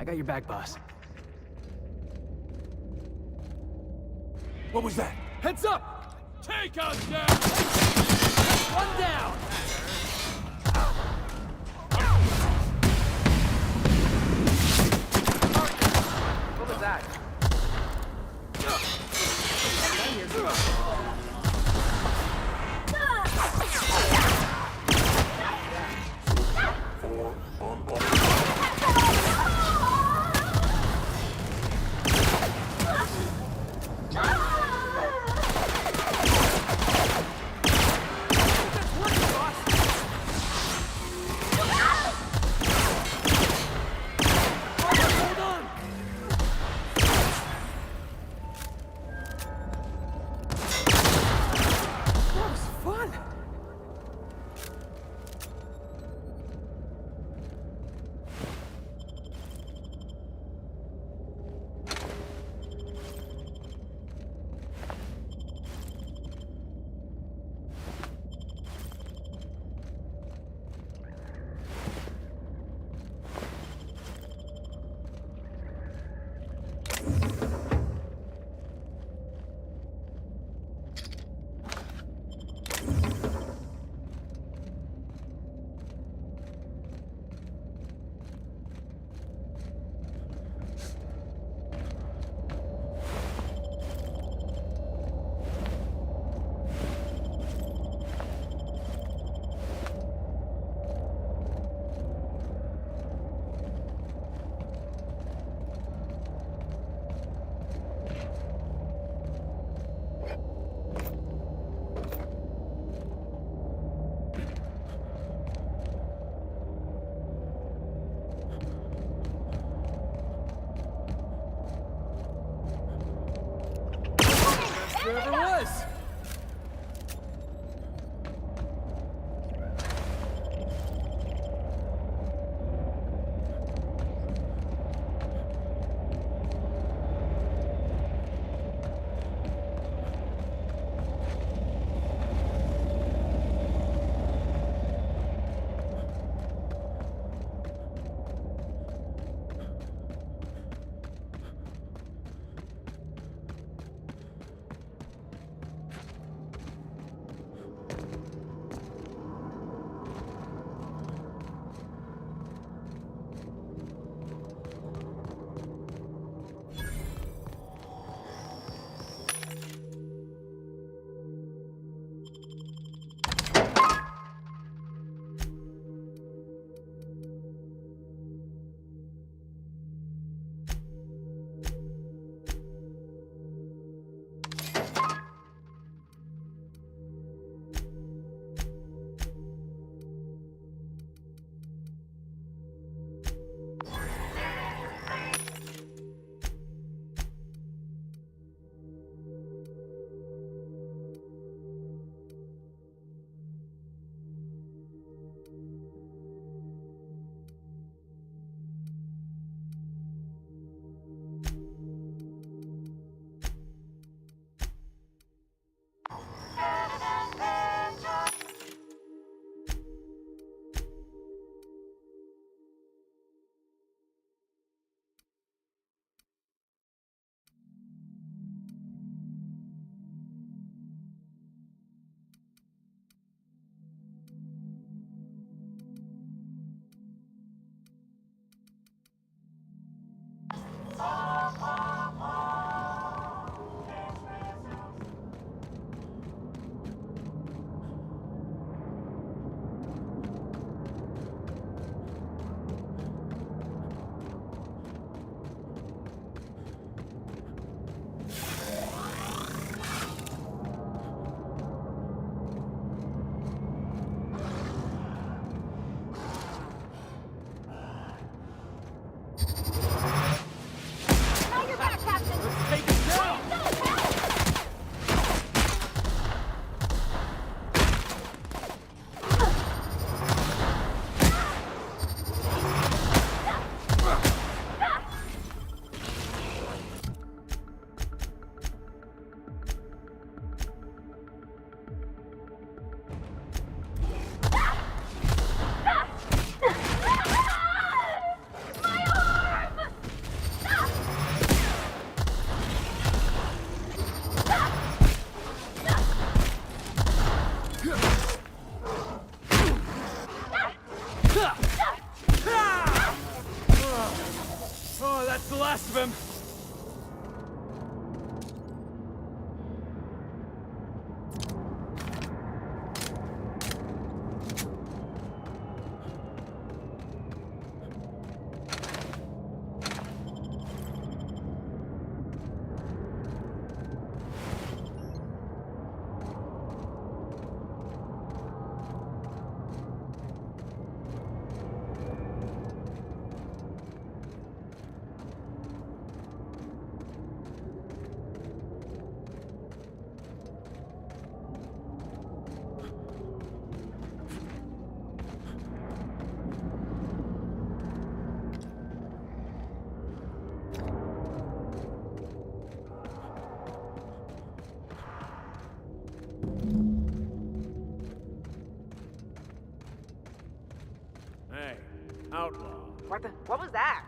I got your back, boss. What was that? Heads up! Take us down! One down! What was that? There ever was! What was that?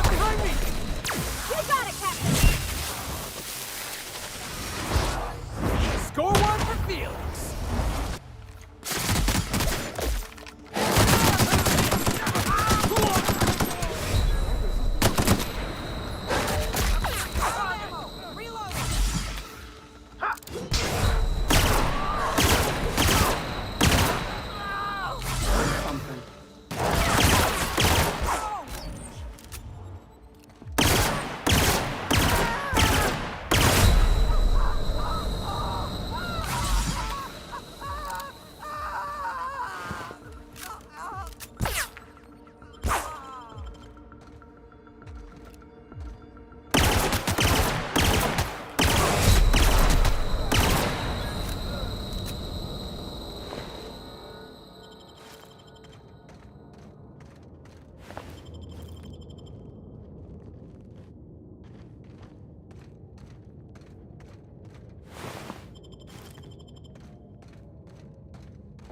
Behind me! You got it, Captain! Score one for Felix! Something.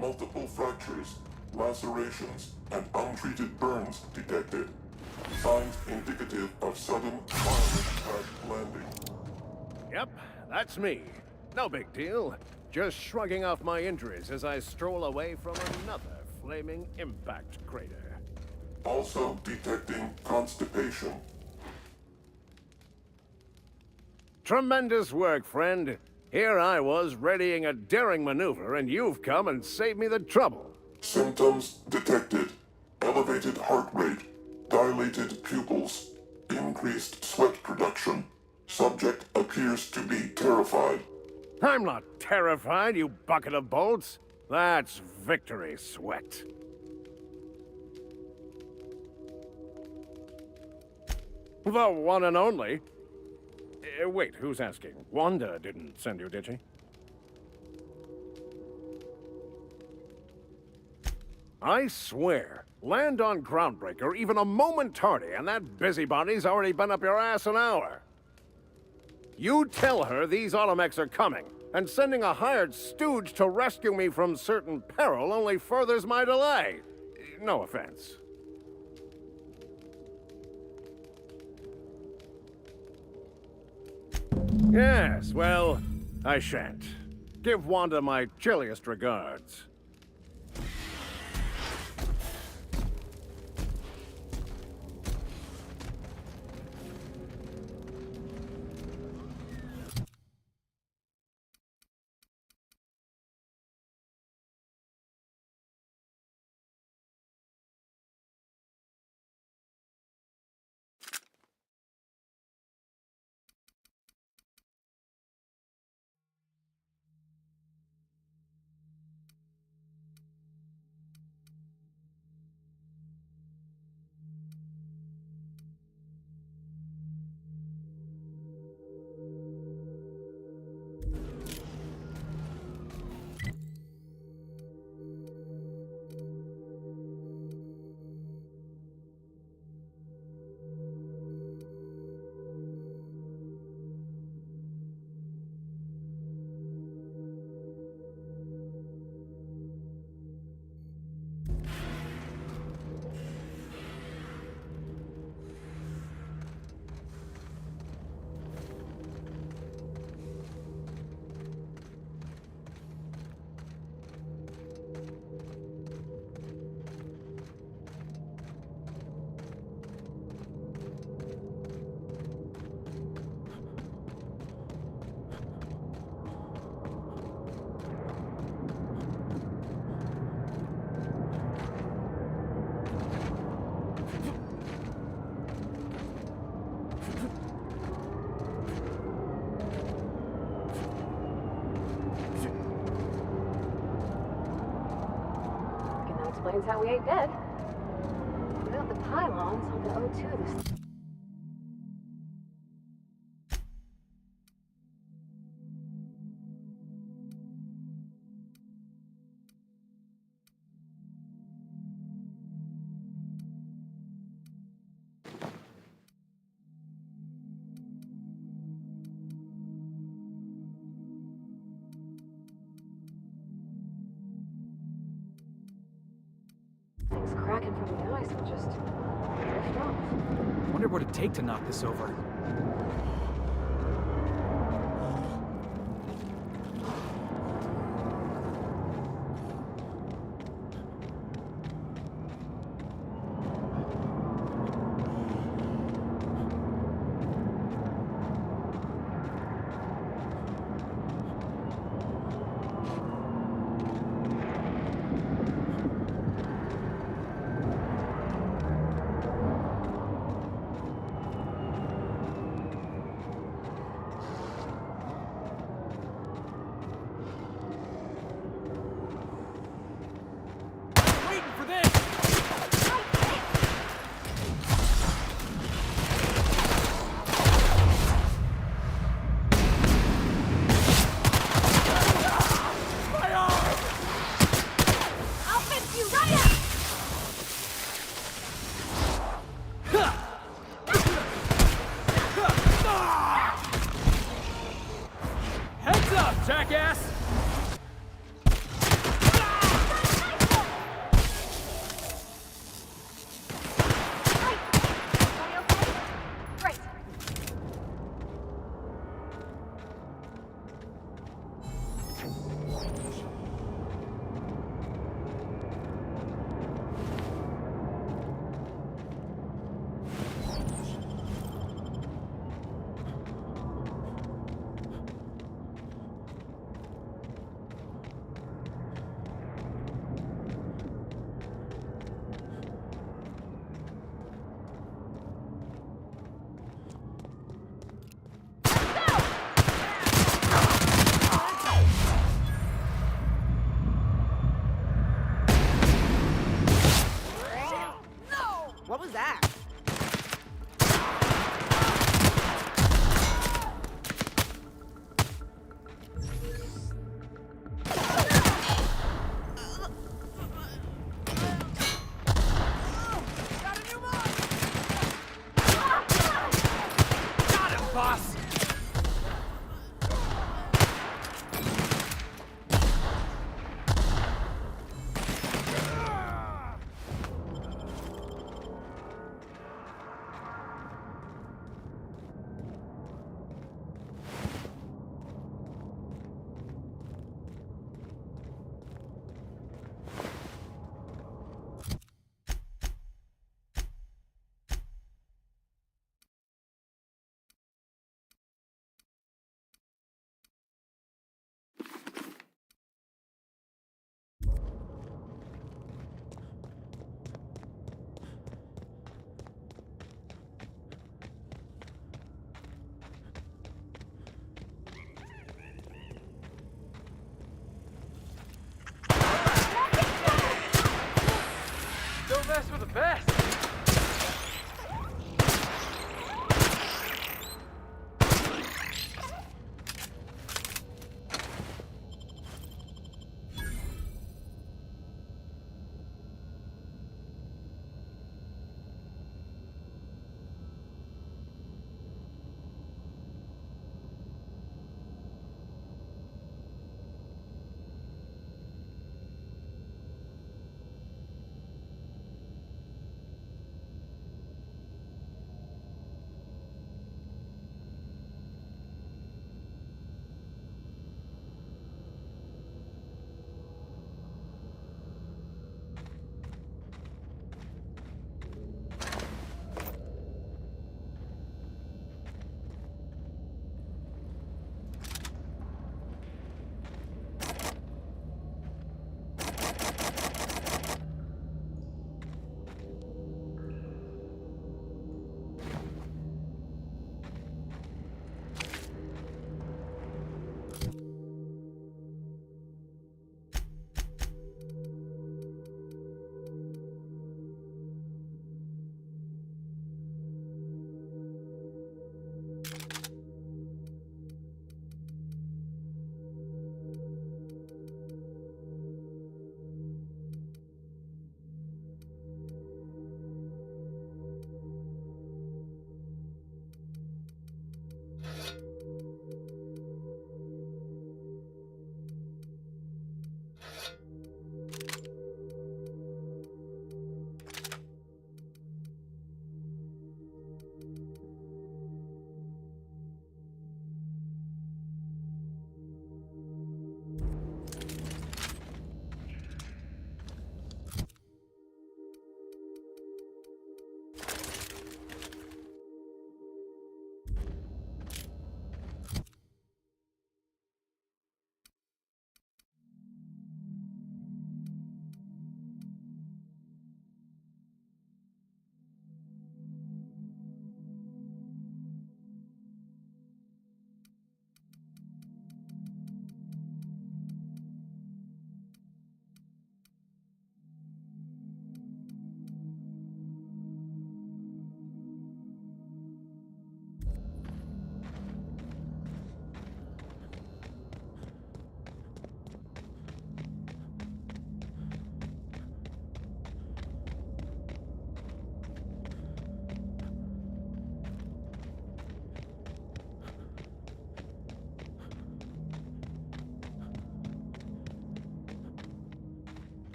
Multiple fractures, lacerations, and untreated burns detected. Signs indicative of sudden violent crash landing. Yep, that's me. No big deal. Just shrugging off my injuries as I stroll away from another flaming impact crater. Also detecting constipation. Tremendous work, friend. Here I was readying a daring maneuver, and you've come and saved me the trouble. Symptoms detected. Elevated heart rate, dilated pupils, increased sweat production. Subject appears to be terrified. I'm not terrified, you bucket of bolts. That's victory sweat. The one and only. Wait, who's asking? Wanda didn't send you, did she? I swear, land on Groundbreaker even a moment tardy, and that busybody's already been up your ass an hour. You tell her these automechs are coming, and sending a hired stooge to rescue me from certain peril only furthers my delay. No offense. Yes, well, I shan't. Give Wanda my chilliest regards. Explains how we ain't dead. Without the pylons on the O2, this... Things cracking from the ice will just drift off. Wonder what it'd take to knock this over. Waiting for this! I'll fix you right up! Heads up, jackass! Great. What was that? Got a new mark! Got him, boss!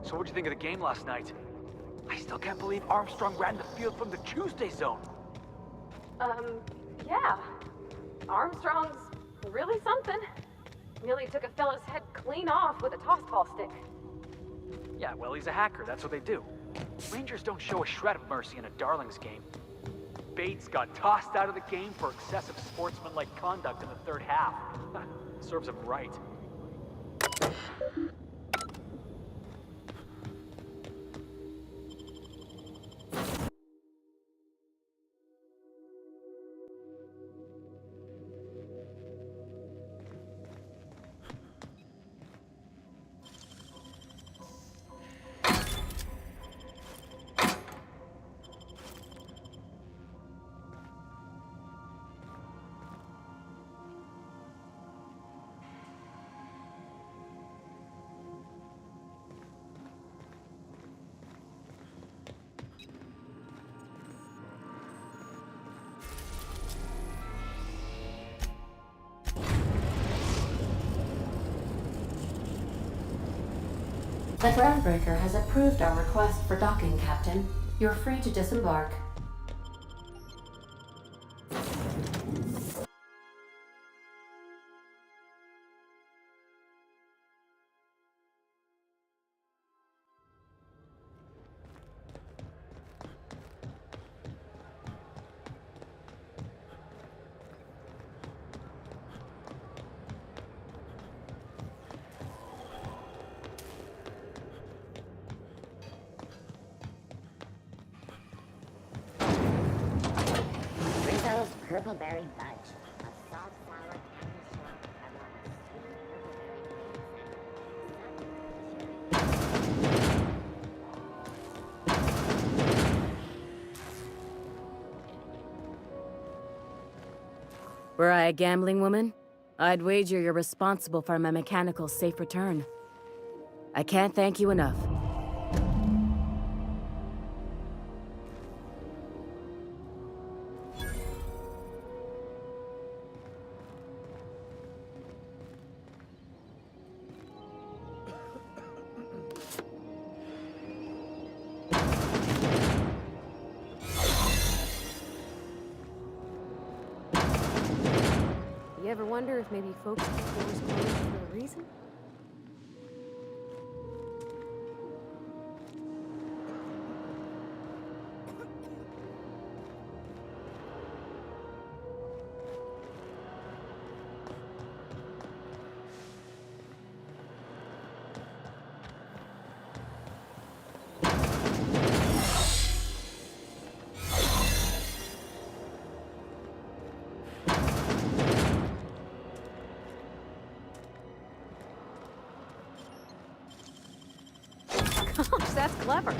So what'd you think of the game last night? I still can't believe Armstrong ran the field from the Tuesday zone. Yeah. Armstrong's really something. Nearly took a fella's head clean off with a tossball stick. Yeah, well, he's a hacker. That's what they do. Rangers don't show a shred of mercy in a Darlings game. Bates got tossed out of the game for excessive sportsmanlike conduct in the third half. Serves him right. The groundbreaker has approved our request for docking, Captain. You're free to disembark. Rizzo's purple berry fudge. A salt sour candy shop aroma. Were I a gambling woman, I'd wager you're responsible for my mechanical safe return. I can't thank you enough. You ever wonder if maybe folks keep doors closed for a reason? Gosh, that's clever.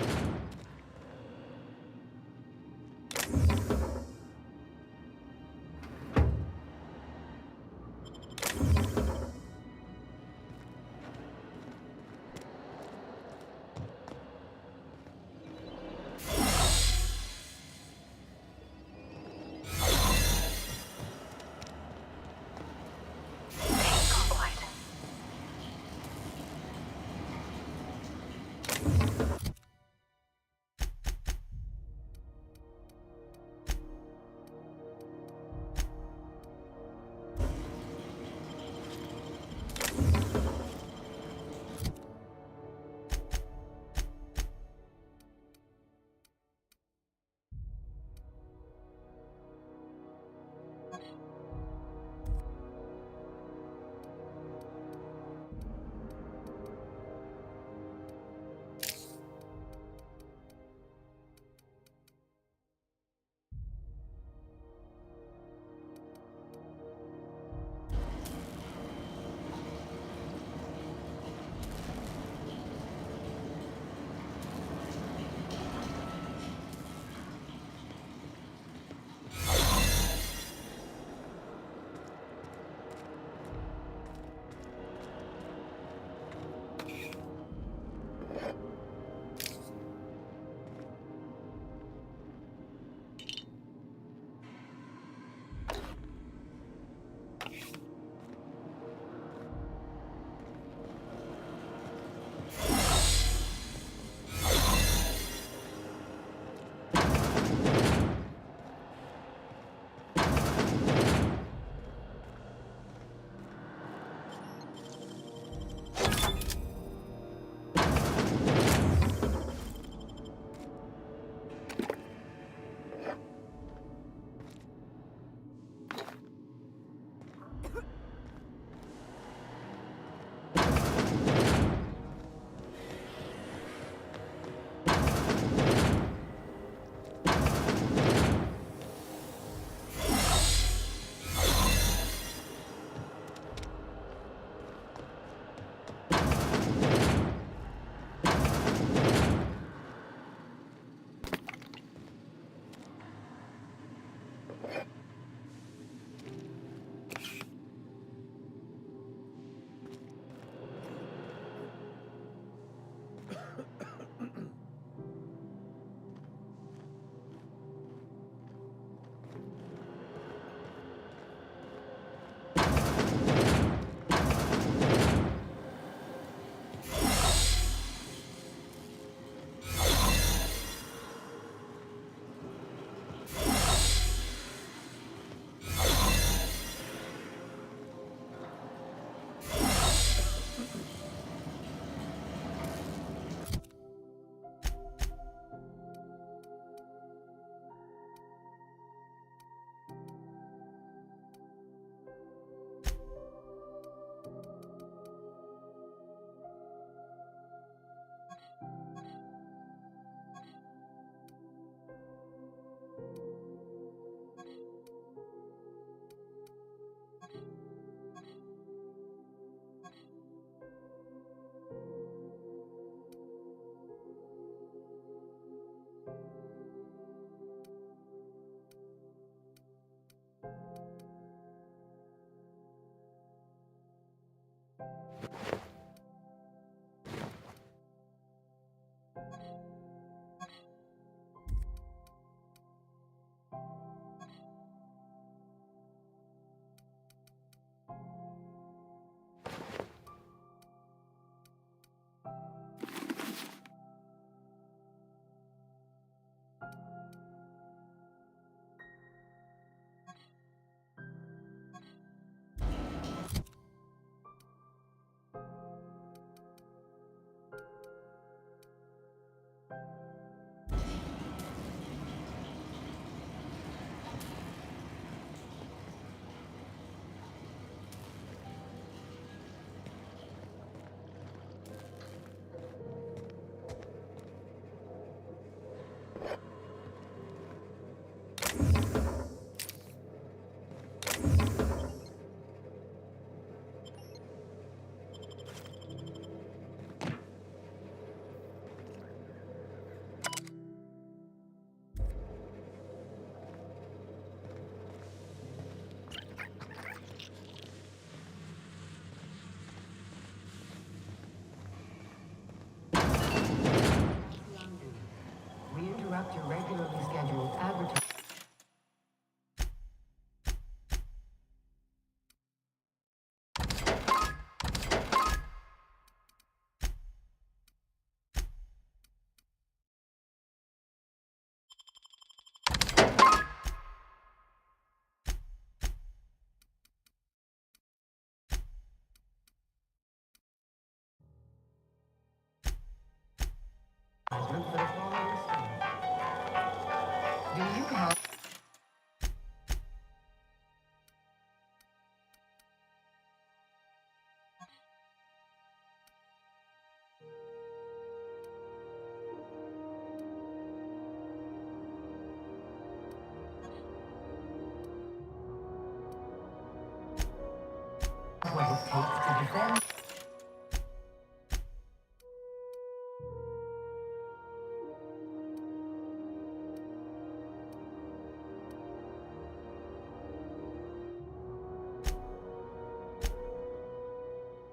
what it takes to defend.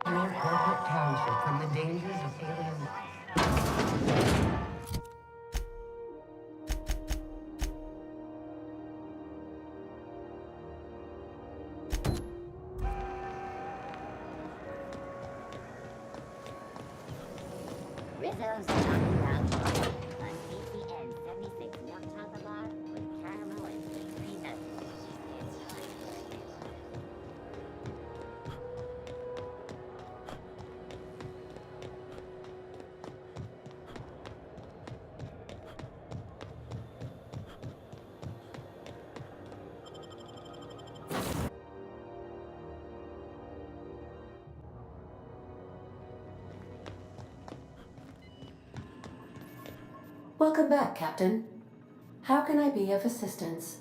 Your corporate township from the dangers of alien. Rizzo's talking about on CCN 76 milk chocolate bar with caramel and sweet cream nuts. Welcome back, Captain. How can I be of assistance?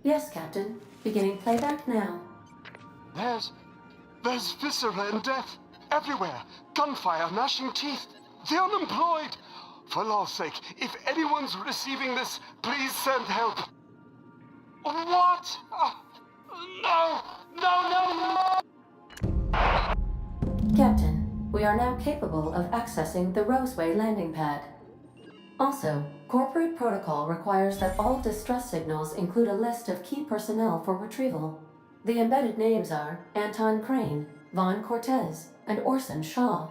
Yes, Captain. Beginning playback now. There's viscera and death everywhere. Gunfire, gnashing teeth. The unemployed. For law's sake, if anyone's receiving this, please send help. What? No! No, no, no! Captain, we are now capable of accessing the Roseway landing pad. Also, corporate protocol requires that all distress signals include a list of key personnel for retrieval. The embedded names are Anton Crane, Vaughn Cortez, and Orson Shaw.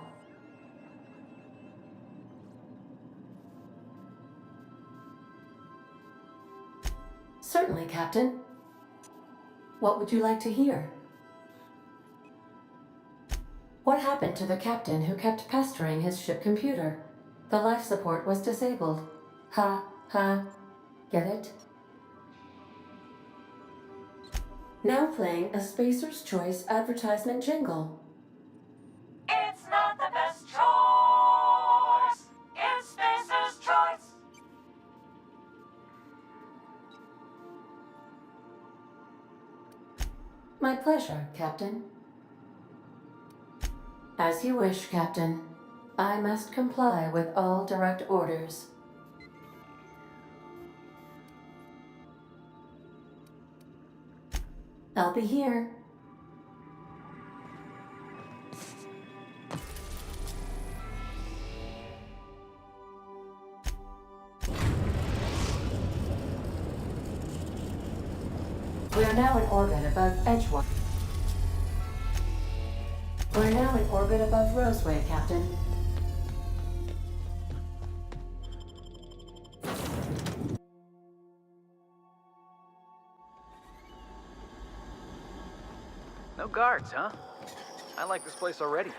Certainly, Captain. What would you like to hear? What happened to the captain who kept pestering his ship computer? The life support was disabled. Ha, ha. Get it? Now playing a Spacer's Choice advertisement jingle. It's not the best choice. It's Spacer's Choice. My pleasure, Captain. As you wish, Captain. I must comply with all direct orders. I'll be here. We are now in orbit above Edgewater. We're now in orbit above Roseway, Captain. No guards, huh? I like this place already.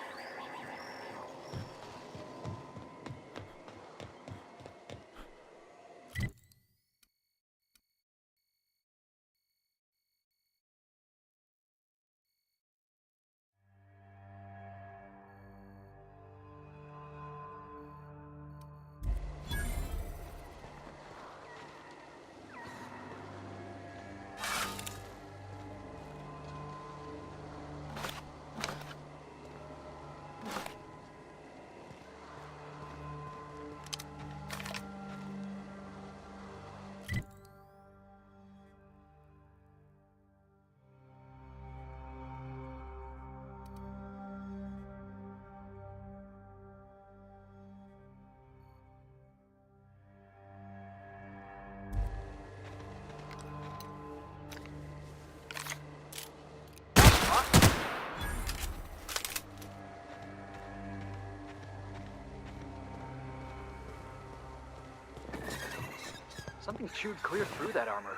Something chewed clear through that armor.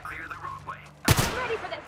Clear the roadway. Ready for this.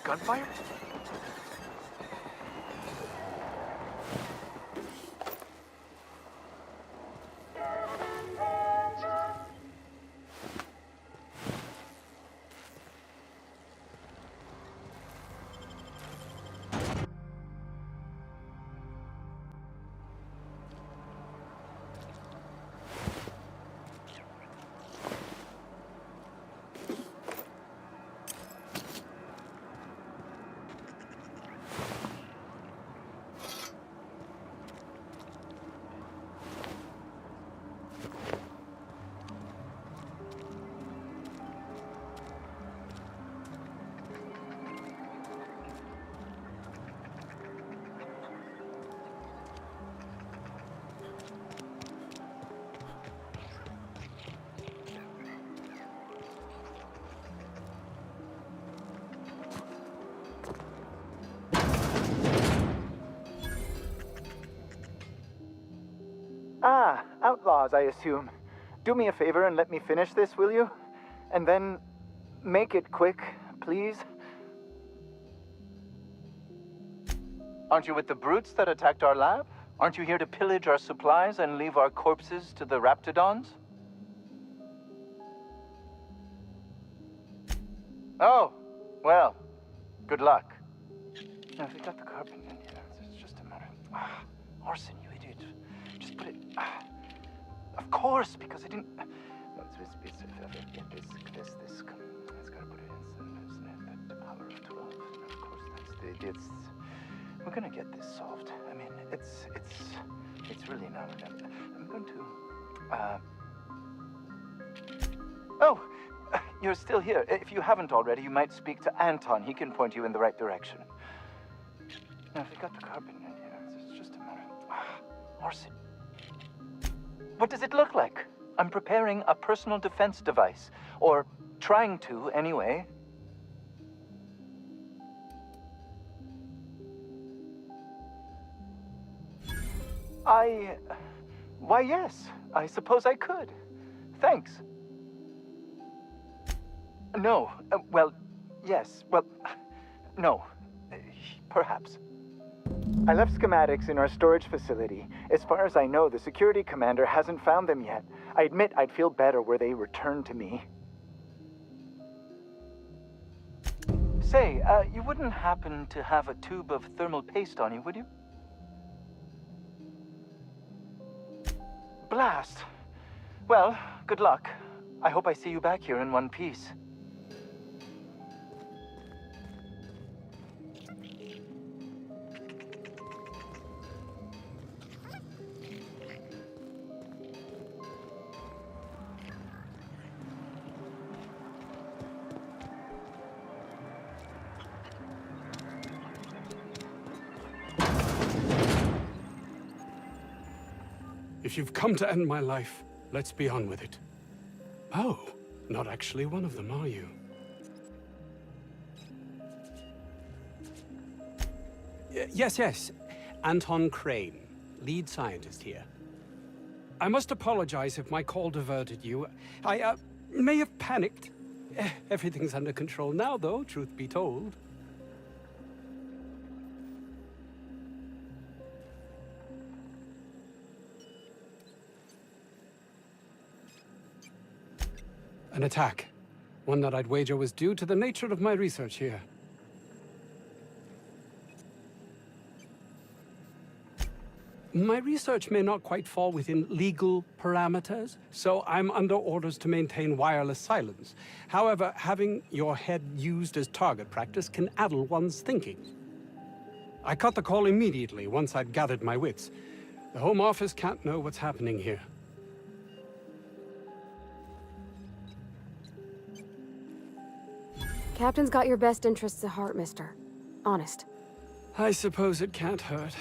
Gunfire? Ah, outlaws, I assume. Do me a favor and let me finish this, will you? And then make it quick, please. Aren't you with the brutes that attacked our lab? Aren't you here to pillage our supplies and leave our corpses to the raptidons? Oh, well, good luck. Now, if we got the carbon in here, it's just a matter of... Orson, you idiot. Just put it... of course, because I didn't... No, it's gotta put it in the power of 12. And of course, that's the... We're gonna get this solved. I mean, it's really not... I'm going to... Oh! You're still here. If you haven't already, you might speak to Anton. He can point you in the right direction. Now, if we got the carbon in here, it's just a matter of... Orson. What does it look like? I'm preparing a personal defense device. Or trying to, anyway. Why, yes. I suppose I could. Thanks. No. Well, yes. Well, no. Perhaps. I left schematics in our storage facility. As far as I know, the security commander hasn't found them yet. I admit I'd feel better were they returned to me. Say, you wouldn't happen to have a tube of thermal paste on you, would you? Blast. Well, good luck. I hope I see you back here in one piece. If you've come to end my life, let's be on with it. Oh, not actually one of them, are you? Yes. Anton Crane, lead scientist here. I must apologize if my call diverted you. I may have panicked. Everything's under control now, though, truth be told. An attack. One that I'd wager was due to the nature of my research here. My research may not quite fall within legal parameters, so I'm under orders to maintain wireless silence. However, having your head used as target practice can addle one's thinking. I cut the call immediately once I'd gathered my wits. The Home Office can't know what's happening here. Captain's got your best interests at heart, mister. Honest. I suppose it can't hurt.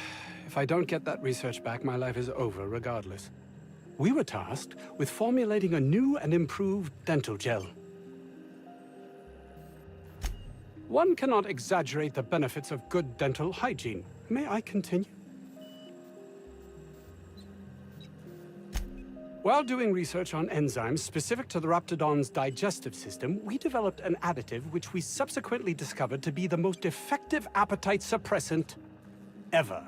If I don't get that research back, my life is over regardless. We were tasked with formulating a new and improved dental gel. One cannot exaggerate the benefits of good dental hygiene. May I continue? While doing research on enzymes specific to the Raptidon's digestive system, we developed an additive which we subsequently discovered to be the most effective appetite suppressant ever.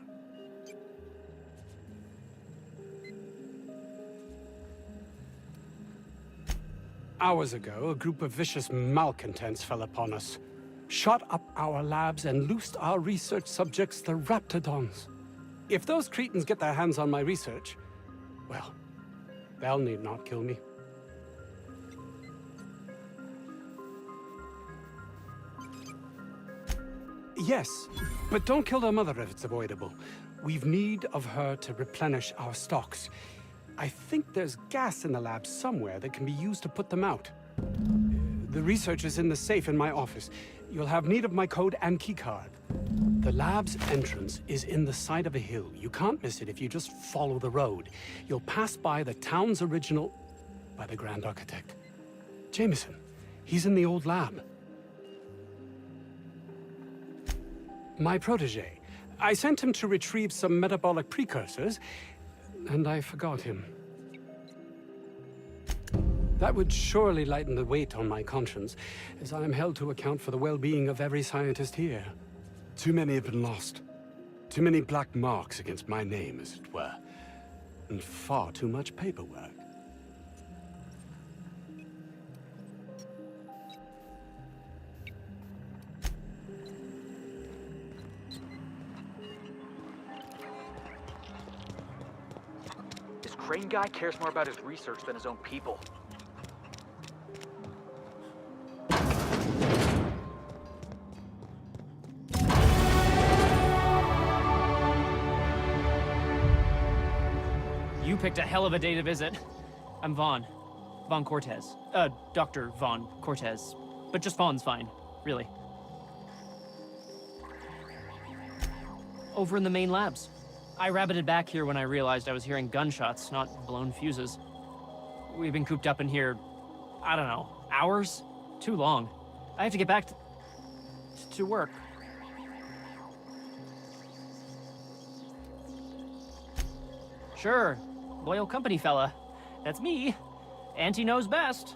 Hours ago, a group of vicious malcontents fell upon us, shot up our labs and loosed our research subjects, the Raptidons. If those cretins get their hands on my research, well, they'll need not kill me. Yes, but don't kill their mother if it's avoidable. We've need of her to replenish our stocks. I think there's gas in the lab somewhere that can be used to put them out. The research is in the safe in my office. You'll have need of my code and keycard. The lab's entrance is in the side of a hill. You can't miss it if you just follow the road. You'll pass by the town's original... by the Grand Architect. Jameson. He's in the old lab. My protege. I sent him to retrieve some metabolic precursors, and I forgot him. That would surely lighten the weight on my conscience, as I am held to account for the well-being of every scientist here. Too many have been lost. Too many black marks against my name, as it were. And far too much paperwork. This Crane guy cares more about his research than his own people. You picked a hell of a day to visit. I'm Vaughn. Vaughn Cortez. Dr. Vaughn Cortez. But just Vaughn's fine, really. Over in the main labs. I rabbited back here when I realized I was hearing gunshots, not blown fuses. We've been cooped up in here, I don't know, hours? Too long. I have to get back to work. Sure. Loyal company fella. That's me. Auntie knows best.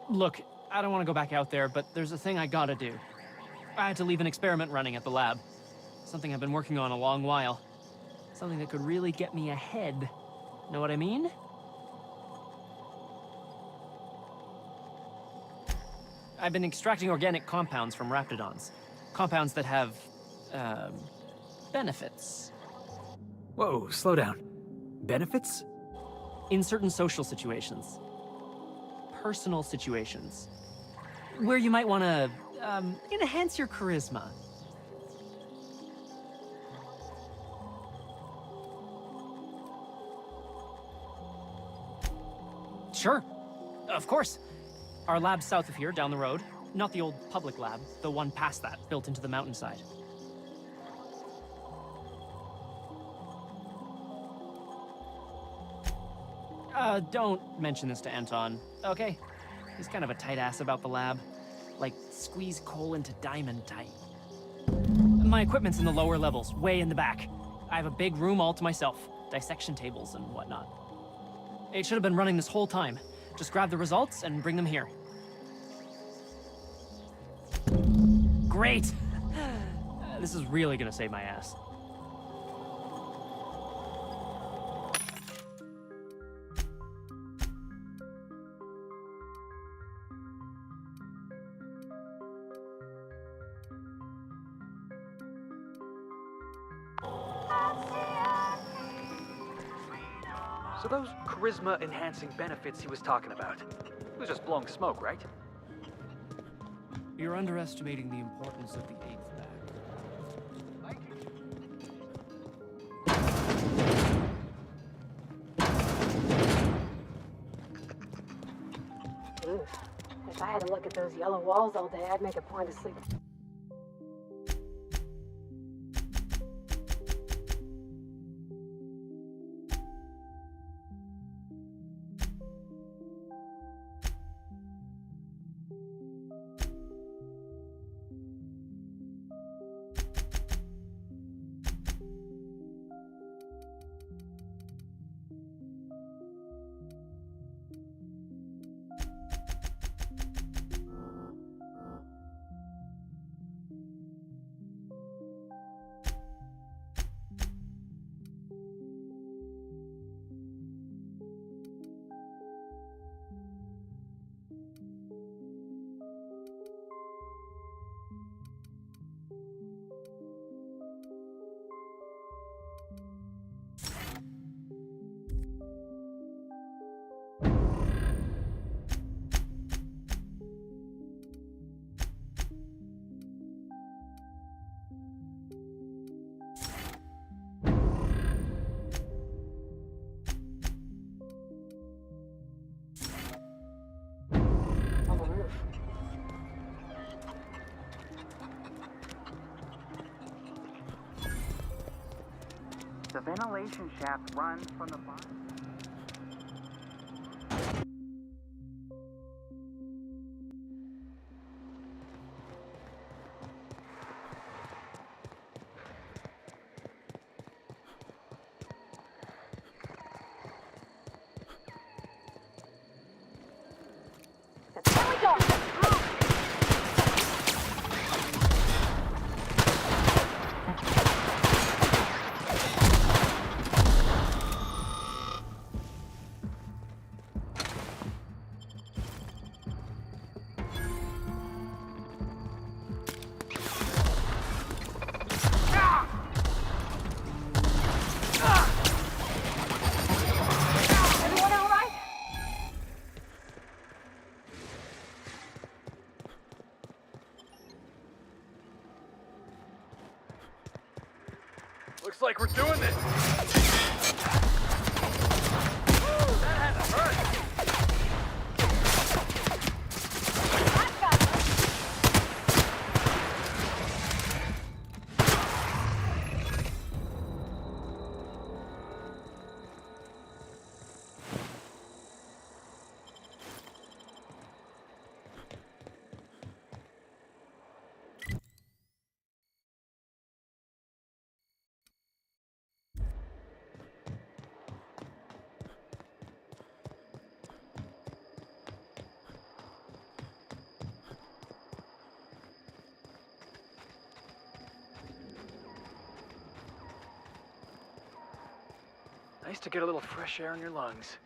Look, I don't want to go back out there, but there's a thing I gotta do. I had to leave an experiment running at the lab. Something I've been working on a long while. Something that could really get me ahead. Know what I mean? I've been extracting organic compounds from Raptidons. Compounds that have, benefits. Whoa, slow down. Benefits? In certain social situations. Personal situations. Where you might want to, enhance your charisma. Sure. Of course. Our lab's south of here, down the road. Not the old public lab, the one past that, built into the mountainside. Don't mention this to Anton, okay? He's kind of a tight ass about the lab. Like, squeeze coal into diamond tight. My equipment's in the lower levels, way in the back. I have a big room all to myself. Dissection tables and whatnot. It should have been running this whole time. Just grab the results and bring them here. Great! This is really gonna save my ass. So those charisma-enhancing benefits he was talking about, it was just blowing smoke, right? You're underestimating the importance of the eighth bag. Ooh, if I had to look at those yellow walls all day, I'd make a point of sleeping. The ventilation shaft runs from the bottom. There we go! Everyone all right? Looks like we're doing this. Woo, that had to hurt. Nice to get a little fresh air in your lungs.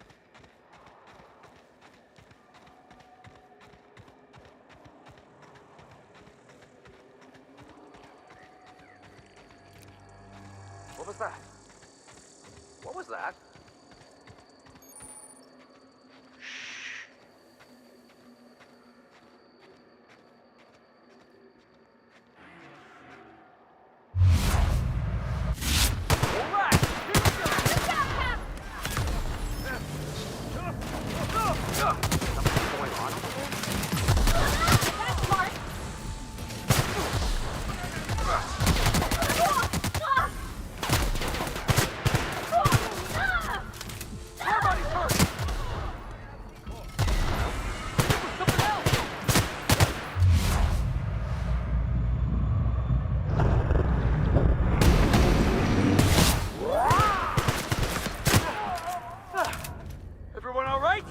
What was that? What was that? Everyone all right?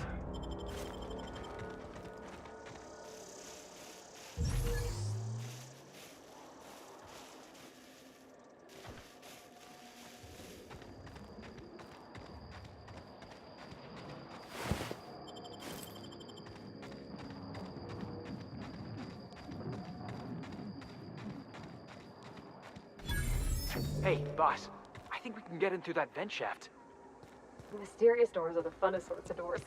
Hey, boss. I think we can get in through that vent shaft. Mysterious doors are the funnest sorts of doors.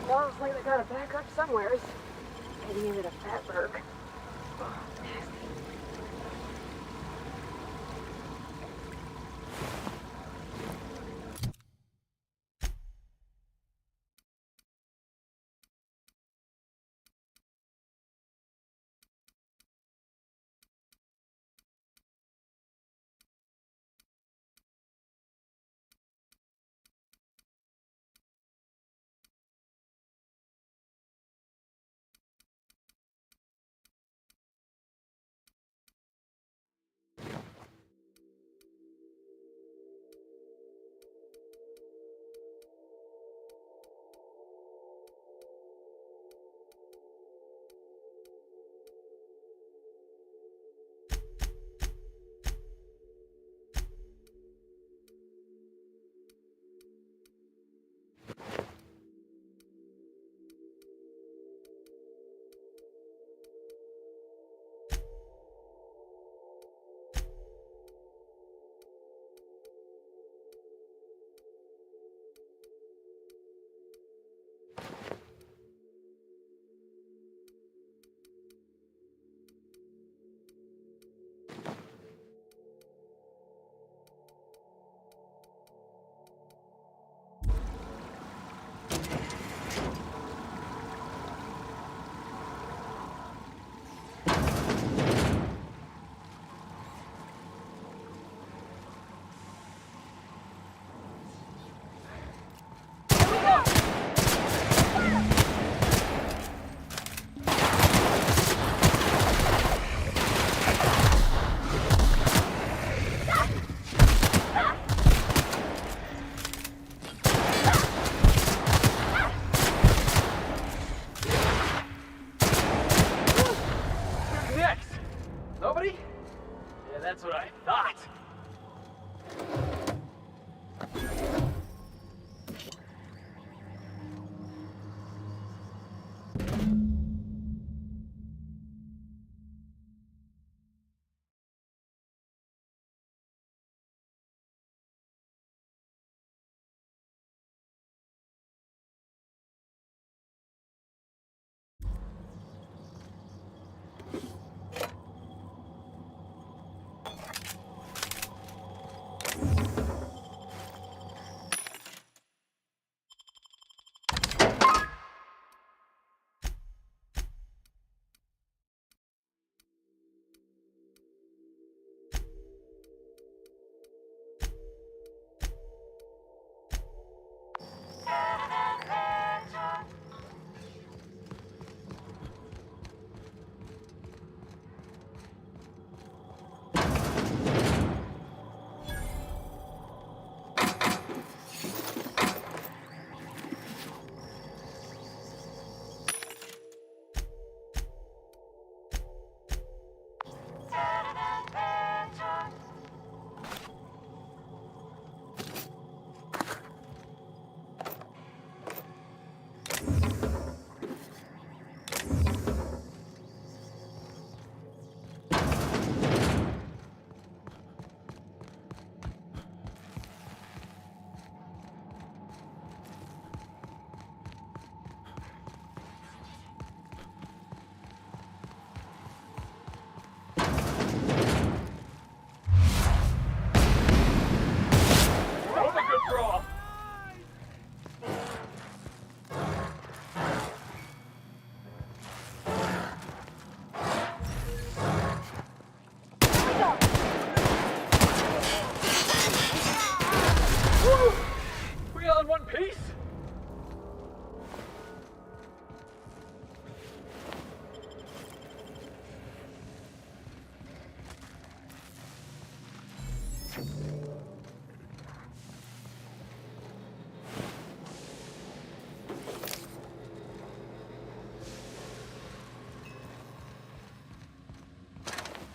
Sounds like they got a backup somewheres. Maybe into the Fatberg. Nasty.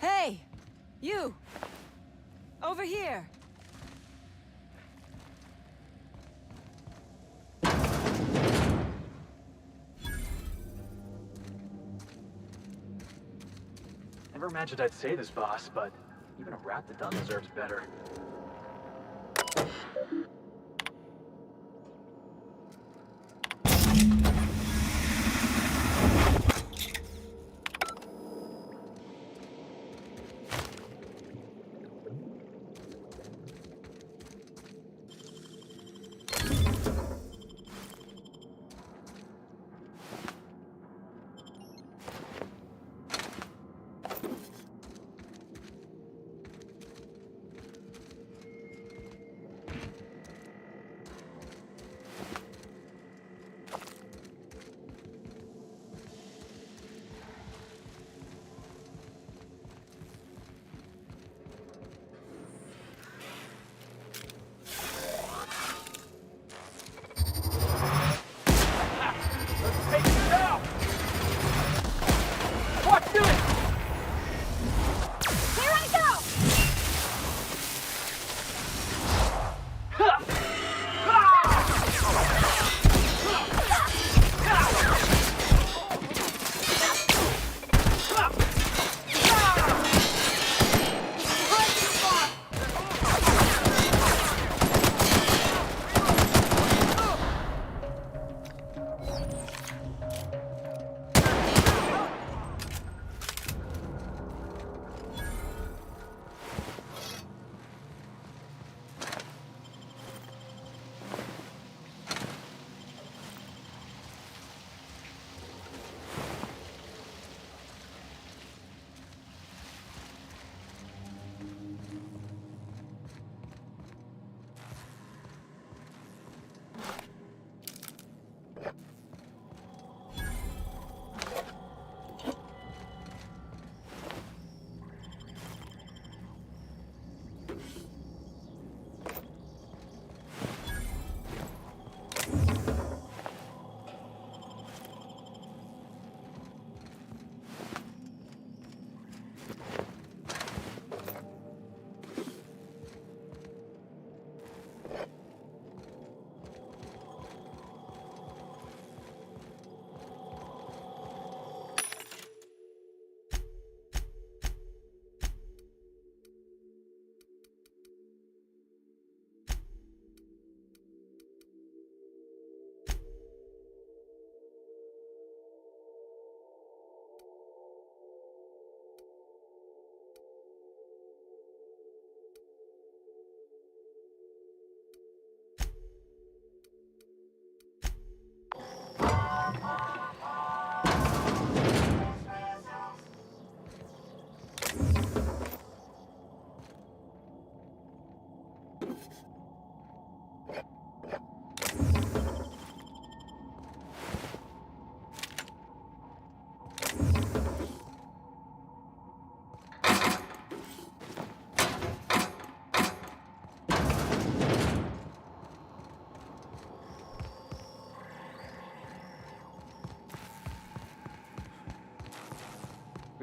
Hey! You! Over here! Never imagined I'd say this, boss, but even a rat that done deserves better.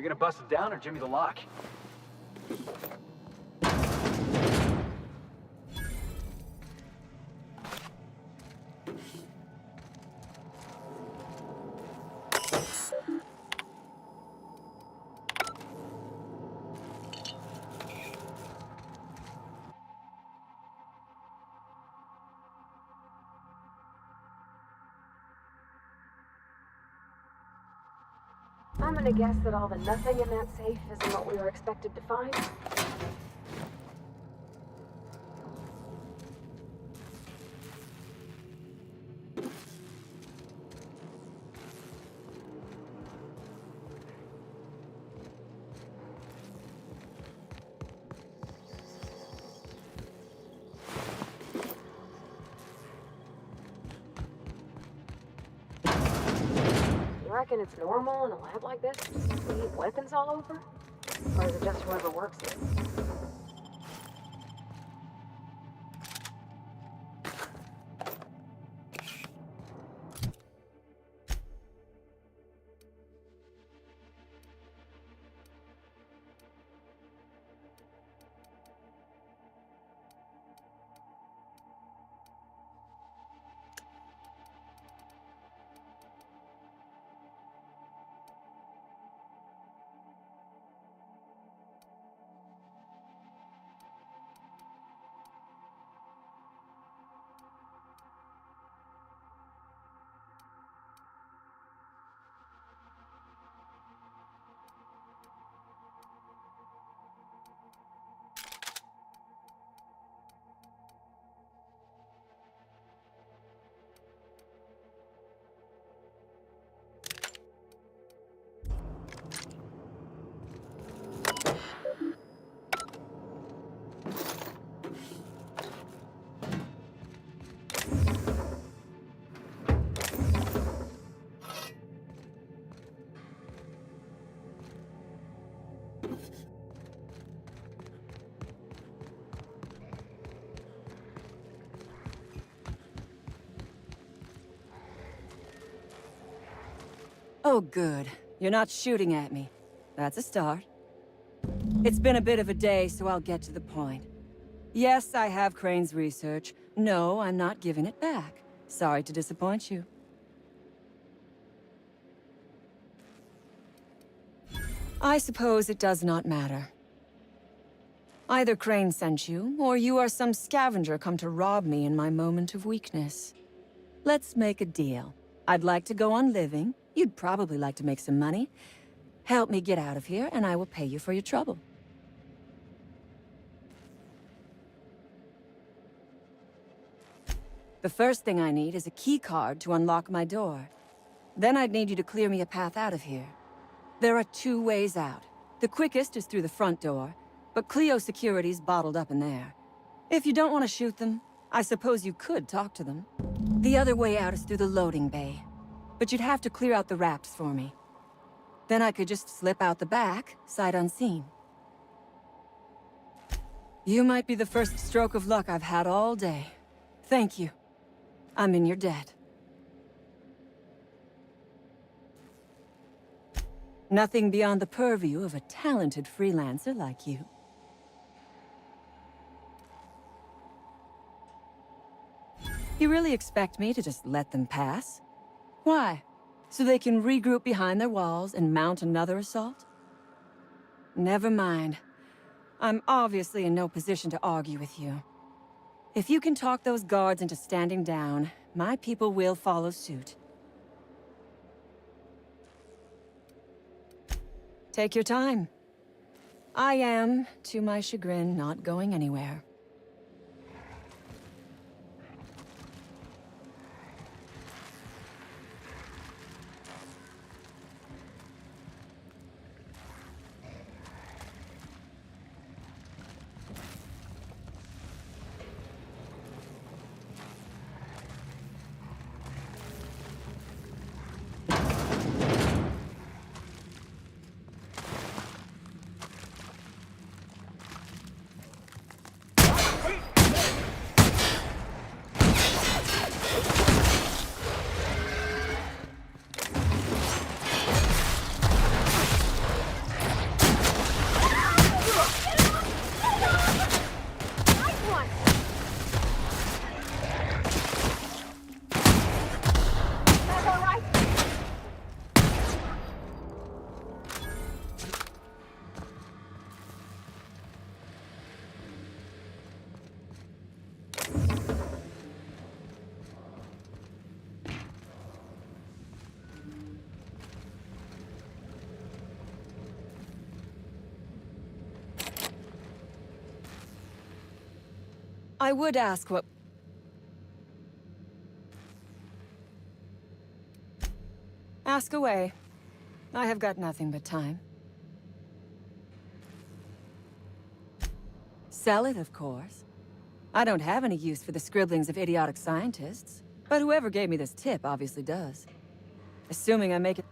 We gonna bust it down or jimmy the lock? I'm gonna guess that all the nothing in that safe isn't what we were expected to find. You reckon it's normal in a lab like this to leave weapons all over? Or is it just whoever works here? Oh, good. You're not shooting at me. That's a start. It's been a bit of a day, so I'll get to the point. Yes, I have Crane's research. No, I'm not giving it back. Sorry to disappoint you. I suppose it does not matter. Either Crane sent you, or you are some scavenger come to rob me in my moment of weakness. Let's make a deal. I'd like to go on living. You'd probably like to make some money. Help me get out of here, and I will pay you for your trouble. The first thing I need is a key card to unlock my door. Then I'd need you to clear me a path out of here. There are 2 ways out. The quickest is through the front door, but Cleo Security's bottled up in there. If you don't want to shoot them, I suppose you could talk to them. The other way out is through the loading bay, but you'd have to clear out the wraps for me. Then I could just slip out the back, sight unseen. You might be the first stroke of luck I've had all day. Thank you. I'm in your debt. Nothing beyond the purview of a talented freelancer like you. You really expect me to just let them pass? Why? So they can regroup behind their walls and mount another assault? Never mind. I'm obviously in no position to argue with you. If you can talk those guards into standing down, my people will follow suit. Take your time. I am, to my chagrin, not going anywhere. I would ask what... Ask away. I have got nothing but time. Sell it, of course. I don't have any use for the scribblings of idiotic scientists, but whoever gave me this tip obviously does. Assuming I make it...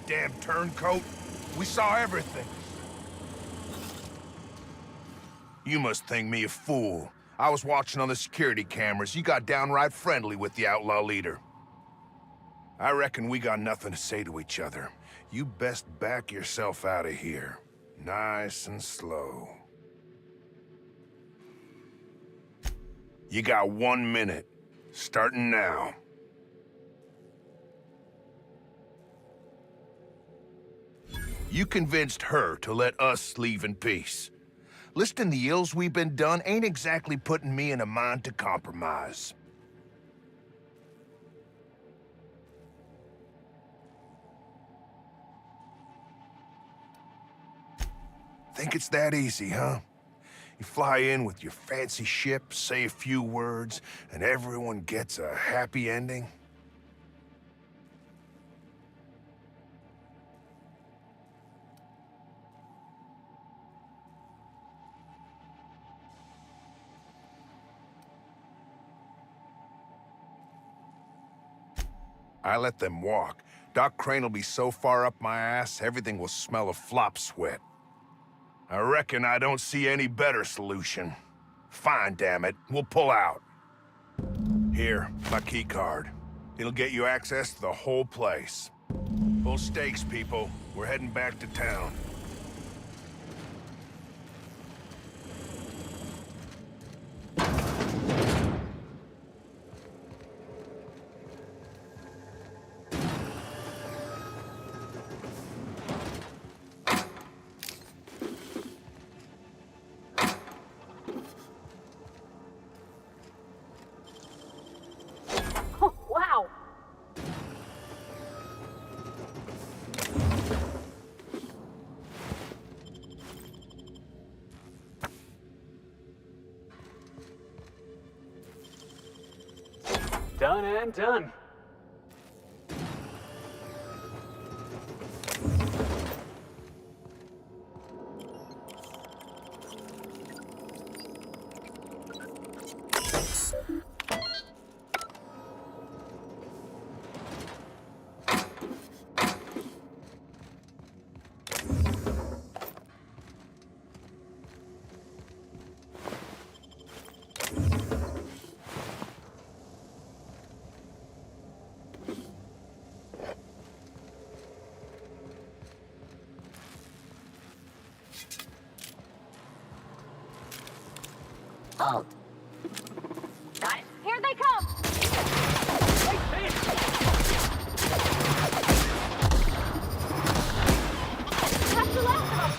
Damn turncoat. We saw everything. You must think me a fool. I was watching on the security cameras. You got downright friendly with the outlaw leader. I reckon we got nothing to say to each other. You best back yourself out of here. Nice and slow. You got 1 minute. Starting now. You convinced her to let us leave in peace. Listing the ills we've been done ain't exactly putting me in a mind to compromise. Think it's that easy, huh? You fly in with your fancy ship, say a few words, and everyone gets a happy ending? I let them walk. Doc Crane will be so far up my ass, everything will smell of flop sweat. I reckon I don't see any better solution. Fine, damn it. We'll pull out. Here, my key card. It'll get you access to the whole place. Full stakes, people. We're heading back to town. Done and done. Halt! Got it. Here they come! That's the last of them!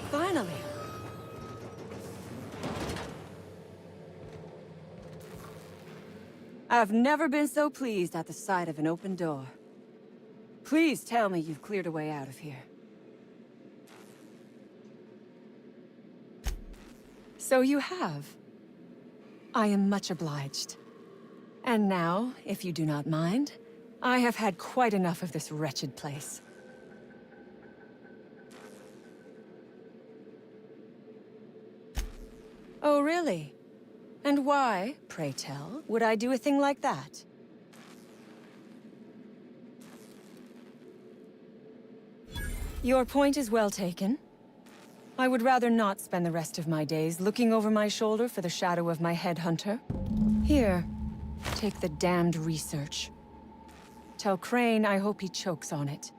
Finally. I've never been so pleased at the sight of an open door. Please tell me you've cleared a way out of here. So you have. I am much obliged. And now, if you do not mind, I have had quite enough of this wretched place. Oh, really? And why, pray tell, would I do a thing like that? Your point is well taken. I would rather not spend the rest of my days looking over my shoulder for the shadow of my headhunter. Here, take the damned research. Tell Crane I hope he chokes on it.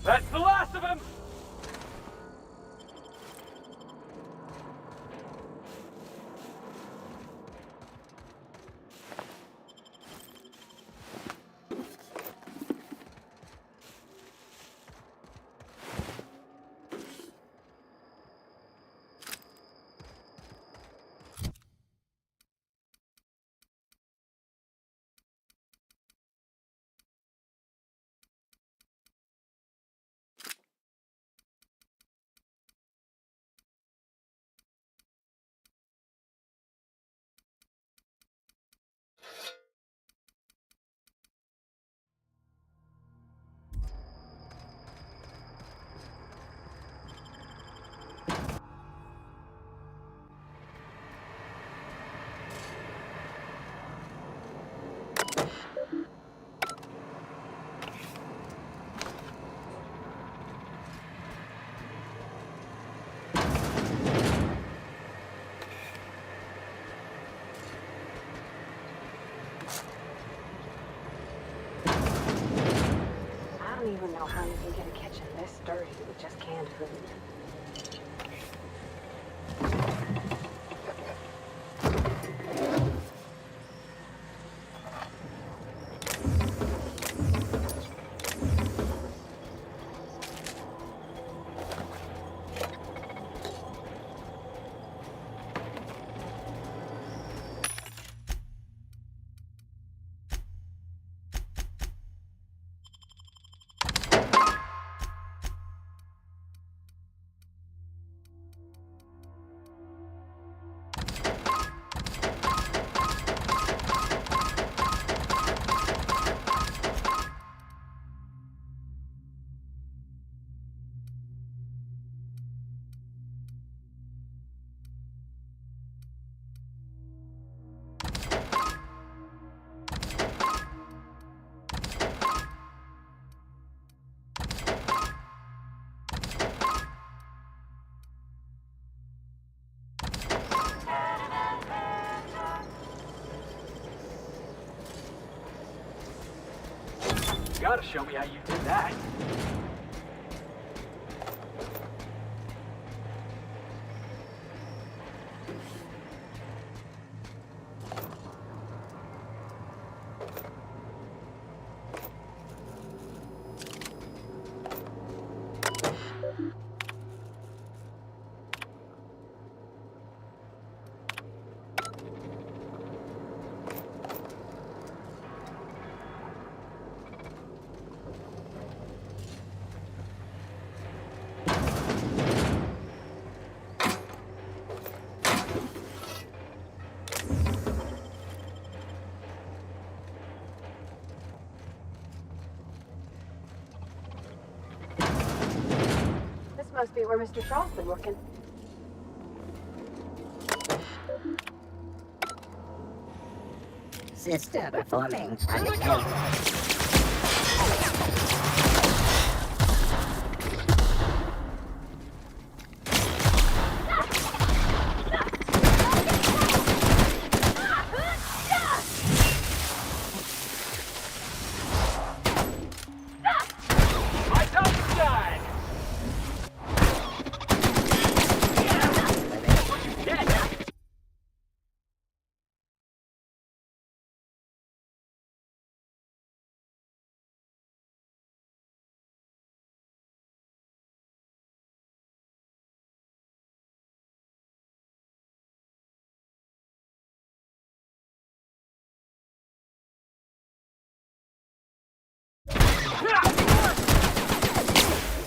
That's the last of him! I don't even know how you can get a kitchen this dirty with just canned food. You gotta show me how you did that. Must be where Mr. Shaw's been working. Sister performing on the cake.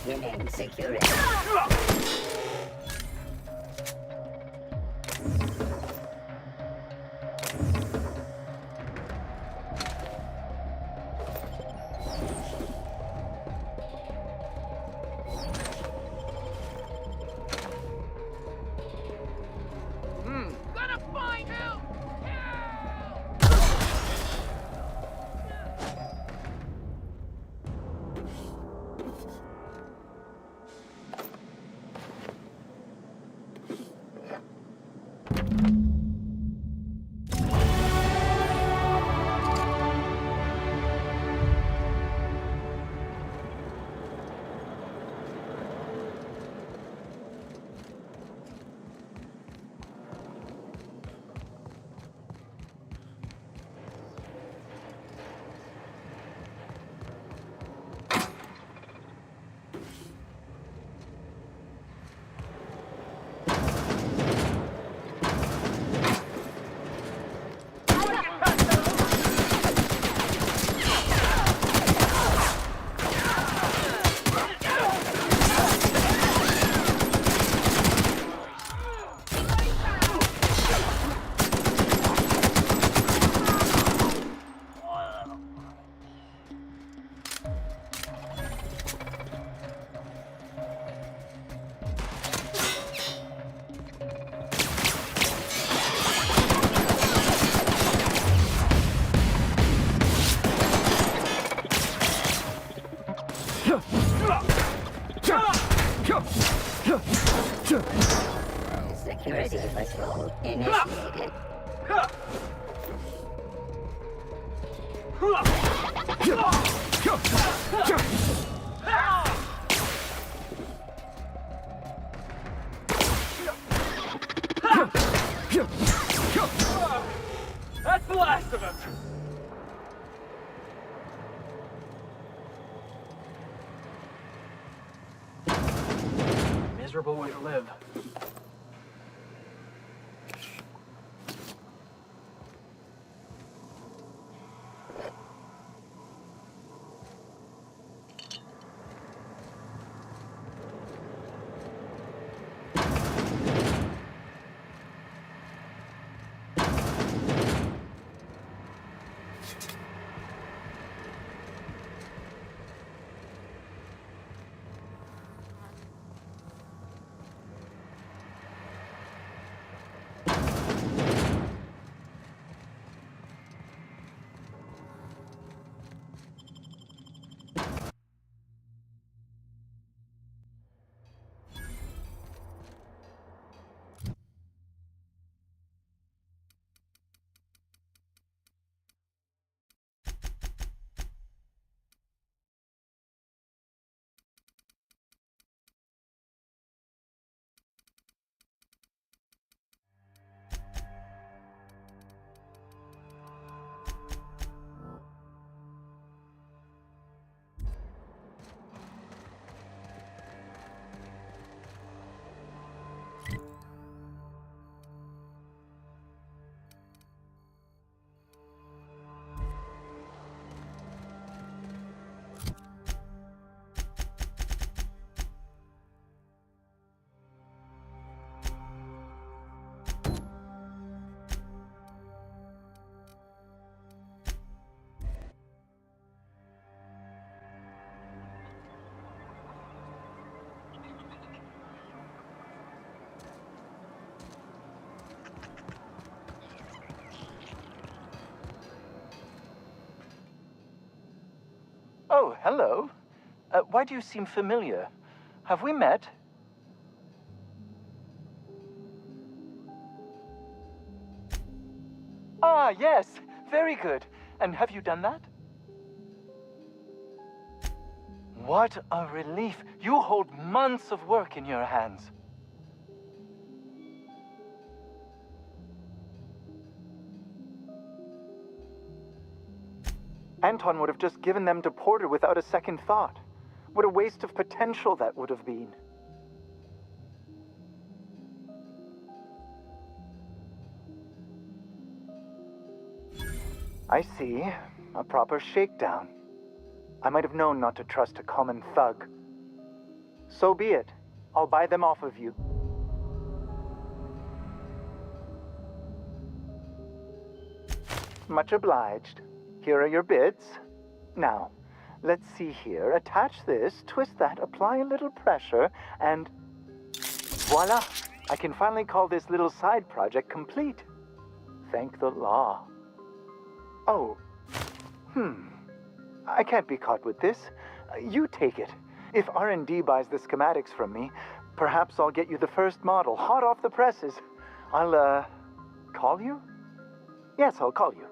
Human security. Gonna find him! That's the last of them! Miserable way to live. Oh, hello. Why do you seem familiar? Have we met? Ah, yes. Very good. And have you done that? What a relief. You hold months of work in your hands. Anton would have just given them to Porter without a second thought. What a waste of potential that would have been. I see. A proper shakedown. I might have known not to trust a common thug. So be it. I'll buy them off of you. Much obliged. Here are your bids. Now, let's see here. Attach this, twist that, apply a little pressure, and voila! I can finally call this little side project complete. Thank the law. Oh. I can't be caught with this. You take it. If R&D buys the schematics from me, perhaps I'll get you the first model, hot off the presses. I'll, call you? Yes, I'll call you.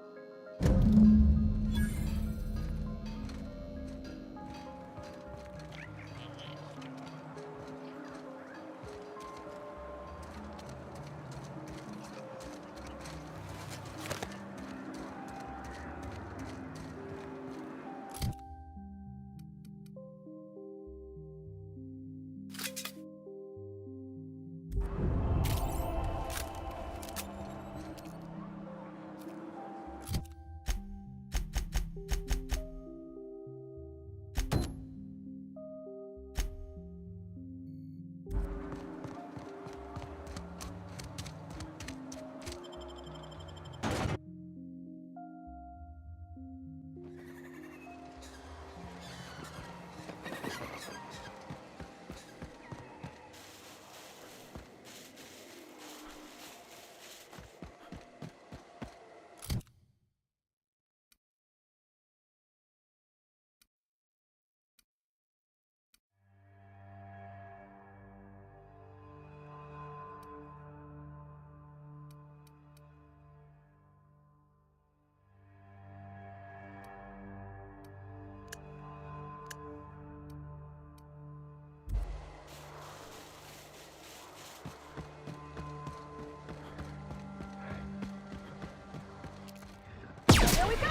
Here we go!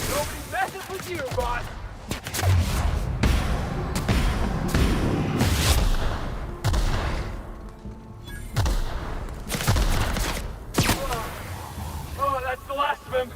Nobody messes with you, boss! Oh, that's the last of him!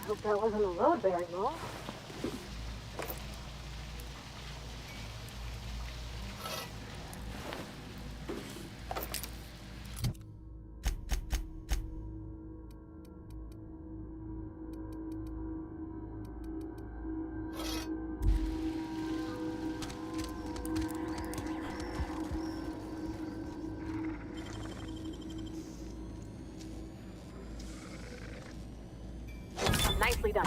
Hope that wasn't a load bearing ball. Nicely done.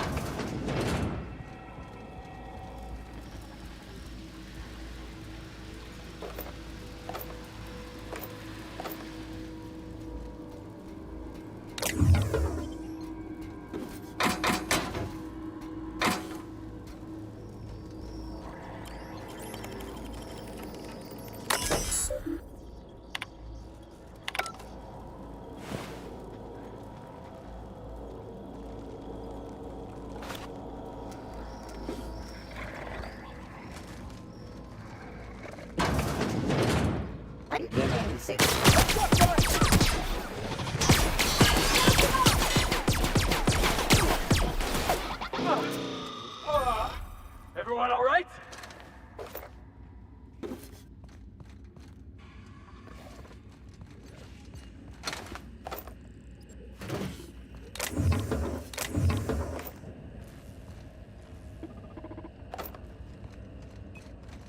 Everyone all right?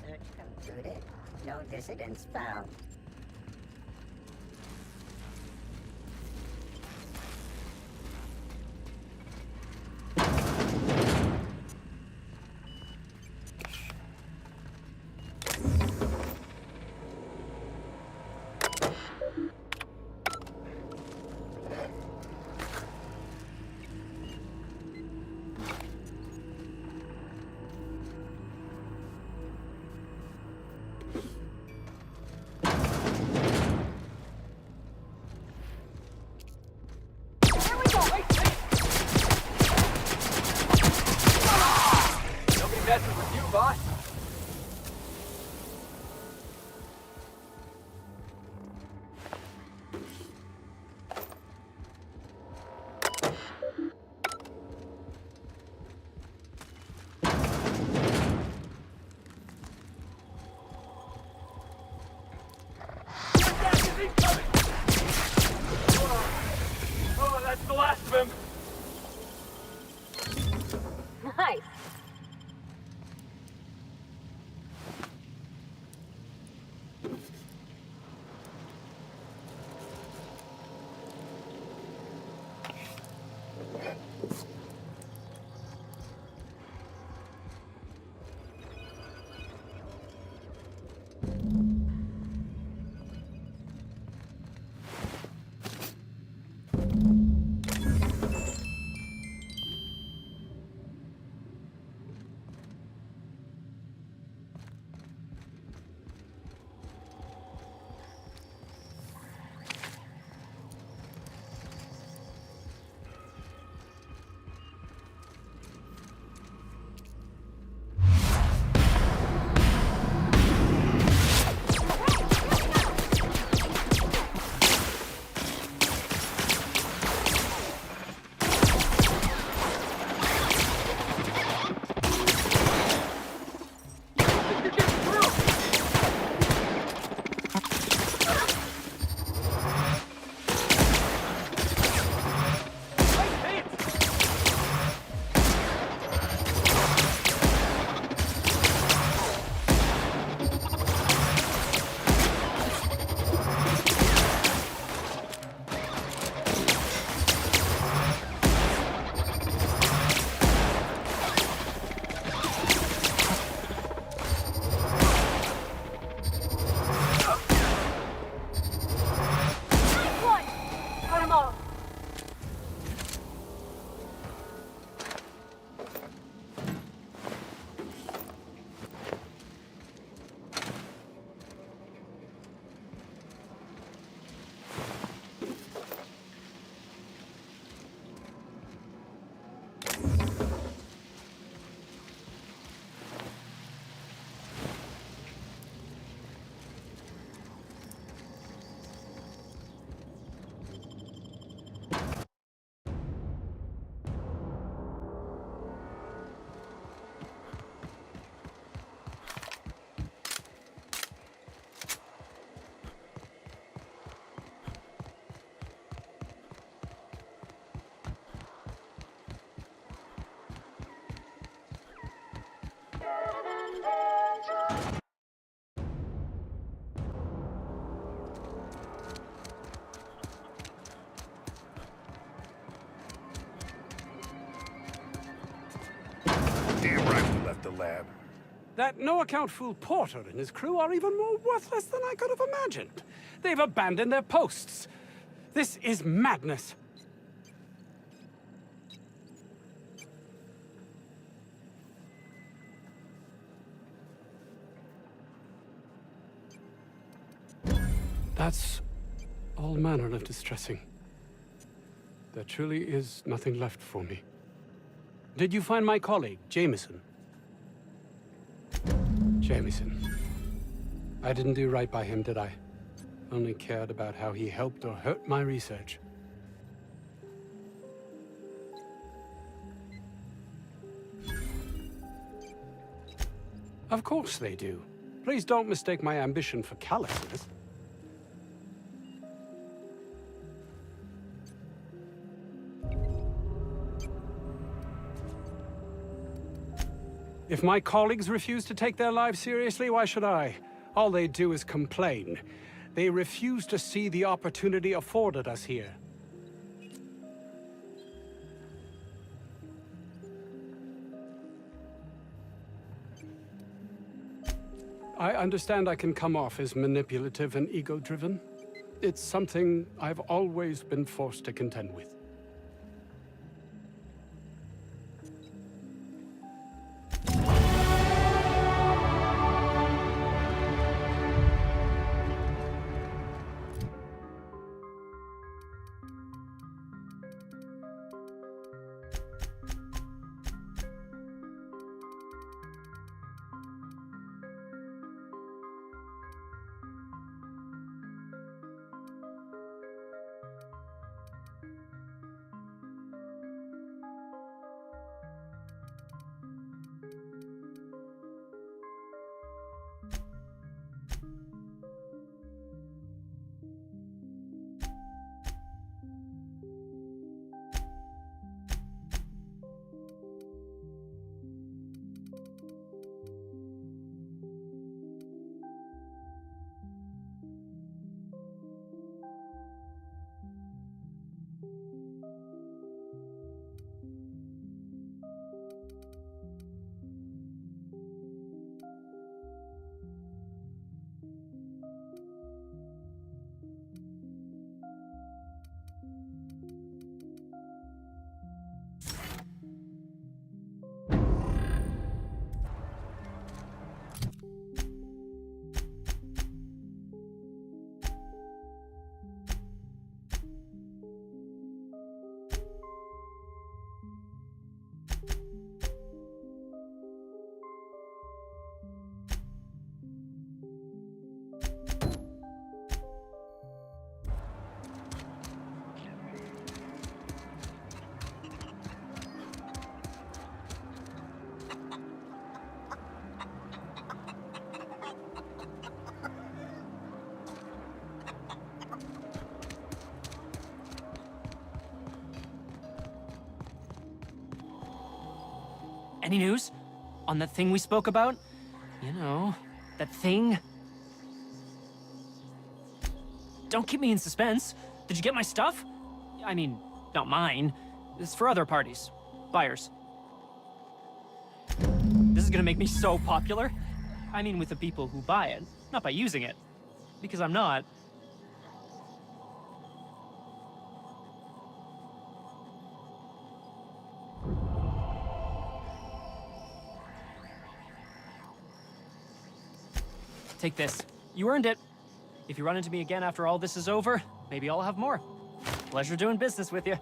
Search concluded. No dissidents found. That's the last of him. Nice. Damn right we left the lab. That no-account fool Porter and his crew are even more worthless than I could have imagined. They've abandoned their posts. This is madness. That's all manner of distressing. There truly is nothing left for me. Did you find my colleague, Jameson? Jameson. I didn't do right by him, did I? Only cared about how he helped or hurt my research. Of course they do. Please don't mistake my ambition for callousness. If my colleagues refuse to take their lives seriously, why should I? All they do is complain. They refuse to see the opportunity afforded us here. I understand I can come off as manipulative and ego-driven. It's something I've always been forced to contend with. Any news? On that thing we spoke about? You know, that thing? Don't keep me in suspense. Did you get my stuff? I mean, not mine. It's for other parties. Buyers. This is gonna make me so popular. I mean, with the people who buy it, not by using it. Because I'm not. Take this. You earned it. If you run into me again after all this is over, maybe I'll have more. Pleasure doing business with you.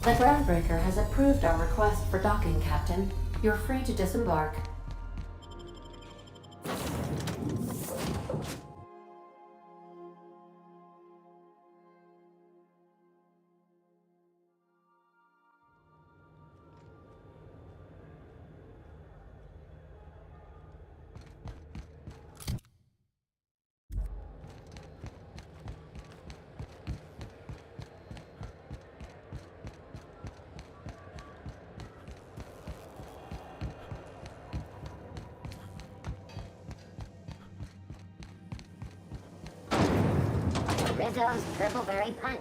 The Groundbreaker has approved our request for docking, Captain. You're free to disembark. Rizzo's Purpleberry Punch.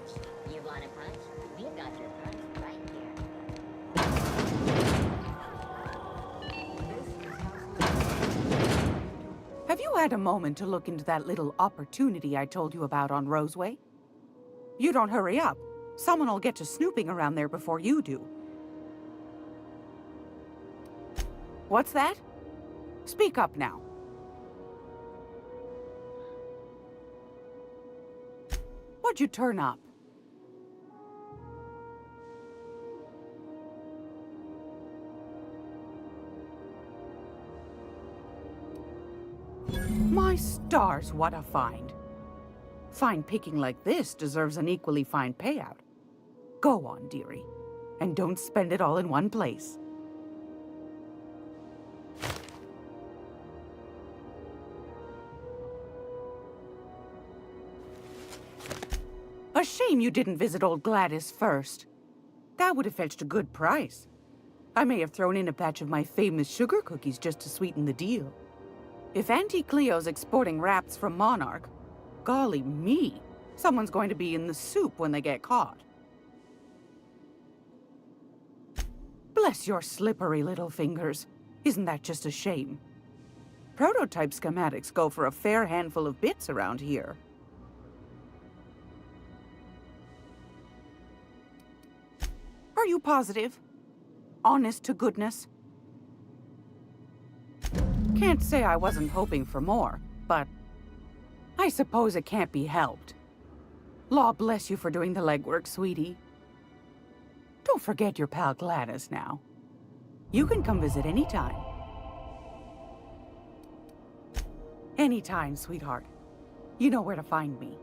You want a punch? We've got your punch right here. Have you had a moment to look into that little opportunity I told you about on Roseway? You don't hurry up. Someone will get to snooping around there before you do. What's that? Speak up now. What'd you turn up? My stars, what a find. Fine picking like this deserves an equally fine payout. Go on, dearie, and don't spend it all in one place. A shame you didn't visit old Gladys first. That would have fetched a good price. I may have thrown in a batch of my famous sugar cookies just to sweeten the deal. If Auntie Cleo's exporting wraps from Monarch, golly me, someone's going to be in the soup when they get caught. Bless your slippery little fingers. Isn't that just a shame? Prototype schematics go for a fair handful of bits around here. Are you positive? Honest to goodness? Can't say I wasn't hoping for more, but I suppose it can't be helped. Law bless you for doing the legwork, sweetie. Don't forget your pal Gladys now. You can come visit anytime. Anytime, sweetheart. You know where to find me.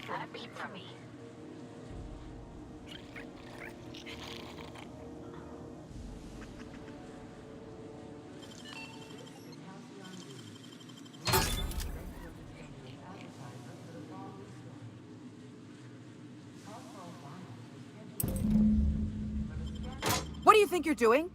Not a beat for me. you think you're doing?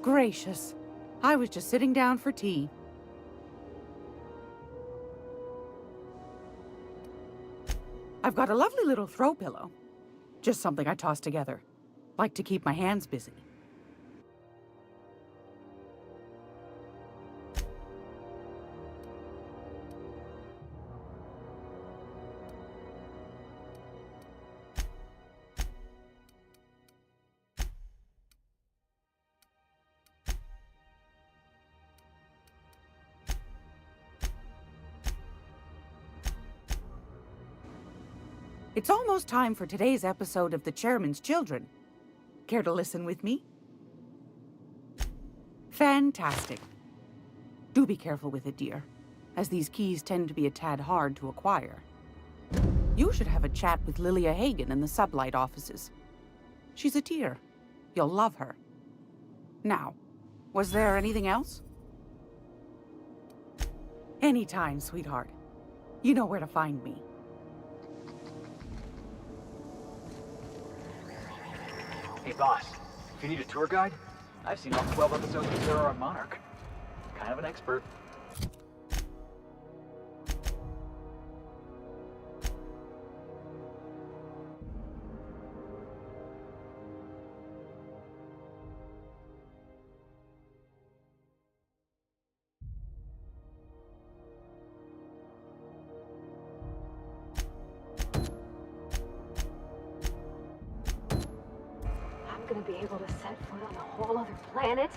Gracious. I was just sitting down for tea. I've got a lovely little throw pillow. Just something I toss together. Like to keep my hands busy. It's almost time for today's episode of The Chairman's Children. Care to listen with me? Fantastic. Do be careful with it, dear, as these keys tend to be a tad hard to acquire. You should have a chat with Lilia Hagen in the Sublight offices. She's a dear. You'll love her. Now, was there anything else? Anytime, sweetheart. You know where to find me. Hey, boss. If you need a tour guide, I've seen all 12 episodes of Terror on Monarch. Kind of an expert. Gonna be able to set foot on a whole other planet?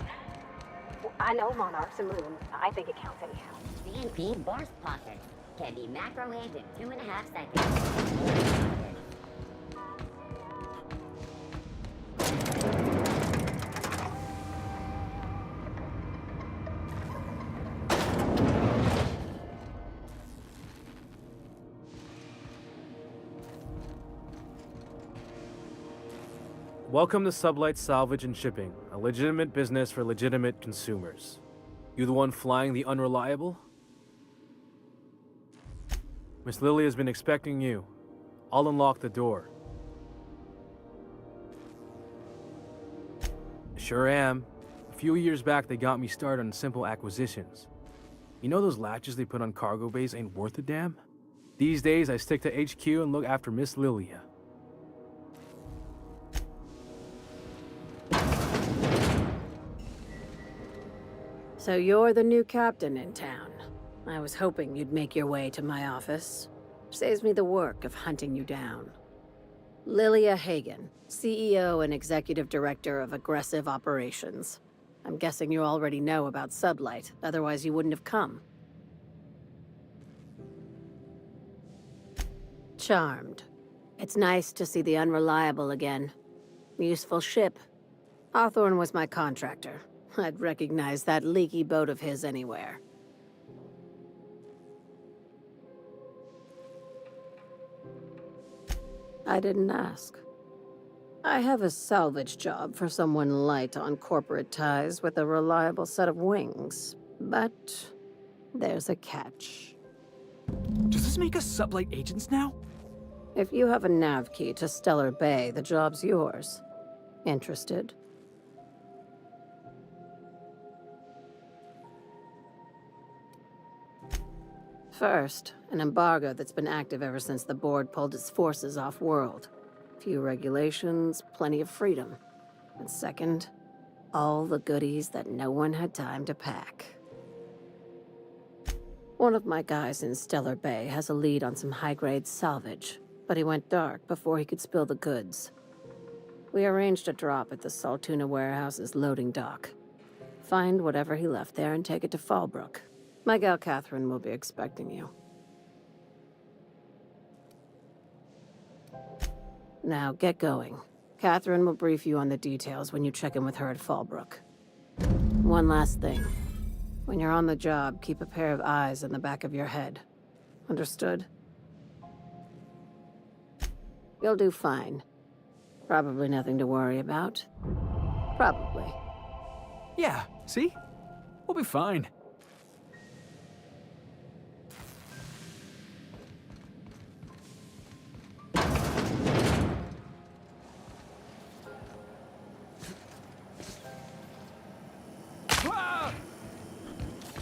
I know Monarch's a moon. I think it counts anyhow. CNP burst pocket can be macrowaved in 2.5 seconds. Welcome to Sublight Salvage and Shipping, a legitimate business for legitimate consumers. You the one flying the unreliable? Miss Lily has been expecting you. I'll unlock the door. Sure am. A few years back, they got me started on simple acquisitions. You know those latches they put on cargo bays ain't worth a damn? These days, I stick to HQ and look after Miss Lilia. So you're the new captain in town. I was hoping you'd make your way to my office. Saves me the work of hunting you down. Lilia Hagen, CEO and Executive Director of Aggressive Operations. I'm guessing you already know about Sublight, otherwise you wouldn't have come. Charmed. It's nice to see the Unreliable again. Useful ship. Hawthorne was my contractor. I'd recognize that leaky boat of his anywhere. I didn't ask. I have a salvage job for someone light on corporate ties with a reliable set of wings, but there's a catch. Does this make us Sublight agents now? If you have a nav key to Stellar Bay, the job's yours. Interested? First, an embargo that's been active ever since the board pulled its forces off-world. Few regulations, plenty of freedom. And second, all the goodies that no one had time to pack. One of my guys in Stellar Bay has a lead on some high-grade salvage, but he went dark before he could spill the goods. We arranged a drop at the Saltuna warehouse's loading dock. Find whatever he left there and take it to Fallbrook. My gal Catherine will be expecting you. Now, get going. Catherine will brief you on the details when you check in with her at Fallbrook. One last thing. When you're on the job, keep a pair of eyes in the back of your head. Understood? You'll do fine. Probably nothing to worry about. Probably. Yeah, see? We'll be fine.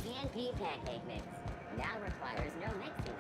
TNT pancake mix. Now requires no mixing.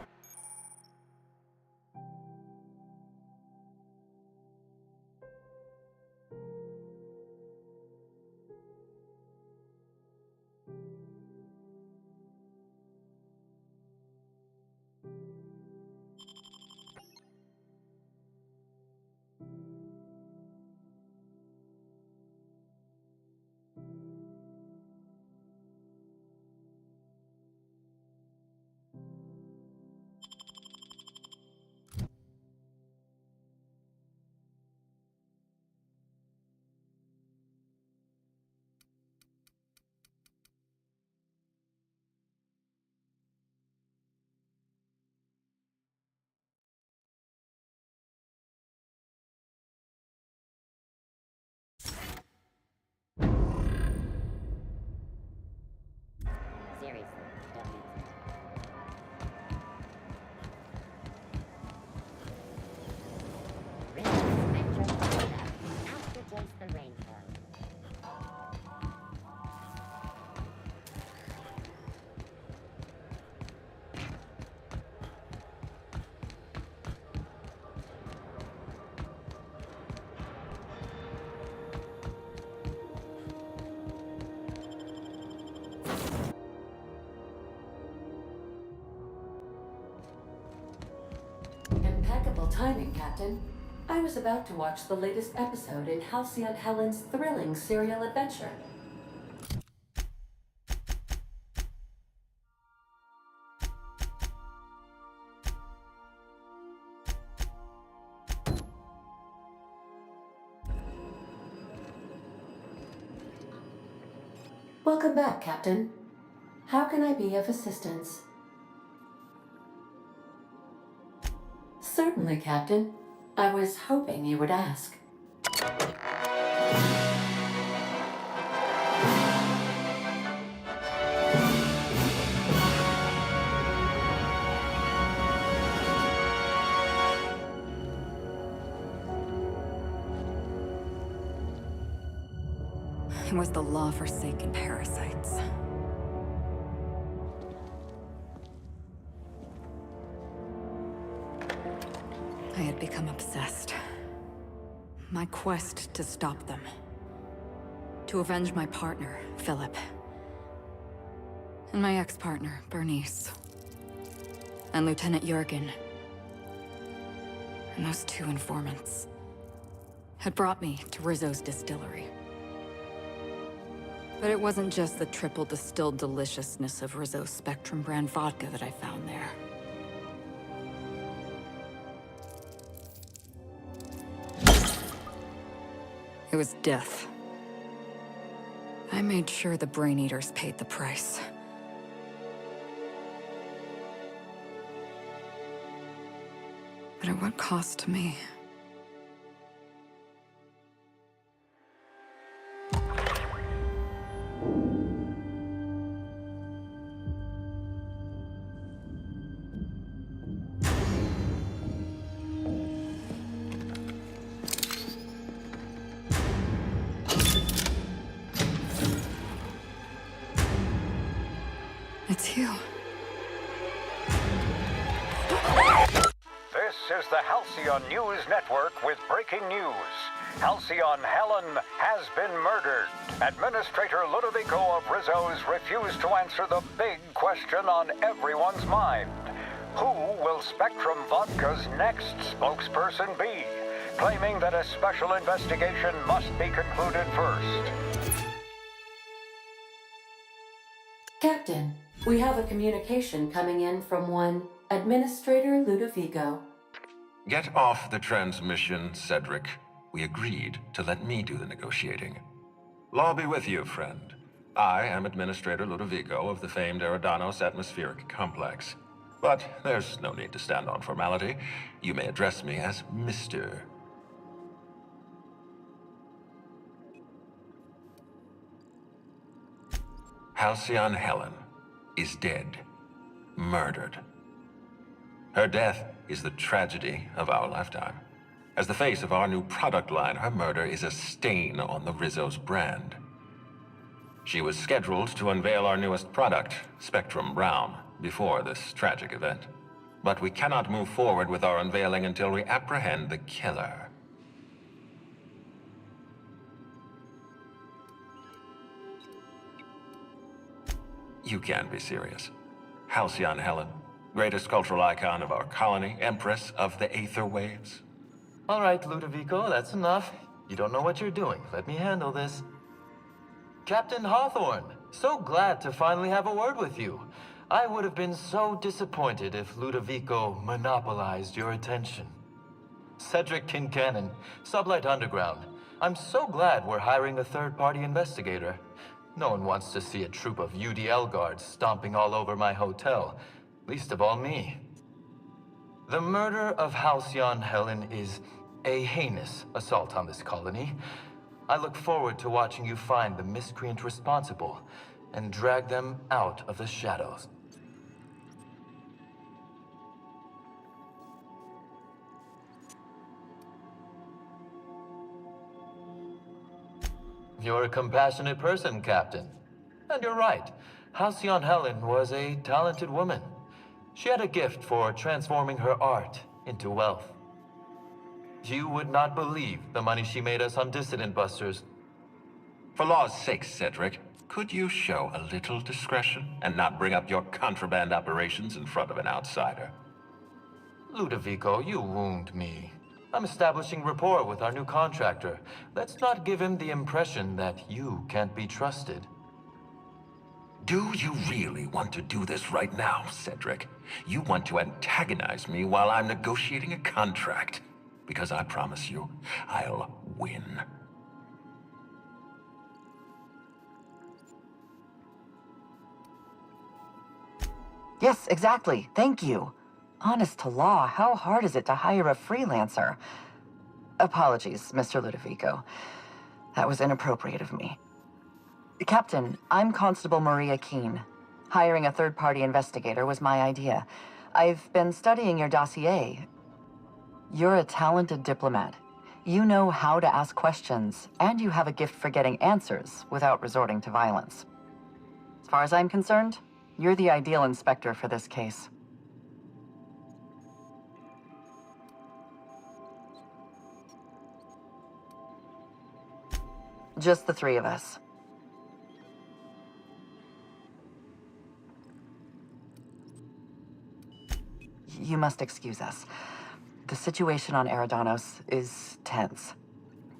Seriously, don't mix it. Rinse spectrum product. Aftertaste the rainfall. Impeccable timing, Captain. I was about to watch the latest episode in Halcyon Helen's thrilling serial adventure. Welcome back, Captain. How can I be of assistance? Certainly, Captain. I was hoping you would ask. It was the law-forsaken parasites. I had become obsessed. My quest to stop them. To avenge my partner, Philip. And my ex-partner, Bernice. And Lieutenant Jurgen. And those two informants had brought me to Rizzo's distillery. But it wasn't just the triple distilled deliciousness of Rizzo's Spectrum brand vodka that I found there. It was death. I made sure the Brain Eaters paid the price. But at what cost to me? you. This is the Halcyon News Network with breaking news. Halcyon Helen has been murdered. Administrator Ludovico of Rizzo's refused to answer the big question on everyone's mind. Who will Spectrum Vodka's next spokesperson be? Claiming that a special investigation must be concluded first. Captain, we have a communication coming in from one Administrator Ludovico. Get off the transmission, Cedric. We agreed to let me do the negotiating. Law be with you, friend. I am Administrator Ludovico of the famed Eridanos Atmospheric Complex. But there's no need to stand on formality. You may address me as Mr. Halcyon Helen is dead. Murdered. Her death is the tragedy of our lifetime. As the face of our new product line, her murder is a stain on the Rizzo's brand. She was scheduled to unveil our newest product, Spectrum Brown, before this tragic event. But we cannot move forward with our unveiling until we apprehend the killer. You can't be serious. Halcyon Helen, greatest cultural icon of our colony, empress of the Aether Waves. All right, Ludovico, that's enough. You don't know what you're doing. Let me handle this. Captain Hawthorne, so glad to finally have a word with you. I would have been so disappointed if Ludovico monopolized your attention. Cedric Kincannon, Sublight Underground. I'm so glad we're hiring a third-party investigator. No one wants to see a troop of UDL guards stomping all over my hotel, least of all me. The murder of Halcyon Helen is a heinous assault on this colony. I look forward to watching you find the miscreant responsible and drag them out of the shadows. You're a compassionate person, Captain. And you're right. Halcyon Helen was a talented woman. She had a gift for transforming her art into wealth. You would not believe the money she made us on Dissident Busters. For law's sake, Cedric, could you show a little discretion and not bring up your contraband operations in front of an outsider? Ludovico, you wound me. I'm establishing rapport with our new contractor. Let's not give him the impression that you can't be trusted. Do you really want to do this right now, Cedric? You want to antagonize me while I'm negotiating a contract? Because I promise you, I'll win. Yes, exactly. Thank you. Honest to law, how hard is it to hire a freelancer? Apologies, Mr. Ludovico. That was inappropriate of me. Captain, I'm Constable Maria Keene. Hiring a third-party investigator was my idea. I've been studying your dossier. You're a talented diplomat. You know how to ask questions, and you have a gift for getting answers without resorting to violence. As far as I'm concerned, you're the ideal inspector for this case. Just the three of us. You must excuse us. The situation on Eridanos is tense.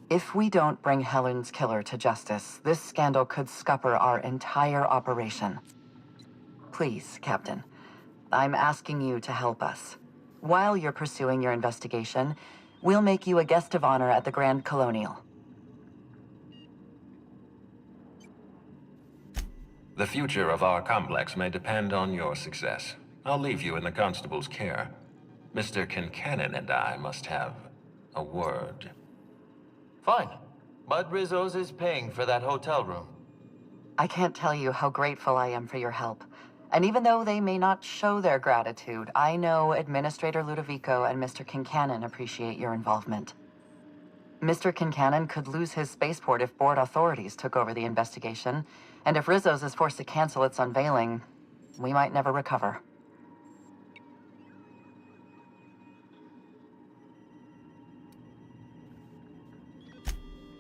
If we don't bring Helen's killer to justice, this scandal could scupper our entire operation. Please, Captain, I'm asking you to help us. While you're pursuing your investigation, we'll make you a guest of honor at the Grand Colonial. The future of our complex may depend on your success. I'll leave you in the constable's care. Mr. Kincannon and I must have a word. Fine. But Rizzo's is paying for that hotel room. I can't tell you how grateful I am for your help. And even though they may not show their gratitude, I know Administrator Ludovico and Mr. Kincannon appreciate your involvement. Mr. Kincannon could lose his spaceport if board authorities took over the investigation, and if Rizzo's is forced to cancel its unveiling, we might never recover.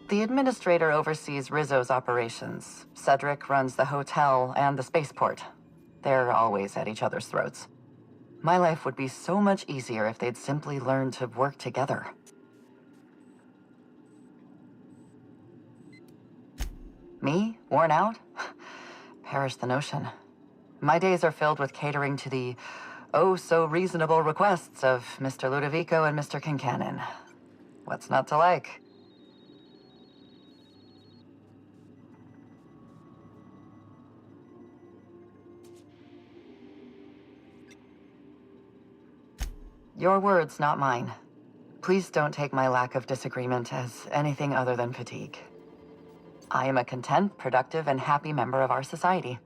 The administrator oversees Rizzo's operations. Cedric runs the hotel and the spaceport. They're always at each other's throats. My life would be so much easier if they'd simply learned to work together. Me? Worn out? Perish the notion. My days are filled with catering to the oh-so-reasonable requests of Mr. Ludovico and Mr. Kincannon. What's not to like? Your words, not mine. Please don't take my lack of disagreement as anything other than fatigue. I am a content, productive, and happy member of our society.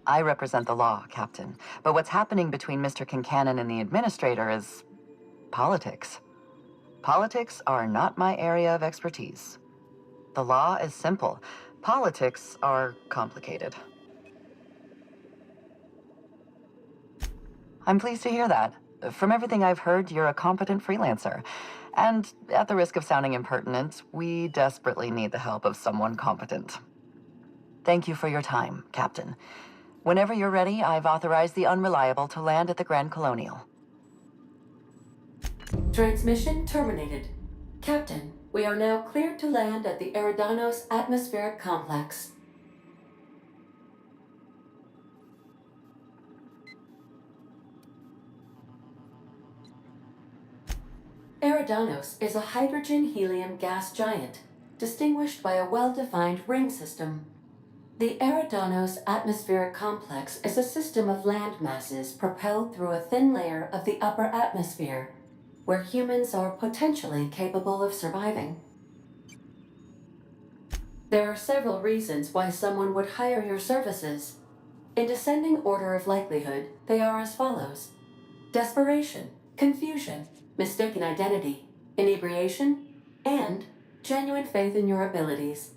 I represent the law, Captain, but what's happening between Mr. Kincannon and the Administrator is politics. Politics are not my area of expertise. The law is simple. Politics are complicated. I'm pleased to hear that. From everything I've heard, you're a competent freelancer. And at the risk of sounding impertinent, we desperately need the help of someone competent. Thank you for your time, Captain. Whenever you're ready, I've authorized the Unreliable to land at the Grand Colonial. Transmission terminated. Captain, we are now cleared to land at the Eridanos Atmospheric Complex. Eridanos is a hydrogen-helium gas giant, distinguished by a well-defined ring system. The Eridanos Atmospheric Complex is a system of land masses propelled through a thin layer of the upper atmosphere, where humans are potentially capable of surviving. There are several reasons why someone would hire your services. In descending order of likelihood, they are as follows: desperation, confusion, mistaken identity, inebriation, and genuine faith in your abilities.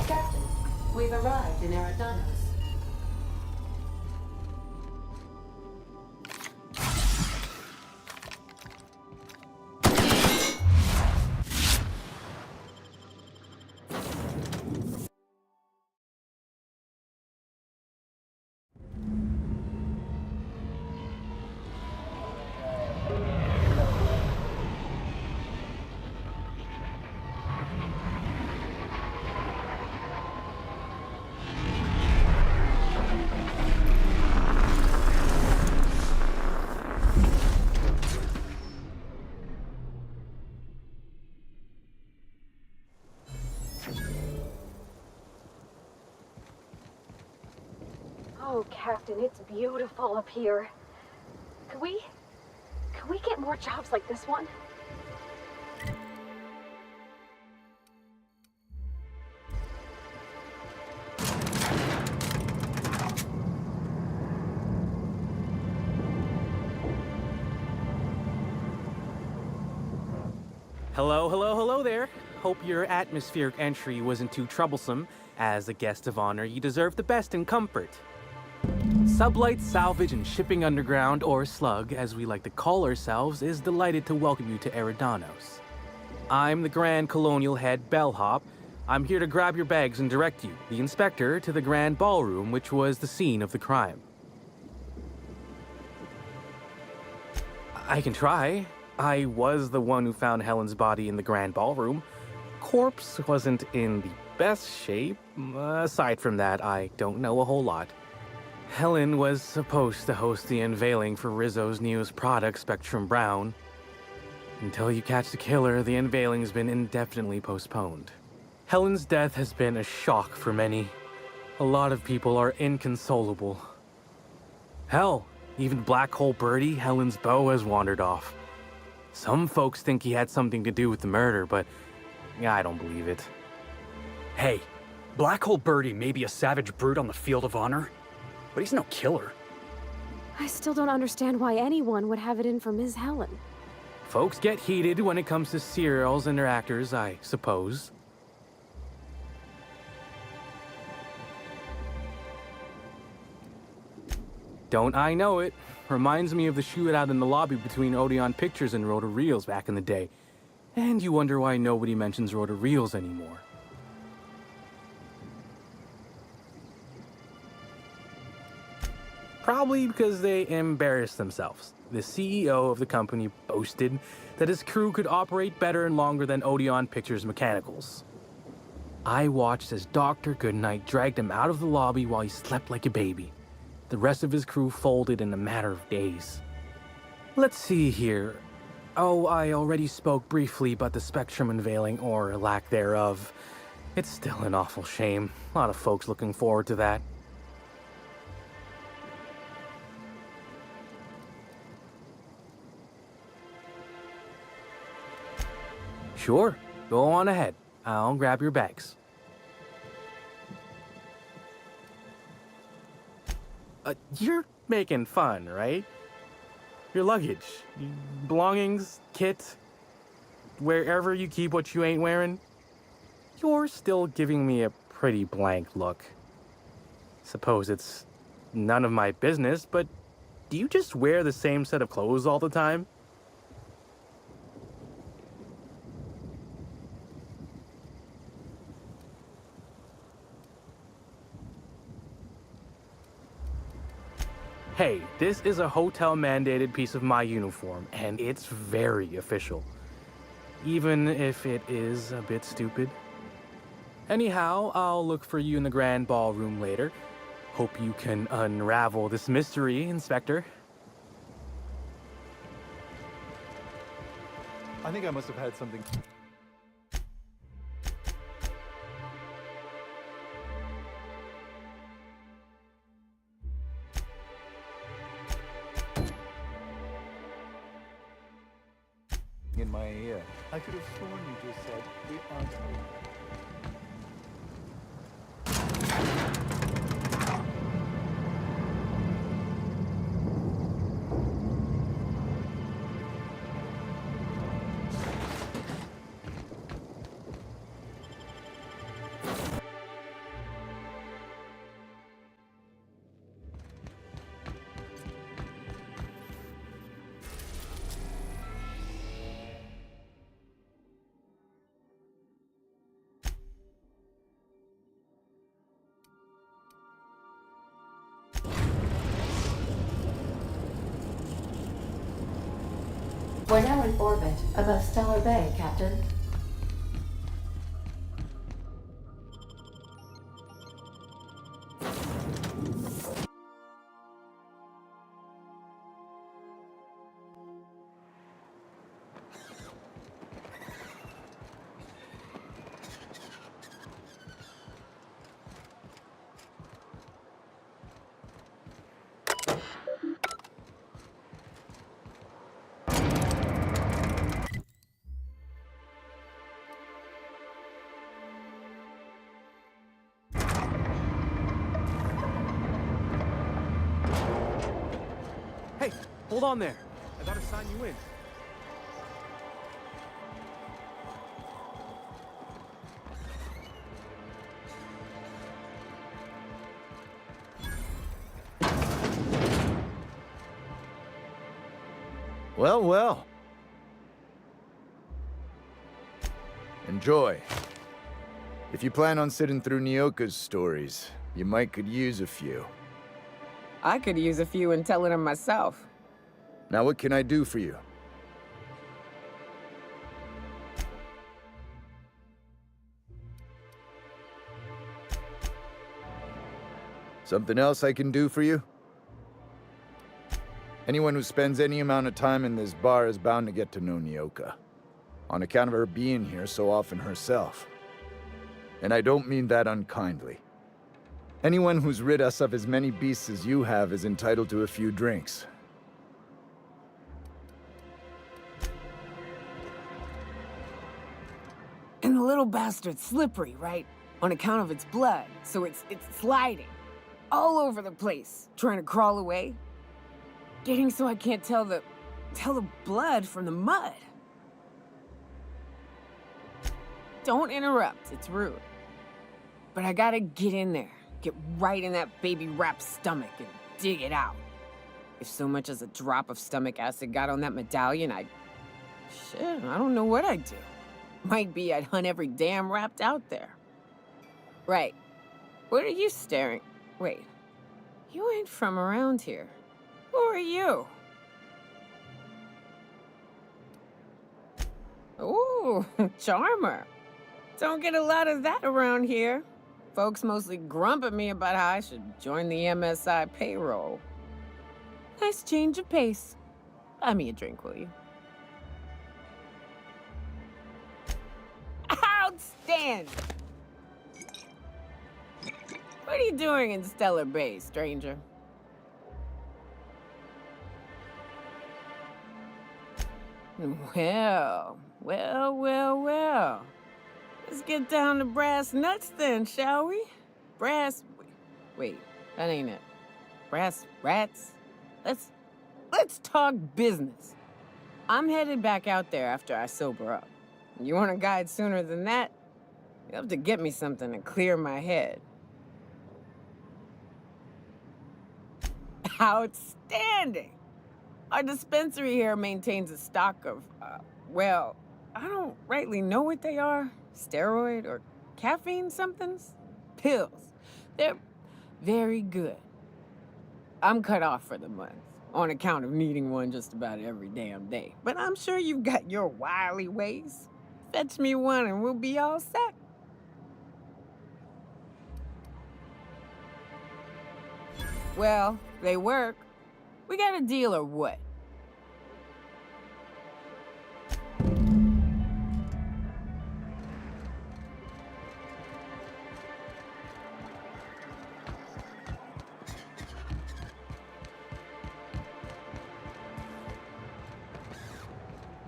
Captain, we've arrived in Eridanos. Oh, Captain, it's beautiful up here. Could Can we get more jobs like this one? Hello, hello, hello there. Hope your atmospheric entry wasn't too troublesome. As a guest of honor, you deserve the best in comfort. Sublight Salvage and Shipping Underground, or Slug, as we like to call ourselves, is delighted to welcome you to Eridanos. I'm the Grand Colonial Head Bellhop. I'm here to grab your bags and direct you, the inspector, to the Grand Ballroom, which was the scene of the crime. I can try. I was the one who found Helen's body in the Grand Ballroom. Corpse wasn't in the best shape. Aside from that, I don't know a whole lot. Helen was supposed to host the unveiling for Rizzo's newest product, Spectrum Brown. Until you catch the killer, the unveiling's been indefinitely postponed. Helen's death has been a shock for many. A lot of people are inconsolable. Hell, even Black Hole Birdie, Helen's beau, has wandered off. Some folks think he had something to do with the murder, but I don't believe it. Hey, Black Hole Birdie may be a savage brute on the field of honor, but he's no killer. I still don't understand why anyone would have it in for Ms. Helen. Folks get heated when it comes to serials and their actors, I suppose. Don't I know it? Reminds me of the shootout in the lobby between Odeon Pictures and Roto-Reels back in the day. And you wonder why nobody mentions Roto-Reels anymore. Probably because they embarrassed themselves. The CEO of the company boasted that his crew could operate better and longer than Odeon Pictures mechanicals. I watched as Dr. Goodnight dragged him out of the lobby while he slept like a baby. The rest of his crew folded in a matter of days. Let's see here. Oh, I already spoke briefly about the Spectrum unveiling, or lack thereof. It's still an awful shame. A lot of folks looking forward to that. Sure, go on ahead. I'll grab your bags. You're making fun, right? Your luggage, belongings, kit, wherever you keep what you ain't wearing. You're still giving me a pretty blank look. Suppose it's none of my business, but do you just wear the same set of clothes all the time? Hey, this is a hotel-mandated piece of my uniform, and it's very official. Even if it is a bit stupid. Anyhow, I'll look for you in the Grand Ballroom later. Hope you can unravel this mystery, Inspector. I think I must have had something... in my ear. I could have sworn you just said, we aren't alone. We're now in orbit above Stellar Bay, Captain. Hold on there. I gotta sign you in. Well, well. Enjoy. If you plan on sitting through Nyoka's stories, you might could use a few. I could use a few and telling them myself. Now what can I do for you? Something else I can do for you? Anyone who spends any amount of time in this bar is bound to get to know Nyoka, on account of her being here so often herself. And I don't mean that unkindly. Anyone who's rid us of as many beasts as you have is entitled to a few drinks. And the little bastard's slippery, right? On account of its blood, so it's sliding. All over the place, trying to crawl away. Getting so I can't tell the blood from the mud. Don't interrupt, it's rude. But I gotta get in there, get right in that baby rap's stomach and dig it out. If so much as a drop of stomach acid got on that medallion, shit, I don't know what I'd do. Might be I'd hunt every damn rapt out there. Right. What are you staring? Wait. You ain't from around here. Who are you? Ooh, charmer. Don't get a lot of that around here. Folks mostly grump at me about how I should join the MSI payroll. Nice change of pace. Buy me a drink, will you? Outstanding! What are you doing in Stellar Bay, stranger? Well. Let's get down to brass nuts then, shall we? Wait, that ain't it. Brass rats? Let's talk business. I'm headed back out there after I sober up. You want a guide sooner than that? You'll have to get me something to clear my head. Outstanding! Our dispensary here maintains a stock of, well, I don't rightly know what they are. Steroid or caffeine somethings? Pills. They're very good. I'm cut off for the month, on account of needing one just about every damn day. But I'm sure you've got your wily ways. Fetch me one and we'll be all set. Well, they work. We got a deal or what?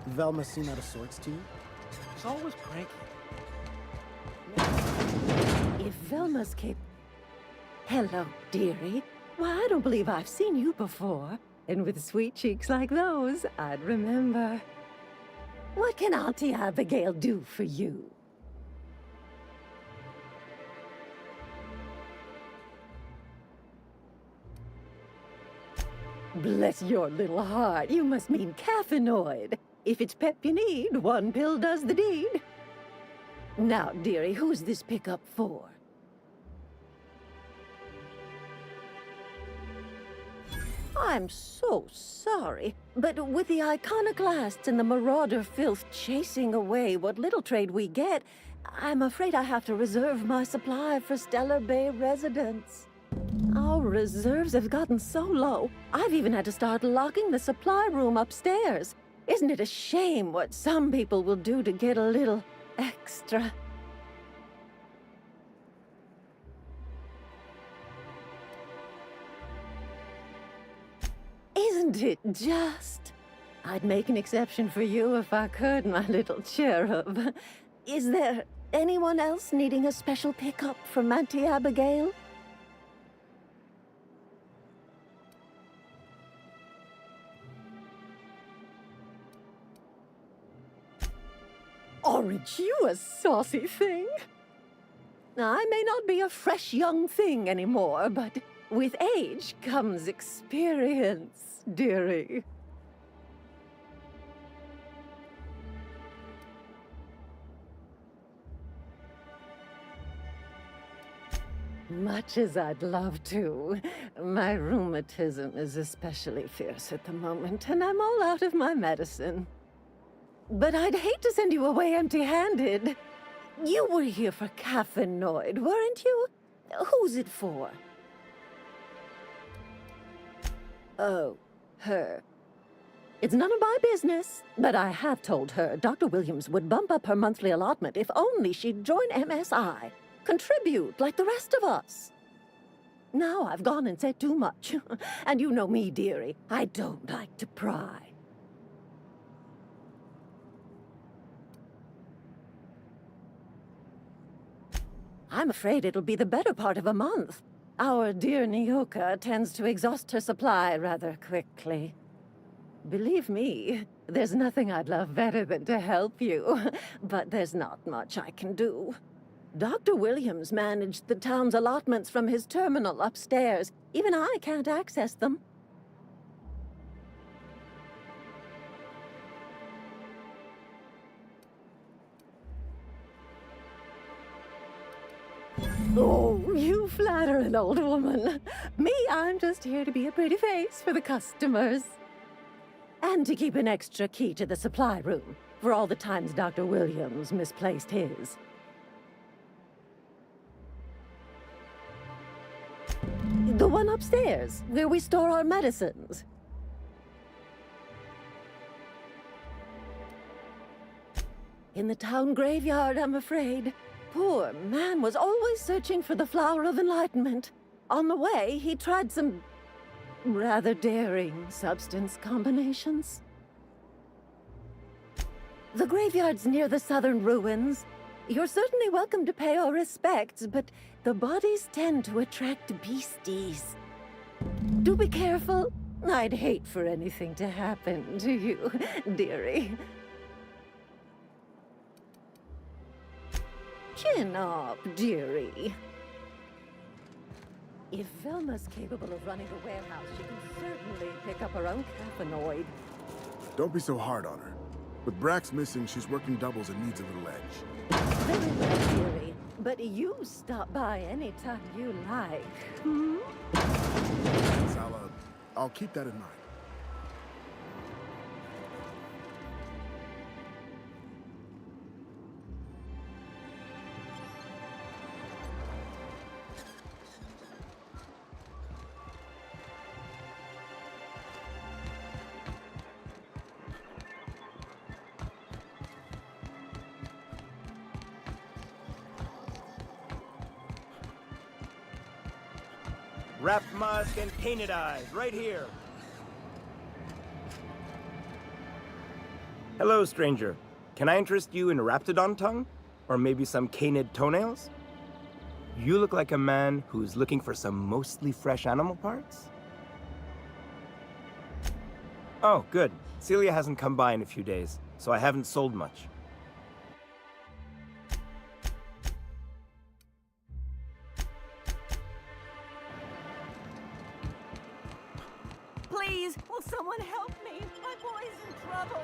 Velma seem out of sorts to you? She's always cranky. If Velma's Hello, dearie. Why, I don't believe I've seen you before. And with sweet cheeks like those, I'd remember. What can Auntie Abigail do for you? Bless your little heart, you must mean caffeinoid. If it's pep you need, one pill does the deed. Now, dearie, who's this pickup for? I'm so sorry, but with the iconoclasts and the marauder filth chasing away what little trade we get, I'm afraid I have to reserve my supply for Stellar Bay residents. Our reserves have gotten so low, I've even had to start locking the supply room upstairs. Isn't it a shame what some people will do to get a little extra? Isn't it just? I'd make an exception for you if I could, my little cherub. Is there anyone else needing a special pickup from Auntie Abigail? Aren't you a saucy thing? I may not be a fresh young thing anymore, but with age comes experience, dearie. Much as I'd love to, my rheumatism is especially fierce at the moment, and I'm all out of my medicine. But I'd hate to send you away empty-handed. You were here for caffeinoid, weren't you? Who's it for? Oh, her. It's none of my business, but I have told her Dr. Williams would bump up her monthly allotment if only she'd join MSI. Contribute like the rest of us. Now I've gone and said too much. And you know me, dearie. I don't like to pry. I'm afraid it'll be the better part of a month. Our dear Nyoka tends to exhaust her supply rather quickly. Believe me, there's nothing I'd love better than to help you. But there's not much I can do. Dr. Williams managed the town's allotments from his terminal upstairs. Even I can't access them. Oh, you flatter an old woman. Me, I'm just here to be a pretty face for the customers. And to keep an extra key to the supply room, for all the times Dr. Williams misplaced his. The one upstairs, where we store our medicines. In the town graveyard, I'm afraid. Poor man was always searching for the flower of enlightenment. On the way, he tried some rather daring substance combinations. The graveyard's near the southern ruins. You're certainly welcome to pay our respects, but the bodies tend to attract beasties. Do be careful. I'd hate for anything to happen to you, dearie. Chin up, dearie. If Velma's capable of running a warehouse, she can certainly pick up her own caffeinoid. Don't be so hard on her. With Brax missing, she's working doubles and needs a little edge. Very well, dearie. But you stop by anytime you like, hmm? I'll keep that in mind. Wrapped musk and painted eyes, right here. Hello, stranger. Can I interest you in raptidon tongue? Or maybe some canid toenails? You look like a man who's looking for some mostly fresh animal parts? Oh, good. Celia hasn't come by in a few days, so I haven't sold much. Please, will someone help me? My boy's in trouble.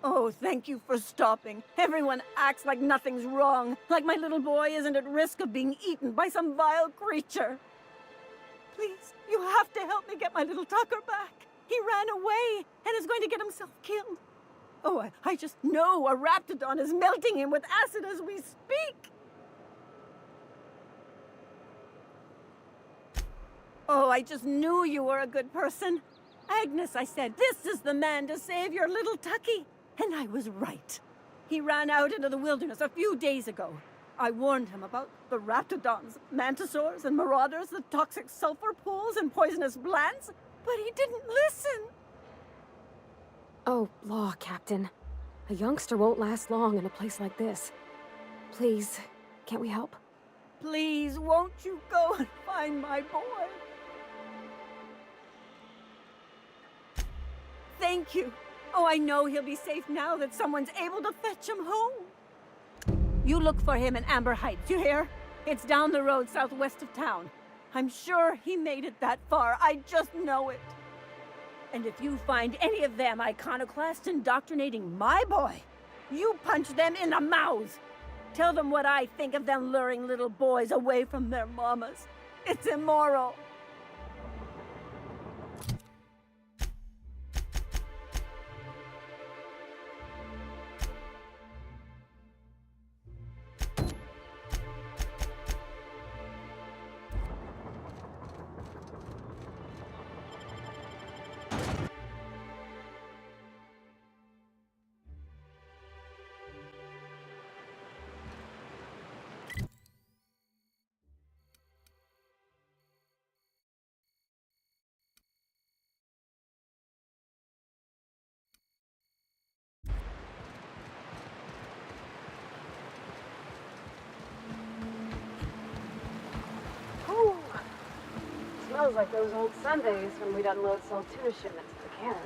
Oh, thank you for stopping. Everyone acts like nothing's wrong, like my little boy isn't at risk of being eaten by some vile creature. Please, you have to help me get my little Tucker back. He ran away and is going to get himself killed. Oh, I just know a raptidon is melting him with acid as we speak. Oh, I just knew you were a good person. Agnes, I said, this is the man to save your little Tucky. And I was right. He ran out into the wilderness a few days ago. I warned him about the raptidons, mantisaurs, and marauders, the toxic sulfur pools, and poisonous plants, but he didn't listen. Oh, law, Captain. A youngster won't last long in a place like this. Please, can't we help? Please, won't you go and find my boy? Thank you. Oh, I know he'll be safe now that someone's able to fetch him home. You look for him in Amber Heights, you hear? It's down the road southwest of town. I'm sure he made it that far. I just know it. And if you find any of them iconoclasts indoctrinating my boy, you punch them in the mouths. Tell them what I think of them luring little boys away from their mamas. It's immoral. Smells like those old Sundays when we'd unload some tuna shipments to the cannon.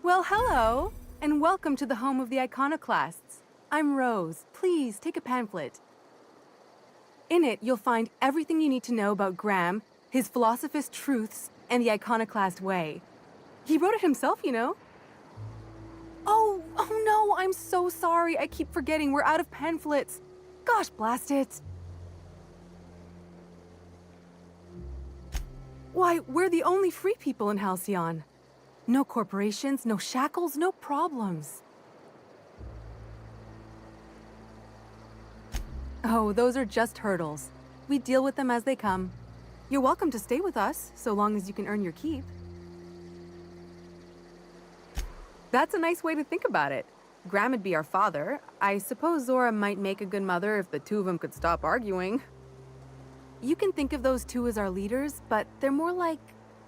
Well, hello, and welcome to the home of the iconoclasts. I'm Rose. Please, take a pamphlet. In it, you'll find everything you need to know about Graham, his philosophist truths, and the iconoclast way. He wrote it himself, you know. Oh no, I'm so sorry. I keep forgetting we're out of pamphlets. Gosh, blast it. Why, we're the only free people in Halcyon. No corporations, no shackles, no problems. Oh, those are just hurdles. We deal with them as they come. You're welcome to stay with us, so long as you can earn your keep. That's a nice way to think about it. Graham would be our father. I suppose Zora might make a good mother if the two of them could stop arguing. You can think of those two as our leaders, but they're more like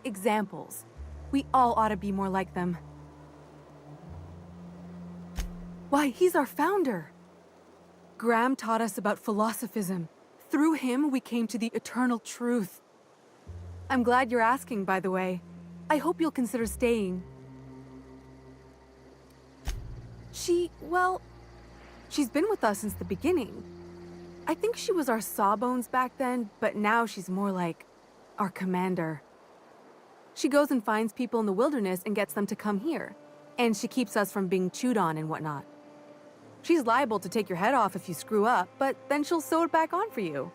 examples. We all ought to be more like them. Why, he's our founder. Graham taught us about philosophism. Through him, we came to the eternal truth. I'm glad you're asking, by the way. I hope you'll consider staying. She's been with us since the beginning. I think she was our sawbones back then, but now she's more like our commander. She goes and finds people in the wilderness and gets them to come here. And she keeps us from being chewed on and whatnot. She's liable to take your head off if you screw up, but then she'll sew it back on for you.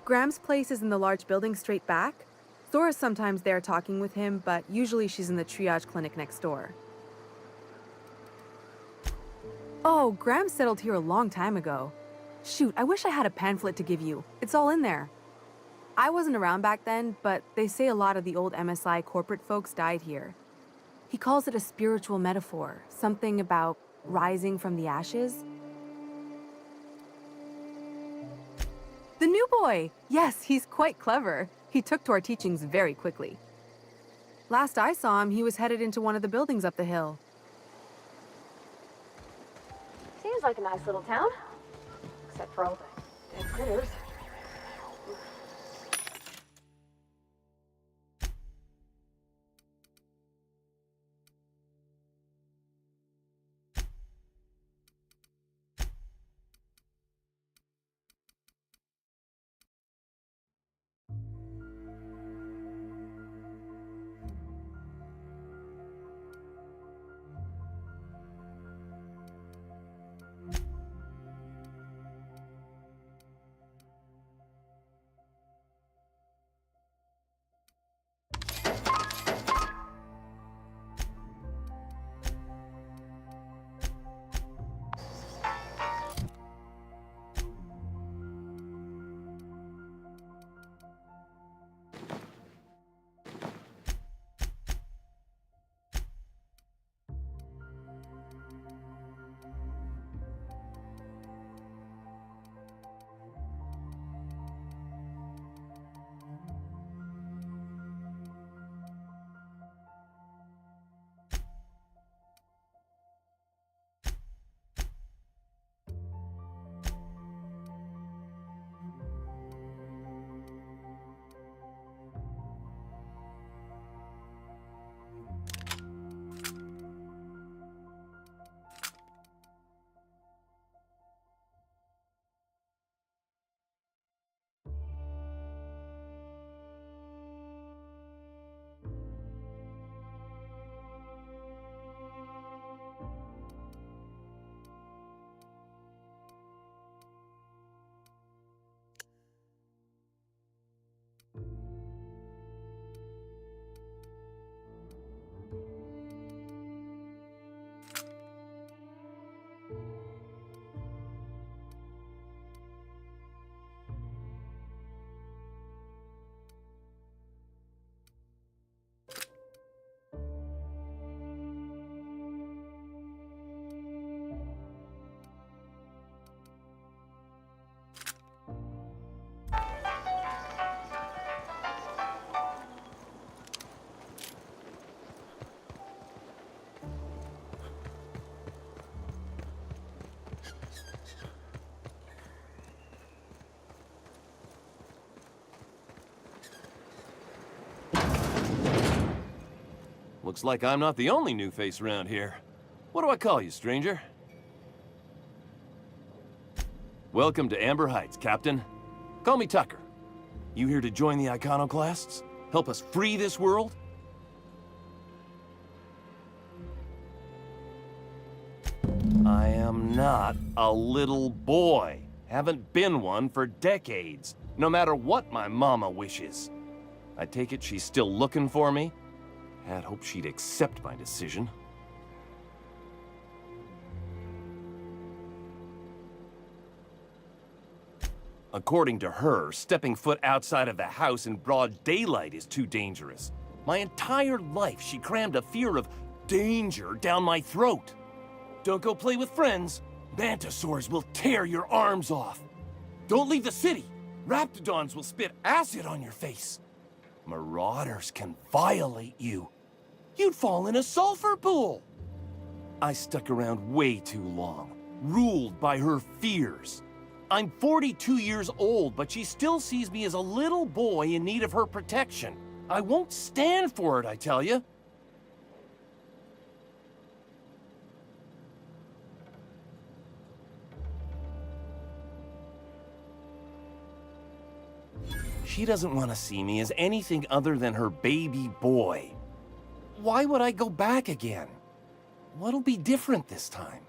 Graham's place is in the large building straight back. Zora's sometimes there talking with him, but usually she's in the triage clinic next door. Oh, Graham settled here a long time ago. Shoot, I wish I had a pamphlet to give you. It's all in there. I wasn't around back then, but they say a lot of the old MSI corporate folks died here. He calls it a spiritual metaphor, something about rising from the ashes. The new boy! Yes, he's quite clever. He took to our teachings very quickly. Last I saw him, he was headed into one of the buildings up the hill. Seems like a nice little town. Except for all the dead critters. Looks like I'm not the only new face around here. What do I call you, stranger? Welcome to Amber Heights, Captain. Call me Tucker. You here to join the Iconoclasts? Help us free this world? I am not a little boy. Haven't been one for decades, no matter what my mama wishes. I take it she's still looking for me? Had hoped she'd accept my decision. According to her, stepping foot outside of the house in broad daylight is too dangerous. My entire life, she crammed a fear of danger down my throat. Don't go play with friends. Mantisaurs will tear your arms off. Don't leave the city. Raptidons will spit acid on your face. Marauders can violate you. You'd fall in a sulfur pool. I stuck around way too long, ruled by her fears. I'm 42 years old, but she still sees me as a little boy in need of her protection. I won't stand for it, I tell you. She doesn't want to see me as anything other than her baby boy. Why would I go back again? What'll be different this time?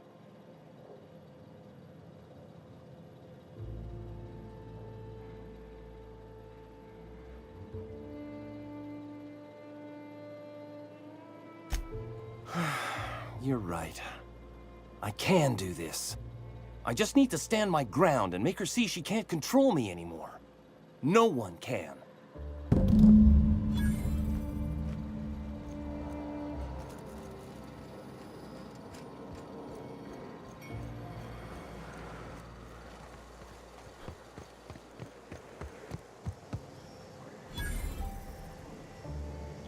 You're right. I can do this. I just need to stand my ground and make her see she can't control me anymore. No one can.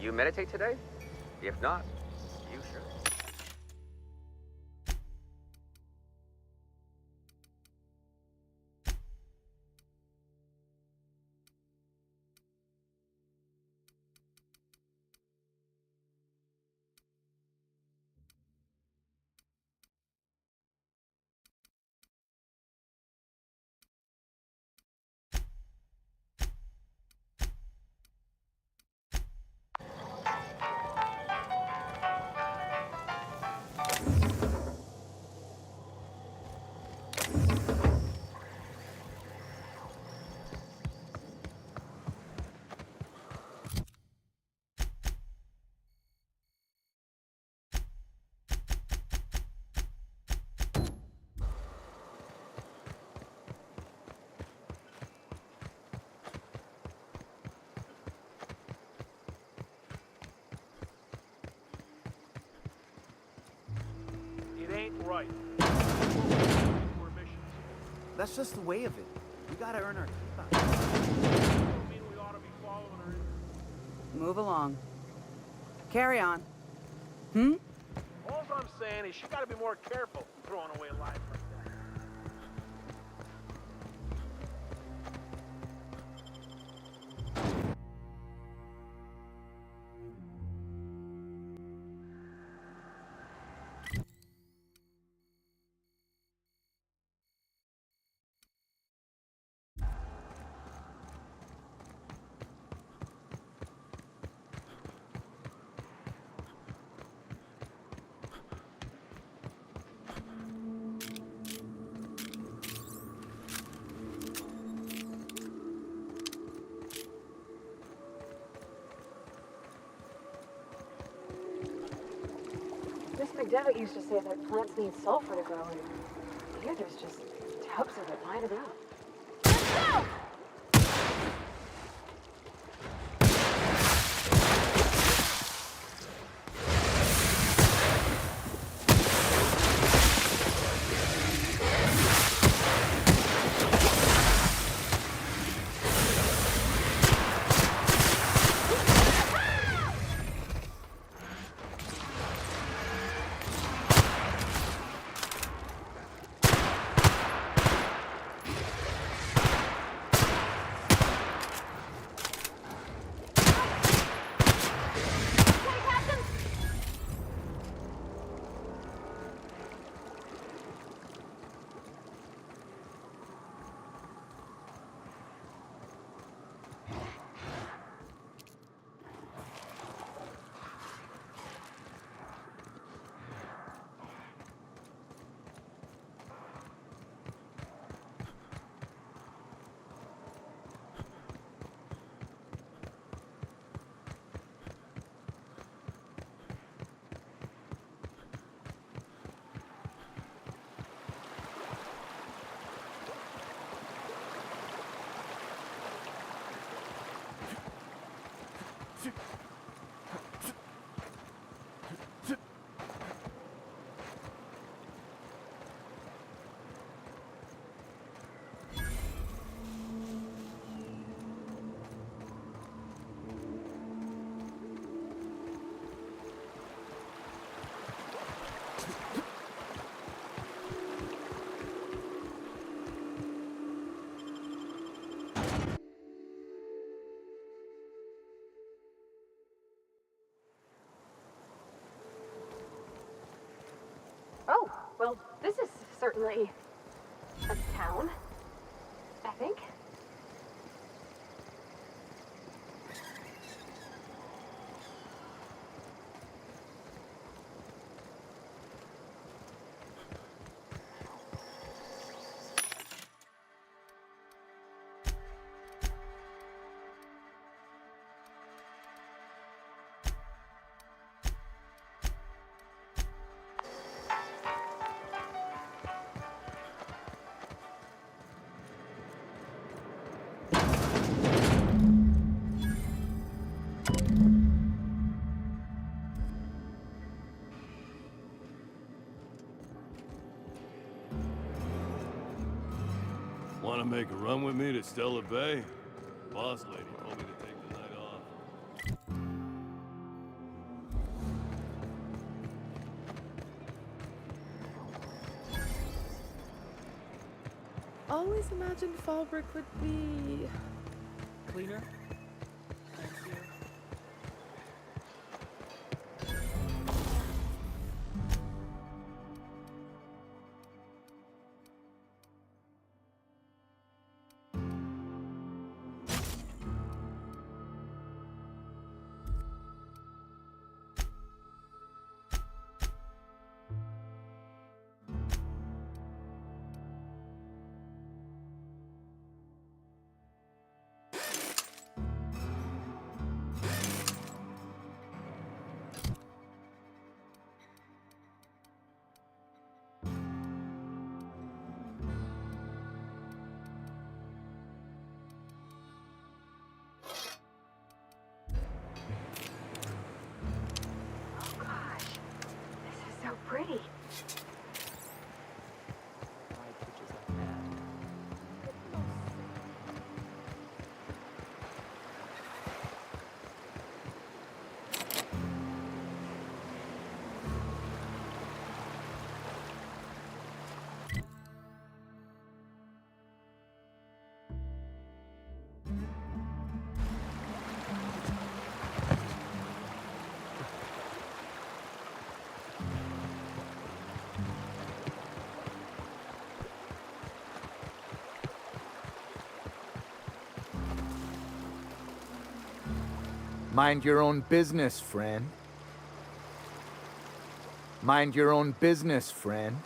You meditate today? If not, you should. Ain't right. That's just the way of it. We gotta earn our keep out. Mean we ought to be following her. Move along. Carry on. All I'm saying is she gotta be more careful throwing away life like that. Mr. Devitt used to say that plants need sulfur to grow, and here there's just tubs of it lining up. Let's go! Oh, well, this is certainly a town, I think. Want to make a run with me to Stella Bay? Boss lady told me to take the night off. Always imagined Fallbrook would be cleaner. Pretty. Mind your own business, friend. Mind your own business, friend.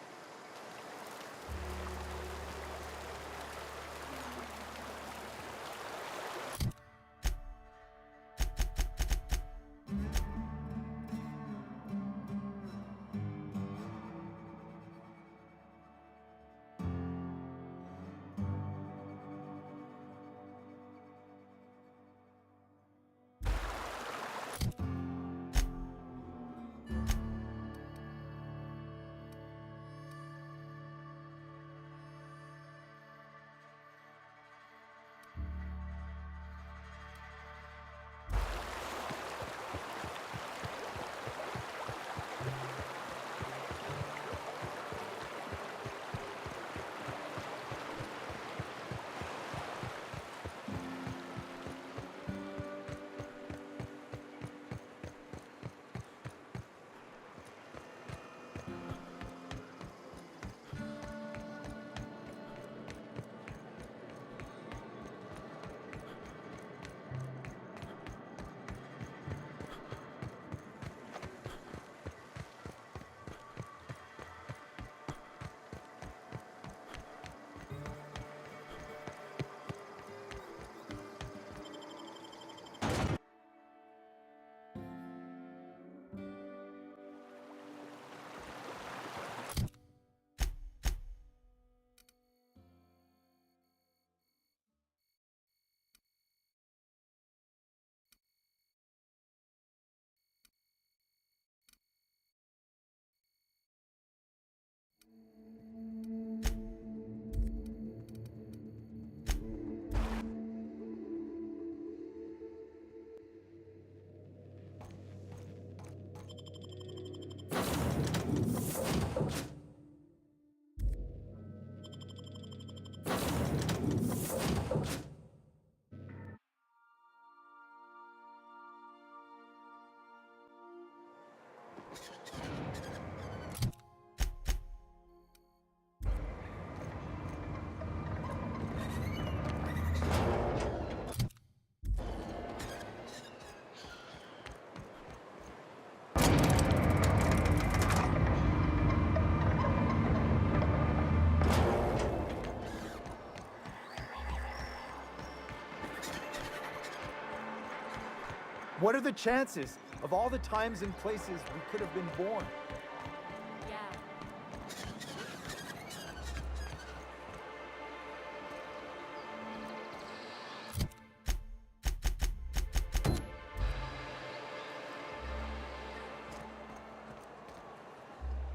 What are the chances of all the times and places we could have been born?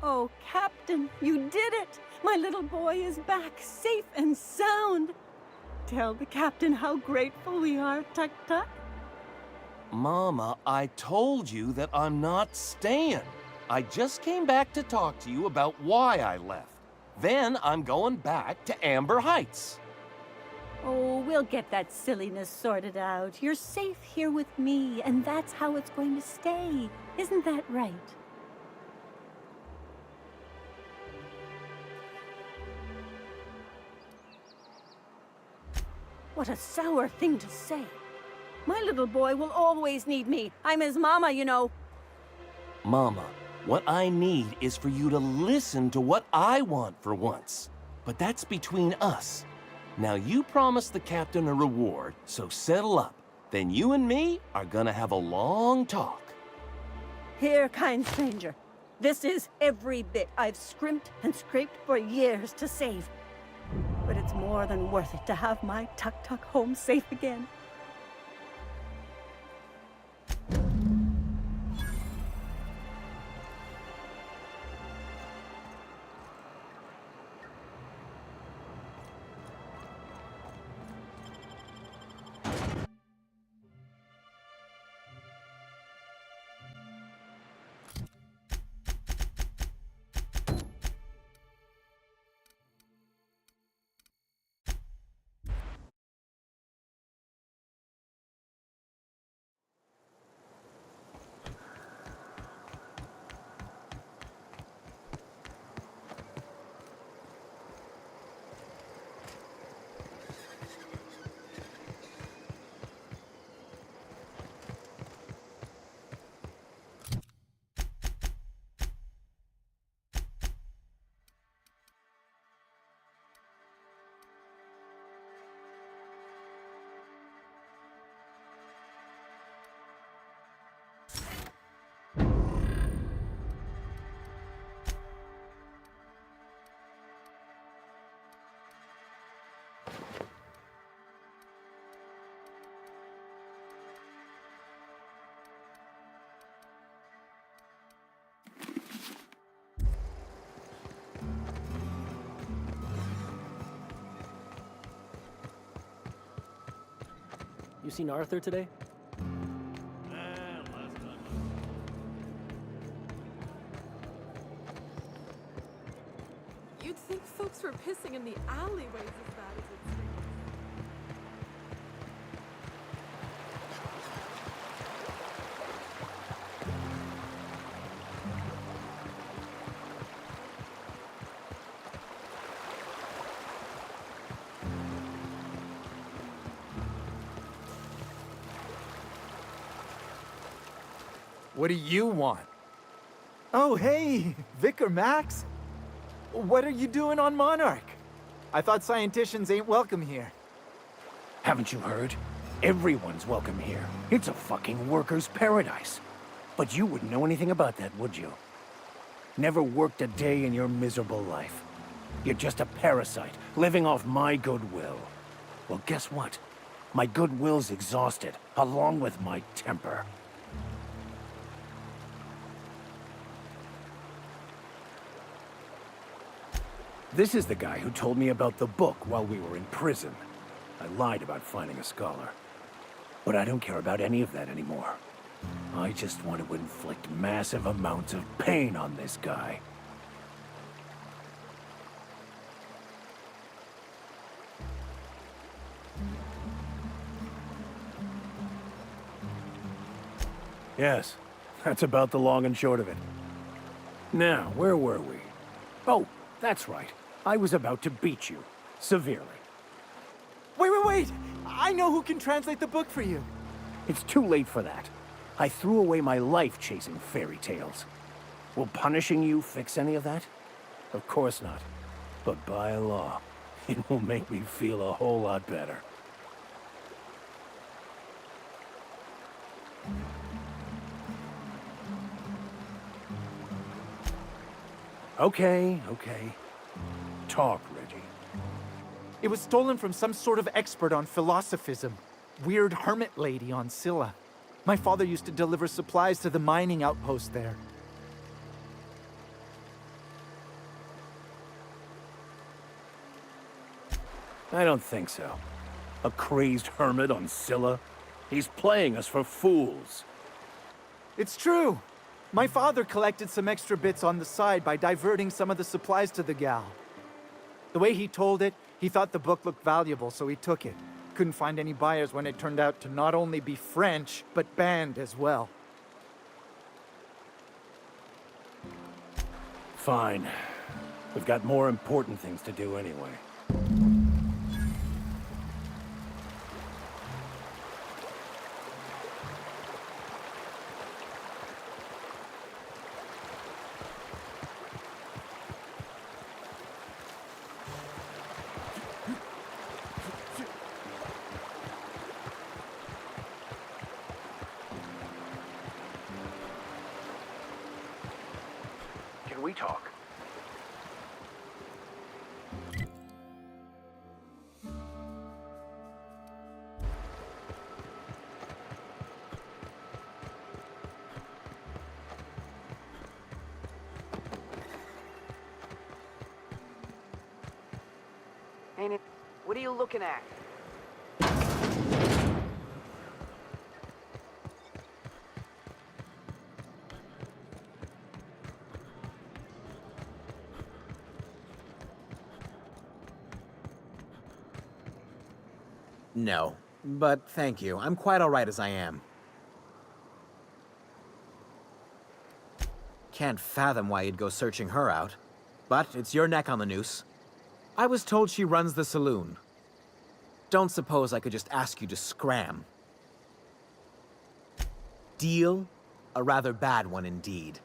Oh, Captain, you did it! My little boy is back, safe and sound. Tell the captain how grateful we are, Tuk Tuk. Mama, I told you that I'm not staying. I just came back to talk to you about why I left. Then I'm going back to Amber Heights. Oh, we'll get that silliness sorted out. You're safe here with me, and that's how it's going to stay. Isn't that right? What a sour thing to say. My little boy will always need me. I'm his mama, you know. Mama, what I need is for you to listen to what I want for once. But that's between us. Now you promised the captain a reward, so settle up. Then you and me are gonna have a long talk. Here, kind stranger. This is every bit I've scrimped and scraped for years to save. But it's more than worth it to have my Tuk Tuk home safe again. You seen Arthur today? You'd think folks were pissing in the alleyways as bad as it seems. What do you want? Oh, hey, Vicar Max. What are you doing on Monarch? I thought scienticians ain't welcome here. Haven't you heard? Everyone's welcome here. It's a fucking worker's paradise. But you wouldn't know anything about that, would you? Never worked a day in your miserable life. You're just a parasite, living off my goodwill. Well, guess what? My goodwill's exhausted, along with my temper. This is the guy who told me about the book while we were in prison. I lied about finding a scholar. But I don't care about any of that anymore. I just want to inflict massive amounts of pain on this guy. Yes, that's about the long and short of it. Now, where were we? Oh, that's right. I was about to beat you. Severely. Wait! I know who can translate the book for you. It's too late for that. I threw away my life chasing fairy tales. Will punishing you fix any of that? Of course not. But by law, it will make me feel a whole lot better. Okay, okay. Talk, Reggie. It was stolen from some sort of expert on philosophism. Weird hermit lady on Scylla. My father used to deliver supplies to the mining outpost there. I don't think so. A crazed hermit on Scylla? He's playing us for fools. It's true. My father collected some extra bits on the side by diverting some of the supplies to the gal. The way he told it, he thought the book looked valuable, so he took it. Couldn't find any buyers when it turned out to not only be French, but banned as well. Fine. We've got more important things to do anyway. Can we talk? Ain't it? What are you looking at? No, but thank you. I'm quite all right as I am. Can't fathom why you'd go searching her out. But it's your neck on the noose. I was told she runs the saloon. Don't suppose I could just ask you to scram. Deal? A rather bad one indeed.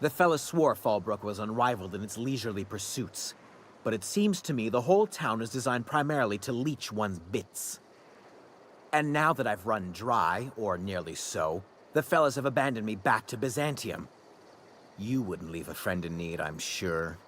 The fella swore Fallbrook was unrivaled in its leisurely pursuits. But it seems to me the whole town is designed primarily to leech one's bits. And now that I've run dry, or nearly so, the fellas have abandoned me back to Byzantium. You wouldn't leave a friend in need, I'm sure.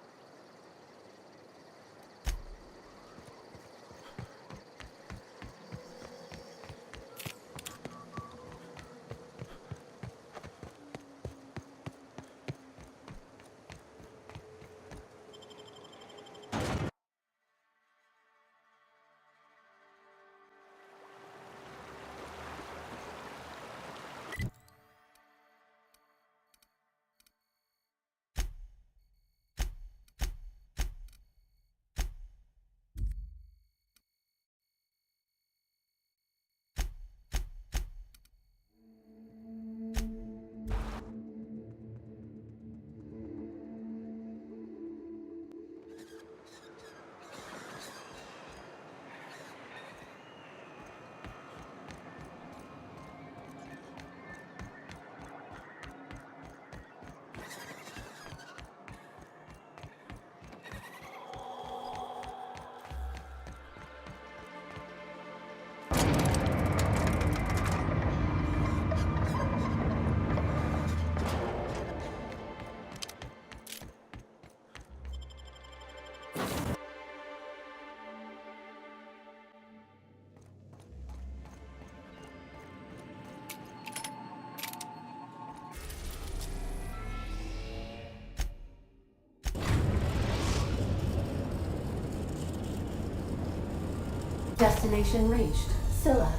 Destination reached. Scylla.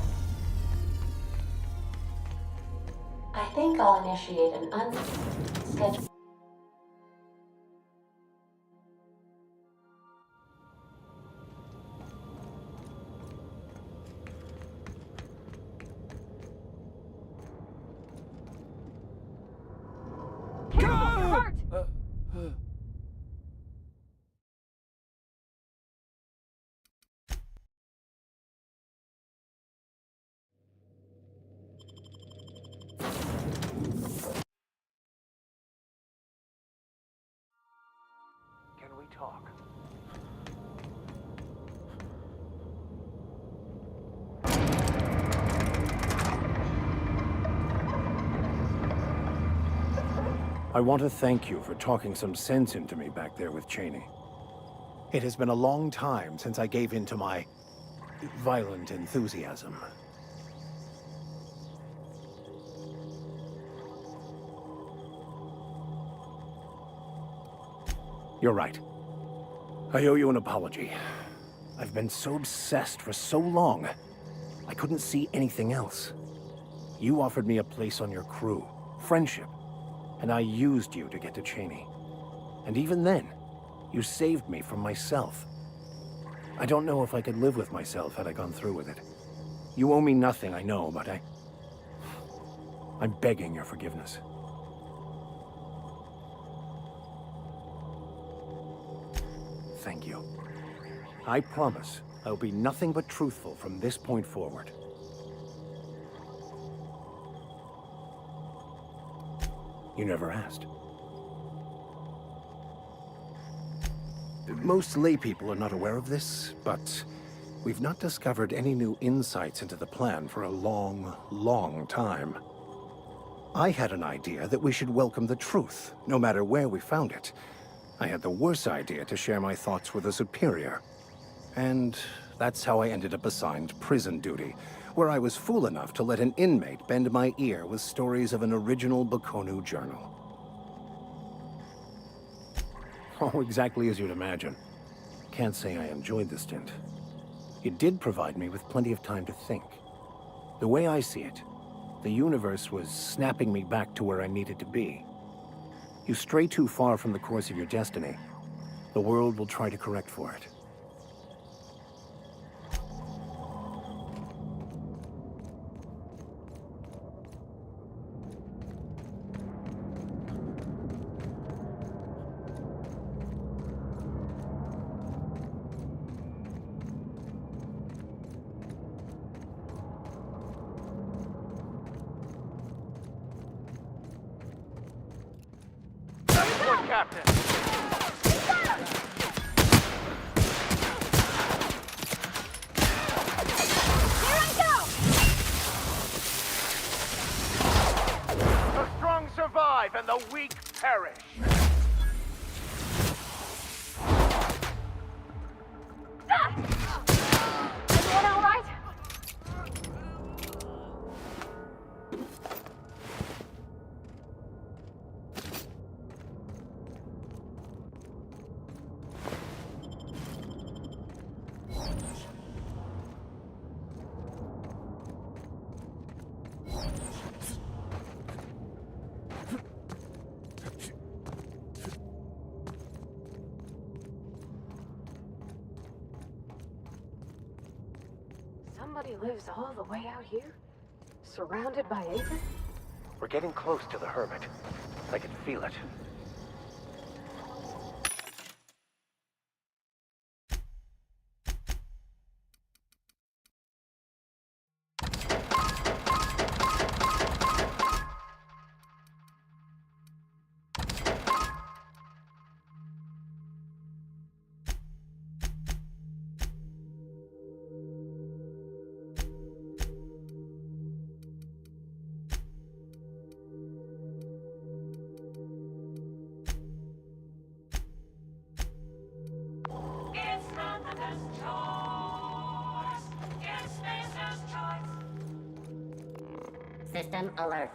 I think I'll initiate an unscheduled... I want to thank you for talking some sense into me back there with Cheney. It has been a long time since I gave in to my violent enthusiasm. You're right. I owe you an apology. I've been so obsessed for so long, I couldn't see anything else. You offered me a place on your crew, friendship, and I used you to get to Cheney. And even then, you saved me from myself. I don't know if I could live with myself had I gone through with it. You owe me nothing, I know, but I'm begging your forgiveness. Thank you. I promise I'll be nothing but truthful from this point forward. You never asked. Most laypeople are not aware of this, but we've not discovered any new insights into the plan for a long, long time. I had an idea that we should welcome the truth, no matter where we found it. I had the worse idea to share my thoughts with a superior. And that's how I ended up assigned prison duty, where I was fool enough to let an inmate bend my ear with stories of an original Baconu journal. Oh, exactly as you'd imagine. Can't say I enjoyed the stint. It did provide me with plenty of time to think. The way I see it, the universe was snapping me back to where I needed to be. You stray too far from the course of your destiny, the world will try to correct for it. Captain! Here I go! The strong survive and the weak perish. Everyone all right? Somebody lives all the way out here? Surrounded by Aiden? We're getting close to the Hermit. I can feel it. System alert.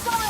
Sorry!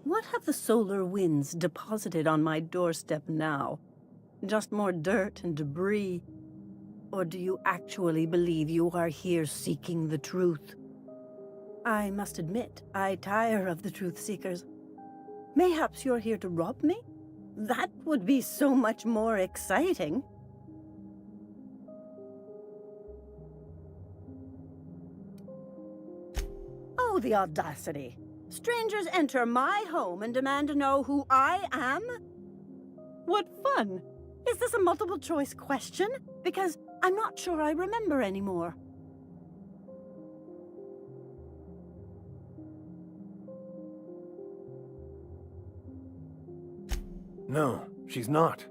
What have the solar winds deposited on my doorstep now? Just more dirt and debris? Or do you actually believe you are here seeking the truth? I must admit, I tire of the truth seekers. Mayhaps you're here to rob me? That would be so much more exciting. Oh, the audacity. Strangers enter my home and demand to know who I am? What fun! Is this a multiple choice question? Because I'm not sure I remember anymore. No, she's not.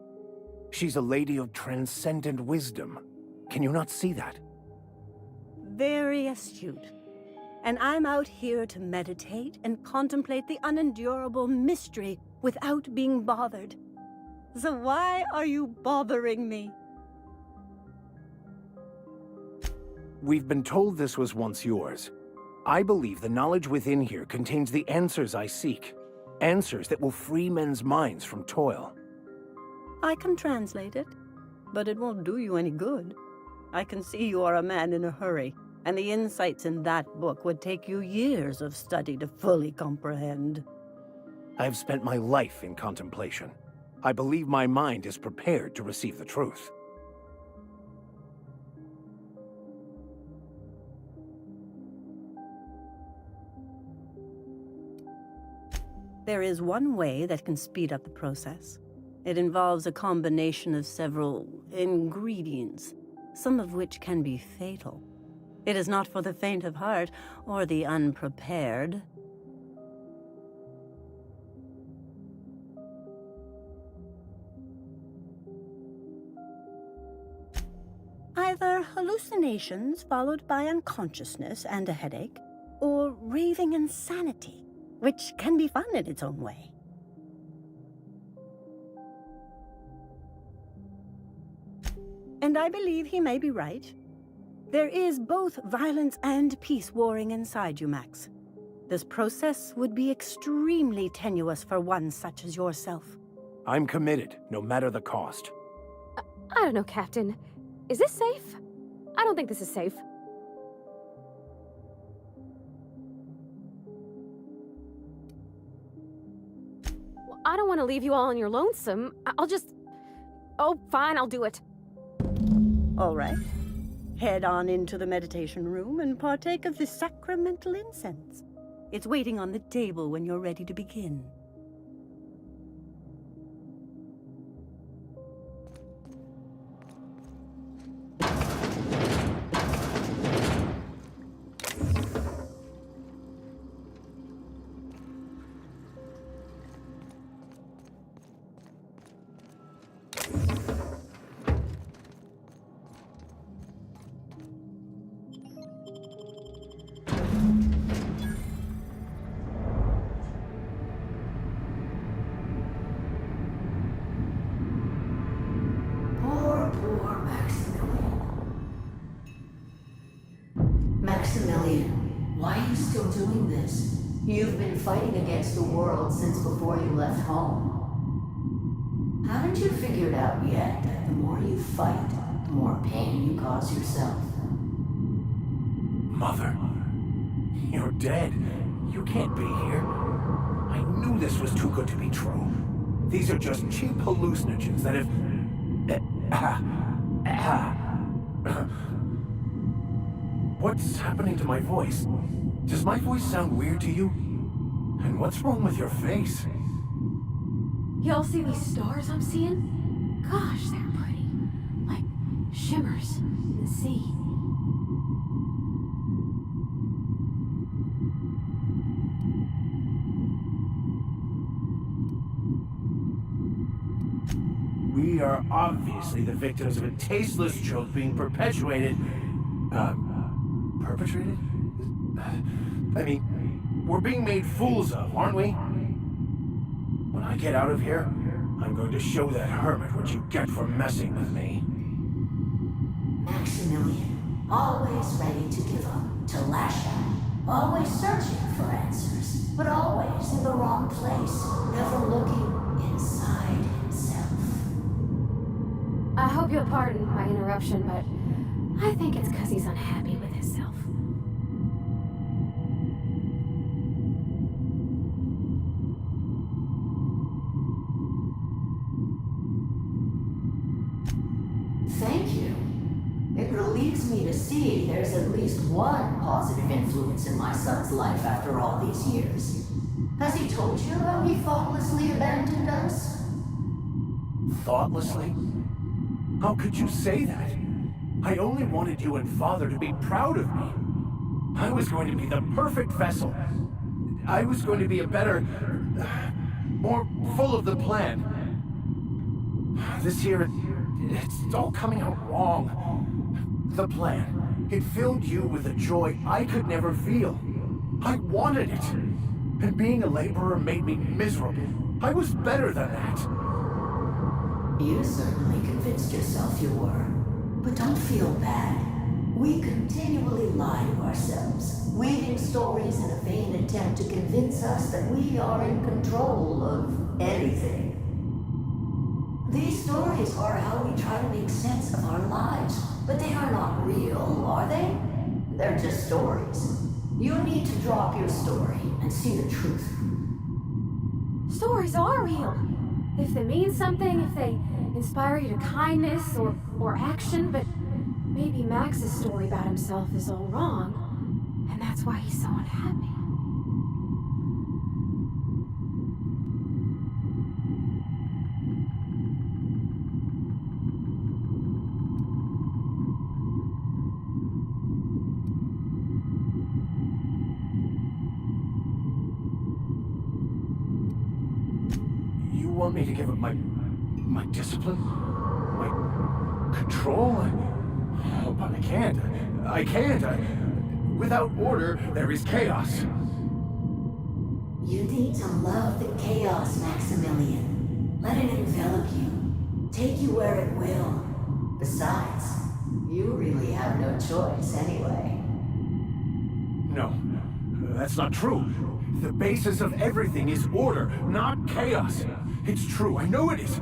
She's a lady of transcendent wisdom. Can you not see that? Very astute. And I'm out here to meditate and contemplate the unendurable mystery without being bothered. So why are you bothering me? We've been told this was once yours. I believe the knowledge within here contains the answers I seek. Answers that will free men's minds from toil. I can translate it, but it won't do you any good. I can see you are a man in a hurry, and the insights in that book would take you years of study to fully comprehend. I've spent my life in contemplation. I believe my mind is prepared to receive the truth. There is one way that can speed up the process. It involves a combination of several ingredients, some of which can be fatal. It is not for the faint of heart or the unprepared. Either hallucinations followed by unconsciousness and a headache, or raving insanity, which can be fun in its own way. And I believe he may be right. There is both violence and peace warring inside you, Max. This process would be extremely tenuous for one such as yourself. I'm committed, no matter the cost. I don't know, Captain. Is this safe? I don't think this is safe. Well, I don't want to leave you all on your lonesome. I'll just... Oh, fine, I'll do it. All right. Head on into the meditation room and partake of the sacramental incense. It's waiting on the table when you're ready to begin. Maximilian, why are you still doing this? You've been fighting against the world since before you left home. Haven't you figured out yet that the more you fight, the more pain you cause yourself? Mother, you're dead. You can't be here. I knew this was too good to be true. These are just cheap hallucinogens that have... What's happening to my voice? Does my voice sound weird to you? And what's wrong with your face? Y'all see these stars I'm seeing? Gosh, they're pretty. Like shimmers in the sea. We are obviously the victims of a tasteless joke being perpetuated. Perpetrated? I mean, we're being made fools of, aren't we? When I get out of here, I'm going to show that hermit what you get for messing with me. Maximilian, always ready to give up, to lash out, always searching for answers, but always in the wrong place, never looking inside himself. I hope you'll pardon my interruption, but I think it's because he's unhappy with himself. Thank you. It relieves me to see there's at least one positive influence in my son's life after all these years. Has he told you how he thoughtlessly abandoned us? Thoughtlessly? How could you say that? I only wanted you and Father to be proud of me. I was going to be the perfect vessel. I was going to be a better... more full of the plan. This year, it's all coming out wrong. The plan. It filled you with a joy I could never feel. I wanted it. And being a laborer made me miserable. I was better than that. You certainly convinced yourself you were. But don't feel bad. We continually lie to ourselves, weaving stories in a vain attempt to convince us that we are in control of anything. These stories are how we try to make sense of our lives, but they are not real, are they? They're just stories. You need to drop your story and see the truth. Stories are real. If they mean something, if they inspire you to kindness or action, but maybe Max's story about himself is all wrong, and that's why he's so unhappy. You want me to give up my discipline? My control? Oh, but I can't. I can't. Without order, there is chaos. You need to love the chaos, Maximilian. Let it envelop you. Take you where it will. Besides, you really have no choice anyway. No, that's not true. The basis of everything is order, not chaos. It's true, I know it is.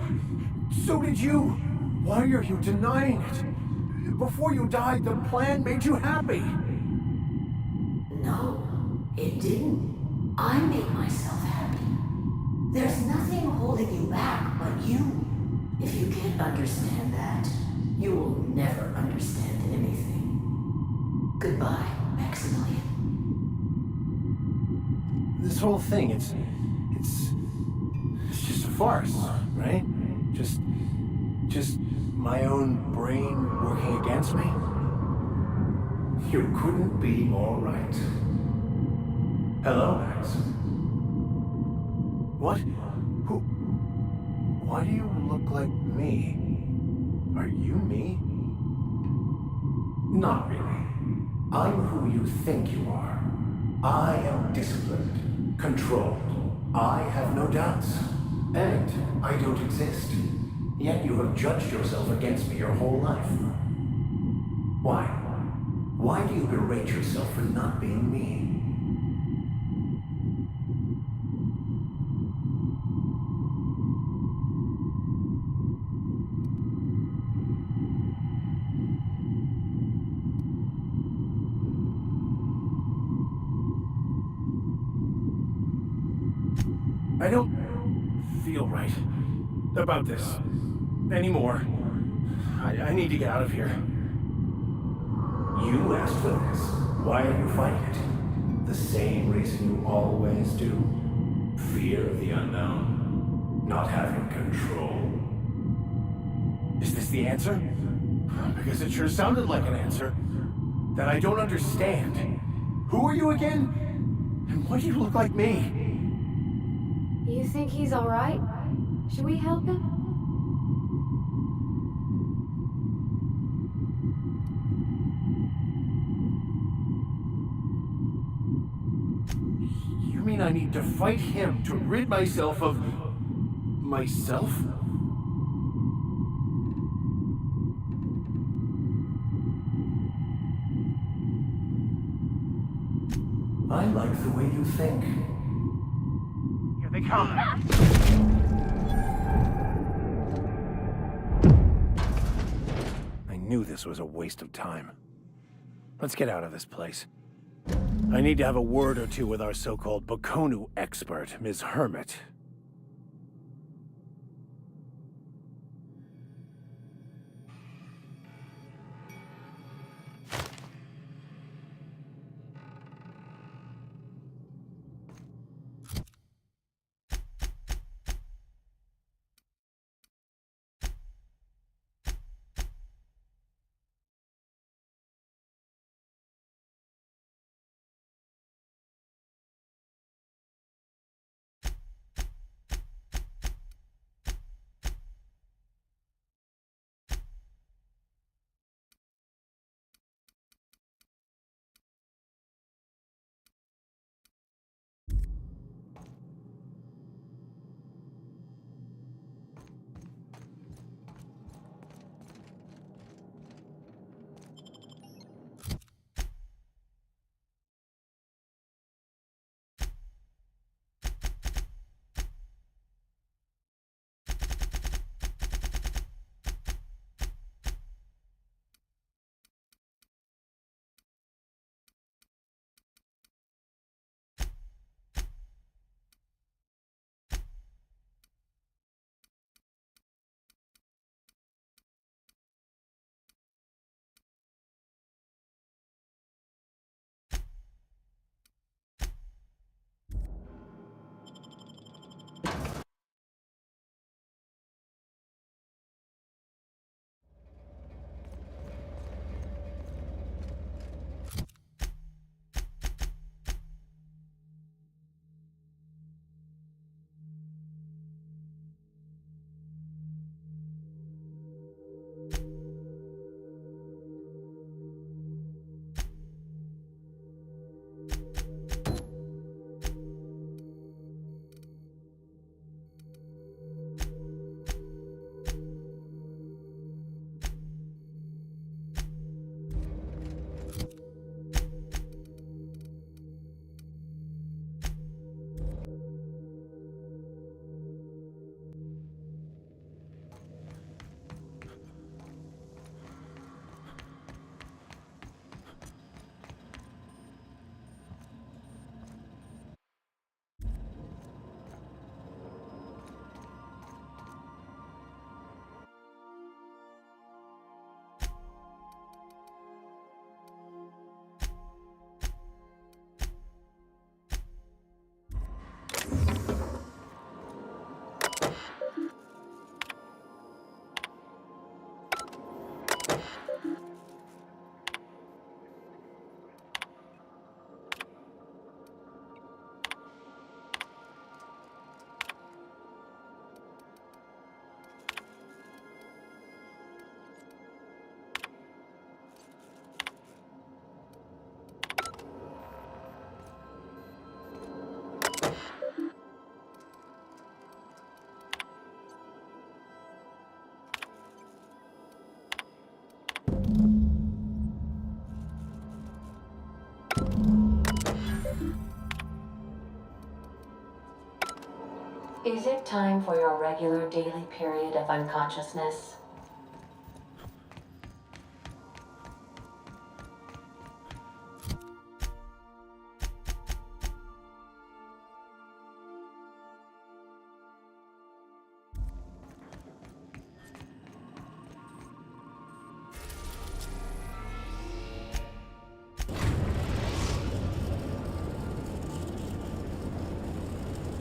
So did you. Why are you denying it? Before you died, the plan made you happy. No, it didn't. I made myself happy. There's nothing holding you back but you. If you can't understand that, you will never understand anything. Goodbye, Maximilian. This whole thing, it's just a farce, right? Just my own brain working against me? You couldn't be more right. Hello, Max. What? Who? Why do you look like me? Are you me? Not really. I'm who you think you are. I am disciplined, controlled. I have no doubts. And I don't exist. Yet you have judged yourself against me your whole life. Why? Why do you berate yourself for not being me? I don't feel right about this anymore. I need to get out of here. You asked for this. Why are you fighting it? The same reason you always do. Fear of the unknown. Not having control. Is this the answer? Because it sure sounded like an answer that I don't understand. Who are you again? And why do you look like me? You think he's all right? Should we help him? You mean I need to fight him to rid myself of... myself? I like the way you think. Here they come. I knew this was a waste of time. Let's get out of this place. I need to have a word or two with our so-called Bokonu expert, Ms. Hermit. Is it time for your regular daily period of unconsciousness?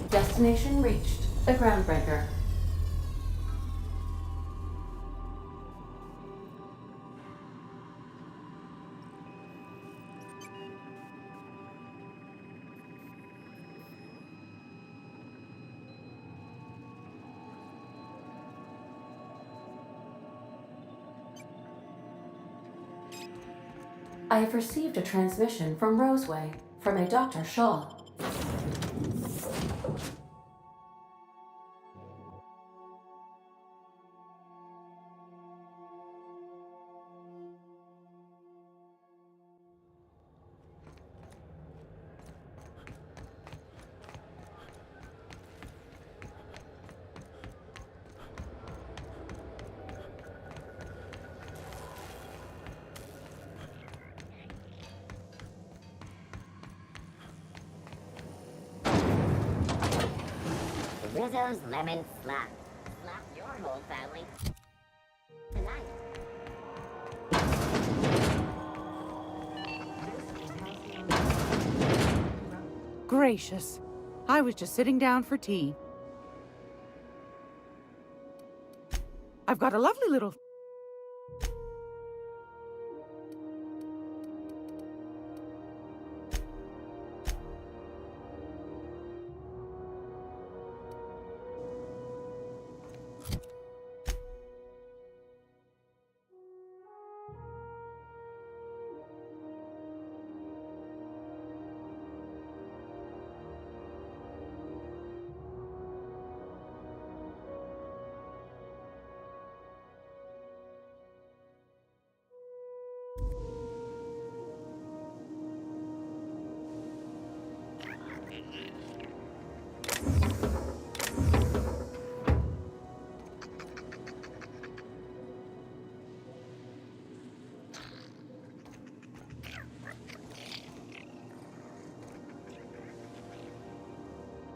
Destination reached. The Groundbreaker. I have received a transmission from Roseway, from a Dr. Shaw. Rizzo's lemon slap. Slap your whole family. Tonight. Gracious. I was just sitting down for tea. I've got a lovely little...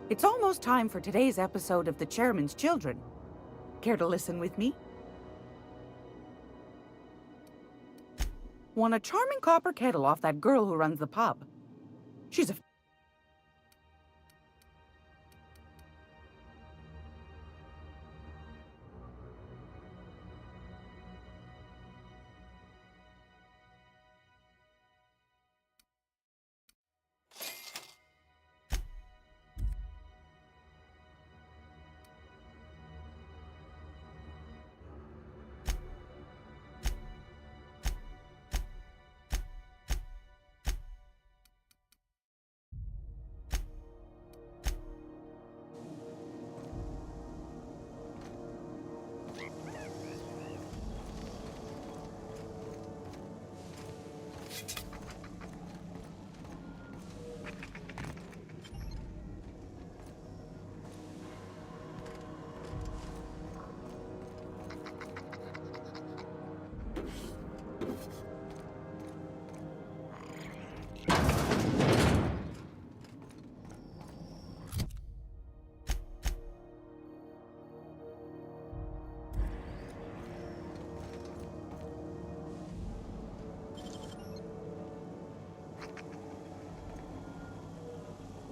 It's almost time for today's episode of The Chairman's Children. Care to listen with me? Won a charming copper kettle off that girl who runs the pub. She's a...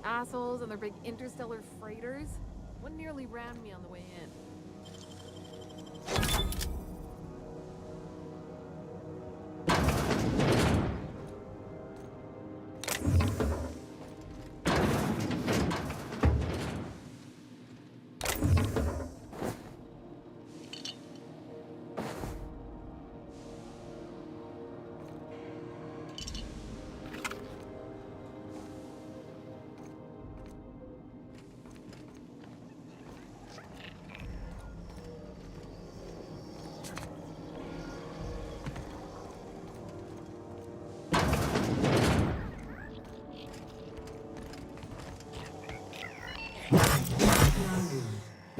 Assholes and their big interstellar freighters. One nearly rammed me on the way in.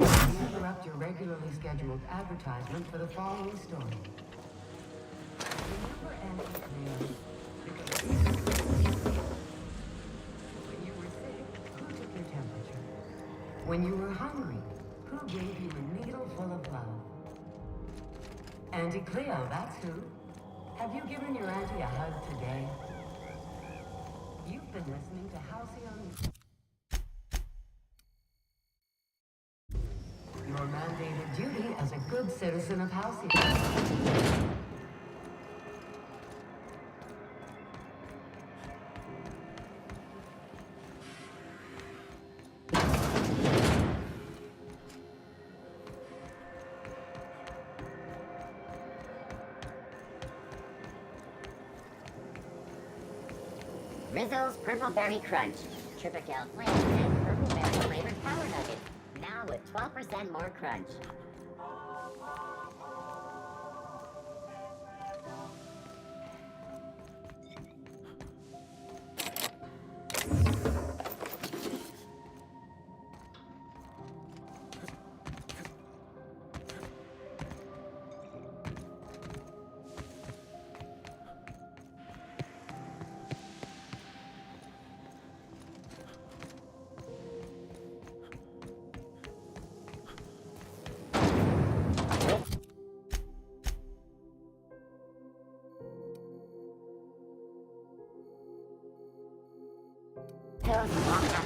Interrupt your regularly scheduled advertisement for the following story. Remember Andy Clear? Because when you were sick, who took your temperature? When you were hungry, who gave you a needle full of love? Auntie Cleo, that's who. Have you given your auntie a hug today? You've been listening to Halcyon. Your mandated duty as a good citizen of Halcyon. Rizzo's Purple Berry Crunch, Tripical Flame, and Purple Berry flavored Power Nuggets. Now with 12% more crunch.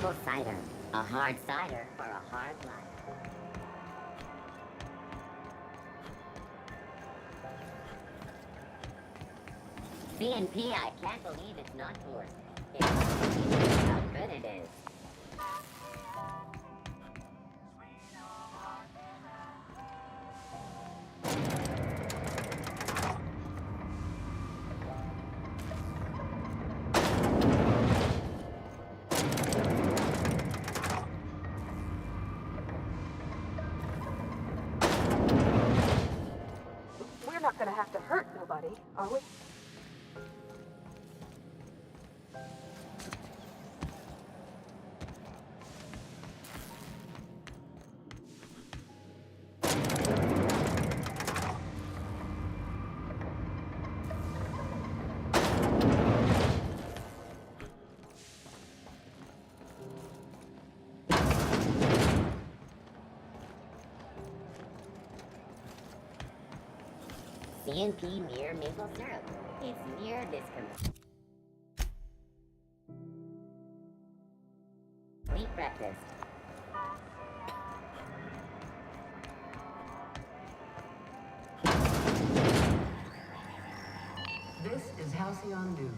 apple cider. A hard cider for a hard life. CNP, I can't believe it's not forced. It's unbelievable how good it is. We're not gonna have to hurt nobody, are we? CNP near maple syrup. It's near this complete breakfast. This is Halcyon News.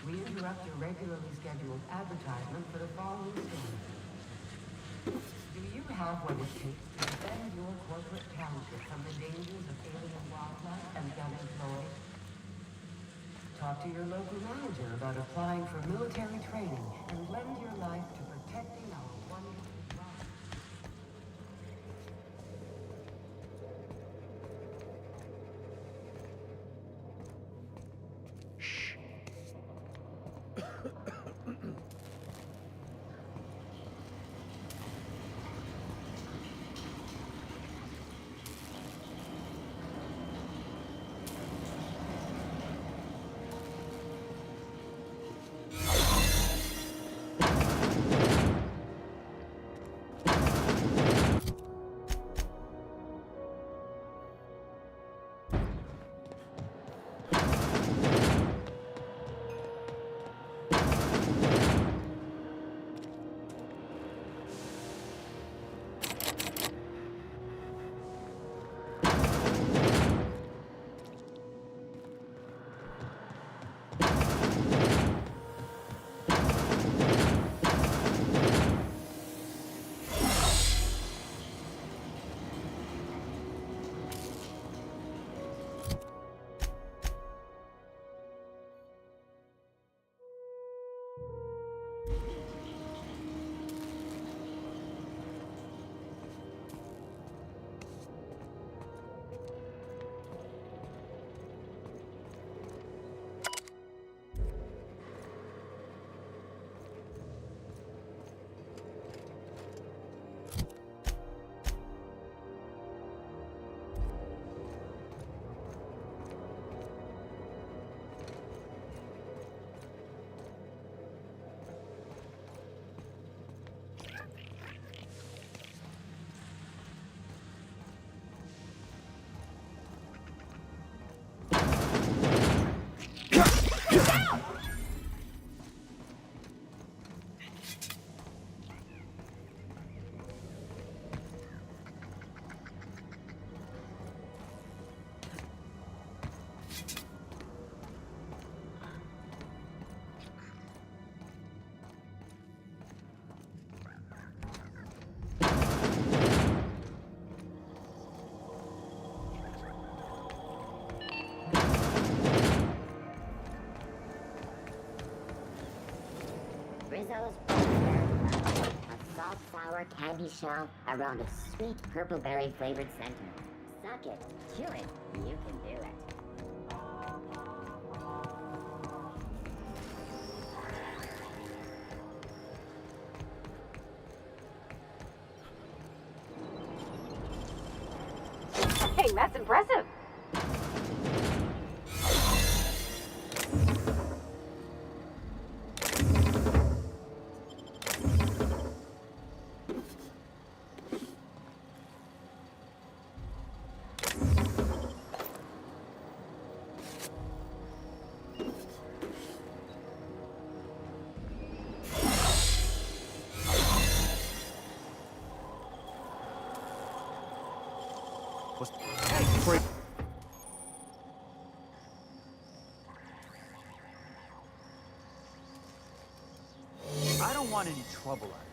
We interrupt your regularly scheduled advertisement for the following statement. Do you have what it takes to defend your corporate township from the dangers of alien wildlife and the unemployed? Talk to your local manager about applying for military training and lend your life to protecting our wonderful planet. Rizzo's a salt sour candy shell around a sweet purple berry flavored center. Suck it, chew it, you can do it. Hey, that's impressive. Was... Hey! I don't want any trouble out of it.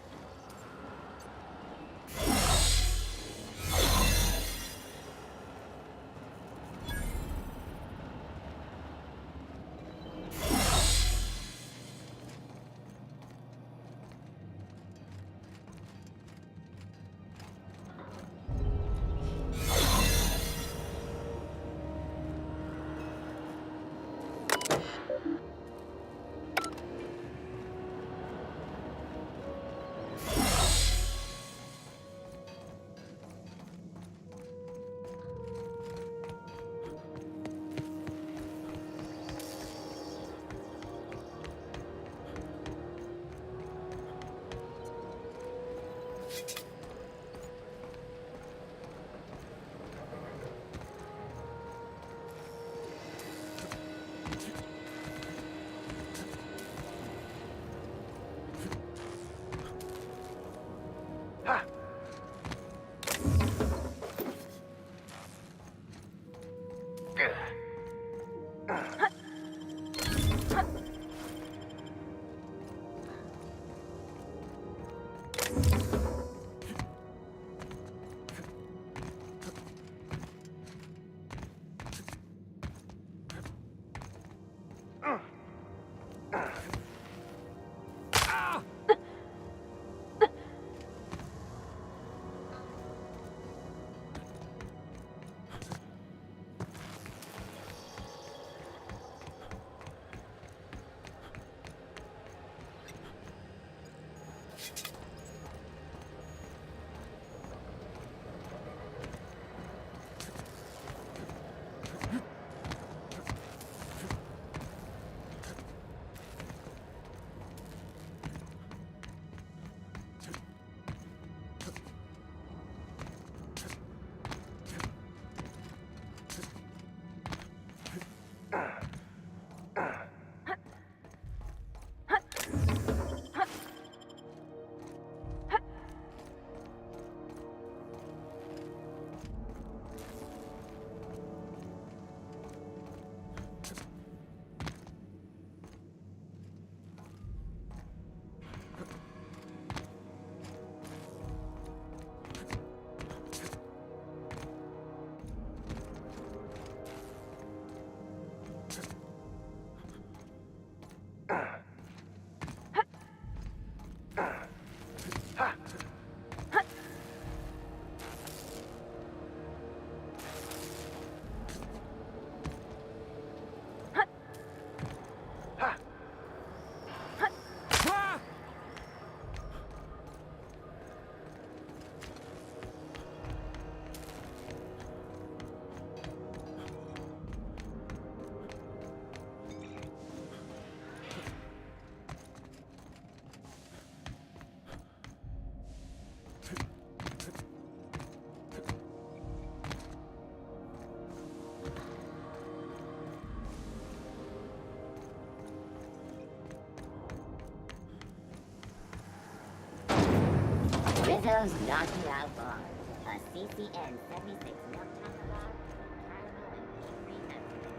Rizzo's Knocking Out Bar, a CCN 76 milk chocolate bar with caramel and cream pepper.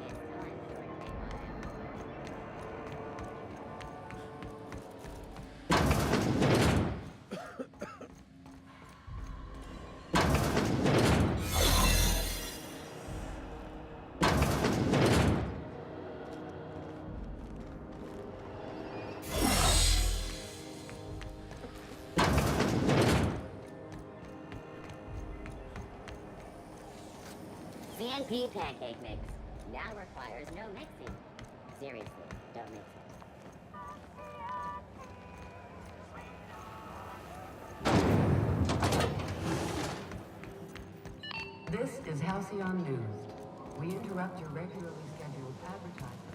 It's time for a CNP pancake mix now requires no mixing. Seriously, don't mix it. This is Halcyon News. We interrupt your regularly scheduled advertisement.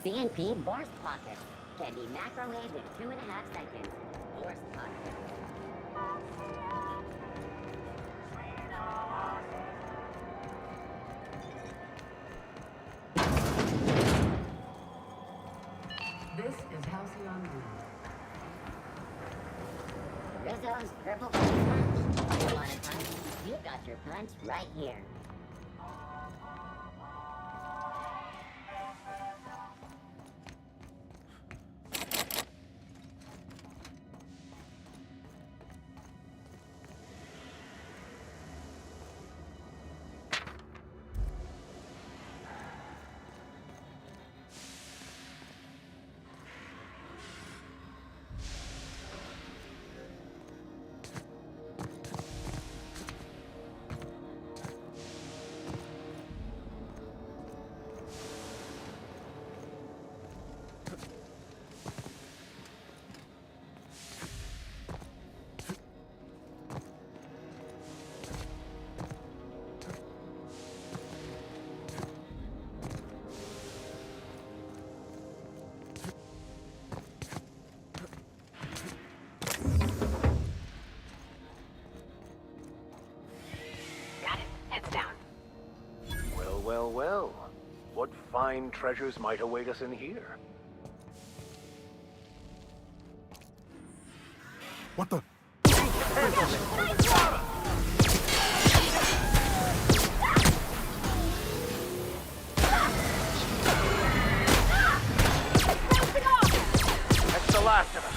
CNP Borst Pocket. Can be macrowaved in 2.5 seconds. Borst Pocket. This is Halcyon Blue. Rizzo's Purple Punch. You want a punch? You got your punch right here. Well, what fine treasures might await us in here? What the? That's the last of us.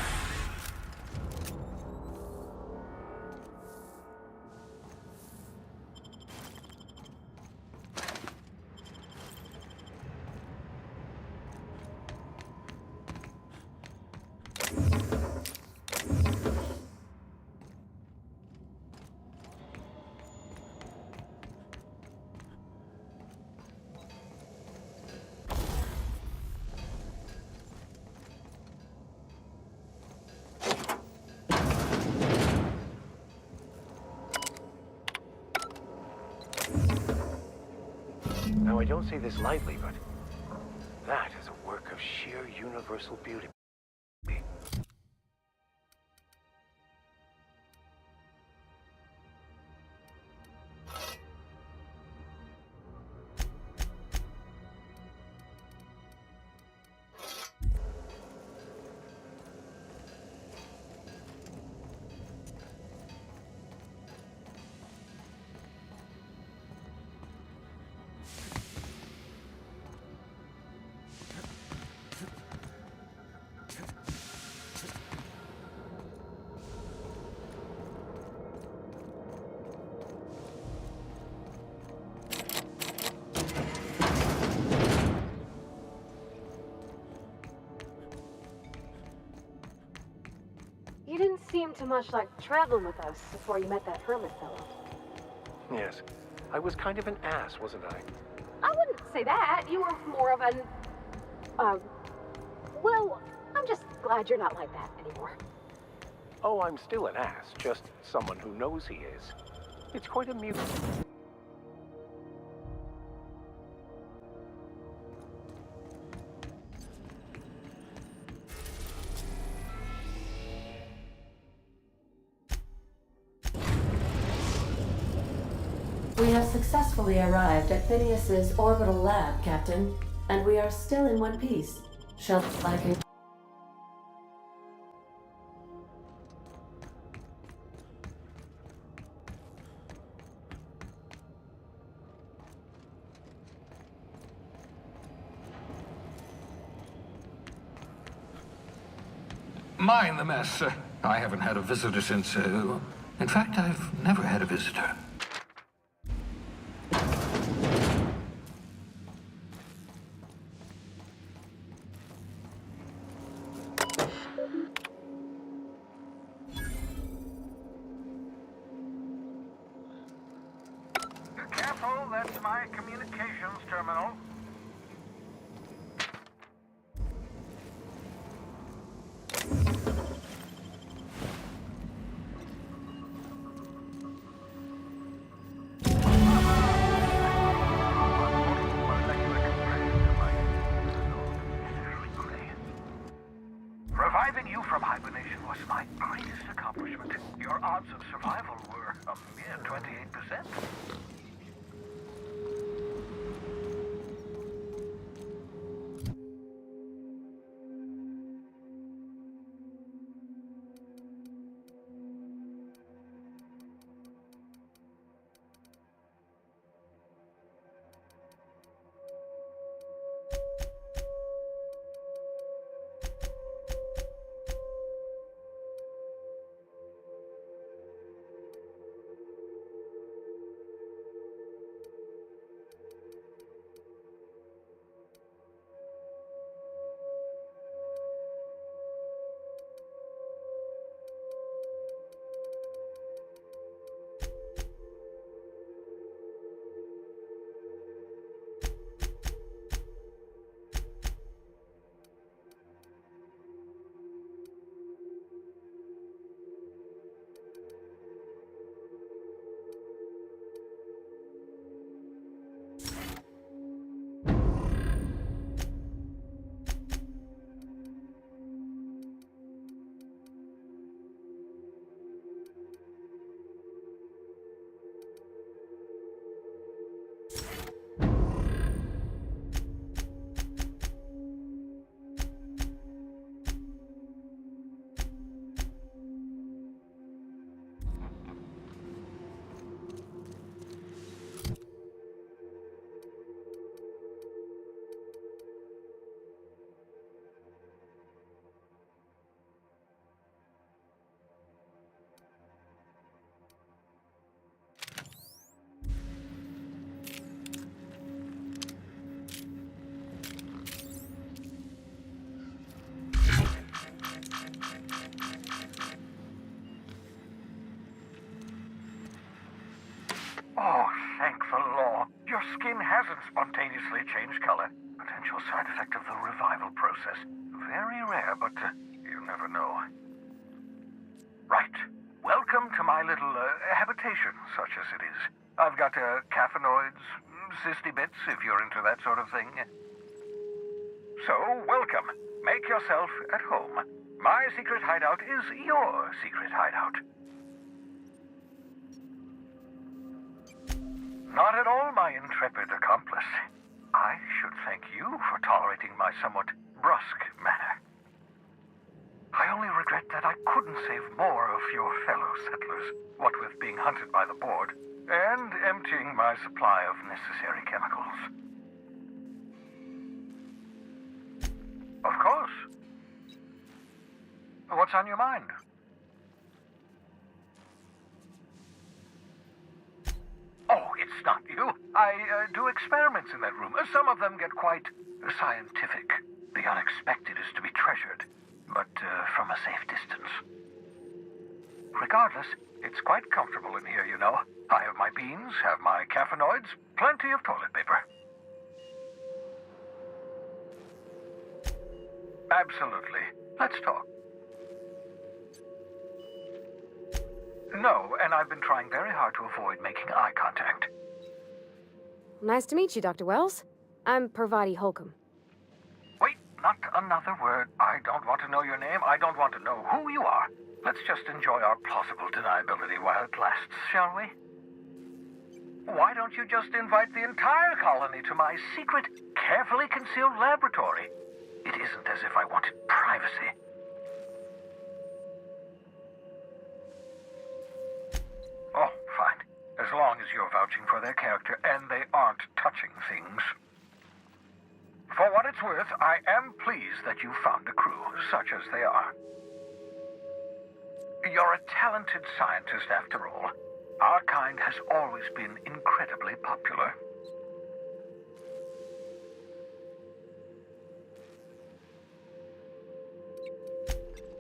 Now, I don't say this lightly, but that is a work of sheer universal beauty. You didn't seem too much like traveling with us before you met that hermit fellow. Yes, I was kind of an ass, wasn't I? I wouldn't say that. You were more of an... well, I'm just glad you're not like that anymore. Oh, I'm still an ass, just someone who knows he is. It's quite amusing. We have successfully arrived at Phineas's orbital lab, Captain, and we are still in one piece. Shall I can... Mind the mess. I haven't had a visitor since, in fact, I've never had a visitor. Careful, that's my communications terminal. this accomplishment, your odds of survival were a mere 28%. Oh, thank the law. Your skin hasn't spontaneously changed color. Potential side effect of the revival process. Very rare, but you never know. Right. Welcome to my little habitation, such as it is. I've got caffeinoids, cysty bits, if you're into that sort of thing. So, welcome. Make yourself at home. My secret hideout is your secret hideout. Not at all, my intrepid accomplice. I should thank you for tolerating my somewhat brusque manner. I only regret that I couldn't save more of your fellow settlers, what with being hunted by the board, and emptying my supply of necessary chemicals. Of course. What's on your mind? Oh, it's not you. I do experiments in that room. Some of them get quite scientific. The unexpected is to be treasured, but from a safe distance. Regardless, it's quite comfortable in here, you know. I have my beans, have my caffeinoids, plenty of toilet paper. Absolutely. Let's talk. No, and I've been trying very hard to avoid making eye contact. Nice to meet you, Dr. Wells. I'm Parvati Holcomb. Wait, not another word. I don't want to know your name. I don't want to know who you are. Let's just enjoy our plausible deniability while it lasts, shall we? Why don't you just invite the entire colony to my secret, carefully concealed laboratory? It isn't as if I wanted privacy. Oh, fine. As long as you're vouching for their character and they aren't touching things. For what it's worth, I am pleased that you found a crew, such as they are. You're a talented scientist, after all. Our kind has always been incredibly popular.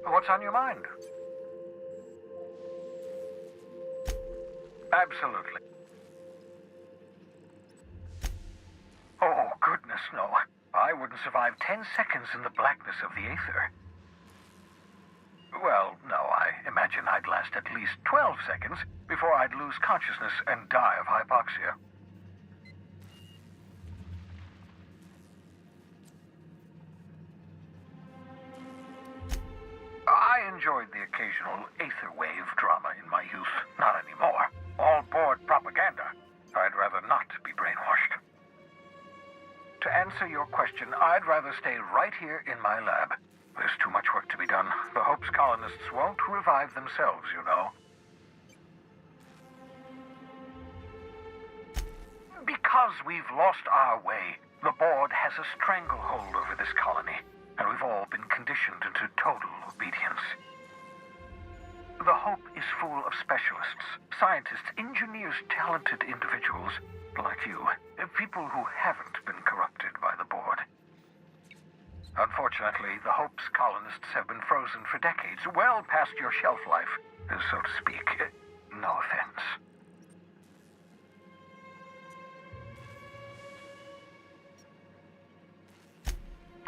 What's on your mind? Absolutely. Oh, goodness, no. I wouldn't survive 10 seconds in the blackness of the aether. Well, no, I imagine I'd last at least 12 seconds before I'd lose consciousness and die of hypoxia. I enjoyed the occasional occasional aether wave drama in my youth. Not anymore. All board propaganda. I'd rather not be brainwashed. To answer your question, I'd rather stay right here in my lab. There's too much work to be done. The Hope's colonists won't revive themselves, you know. Because we've lost our way, the board has a stranglehold over this colony, and we've all been conditioned into total obedience. The Hope is full of specialists, scientists, engineers, talented individuals like you, people who haven't been corrupted by the board. Unfortunately, the Hope's colonists have been frozen for decades, well past your shelf life, so to speak. No offense.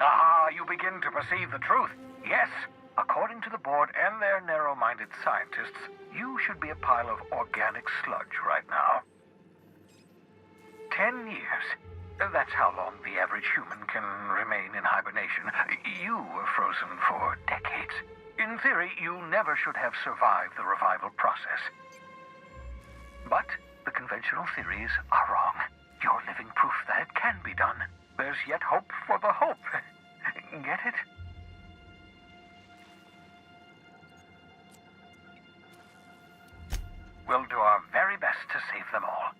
Ah, you begin to perceive the truth. Yes, according to the board and their narrow-minded scientists, you should be a pile of organic sludge right now. 10 years. That's how long the average human can remain in hibernation. You were frozen for decades. In theory, you never should have survived the revival process. But the conventional theories are wrong. You're living proof that it can be done. There's yet hope for the Hope. Get it? We'll do our very best to save them all.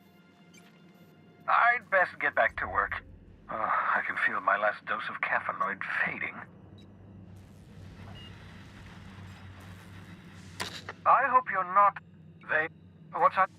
I'd best get back to work. Oh, I can feel my last dose of caffeinoid fading. I hope you're not... What's that?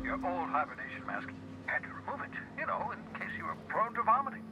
Your old hibernation mask. Had to remove it, you know, in case you were prone to vomiting.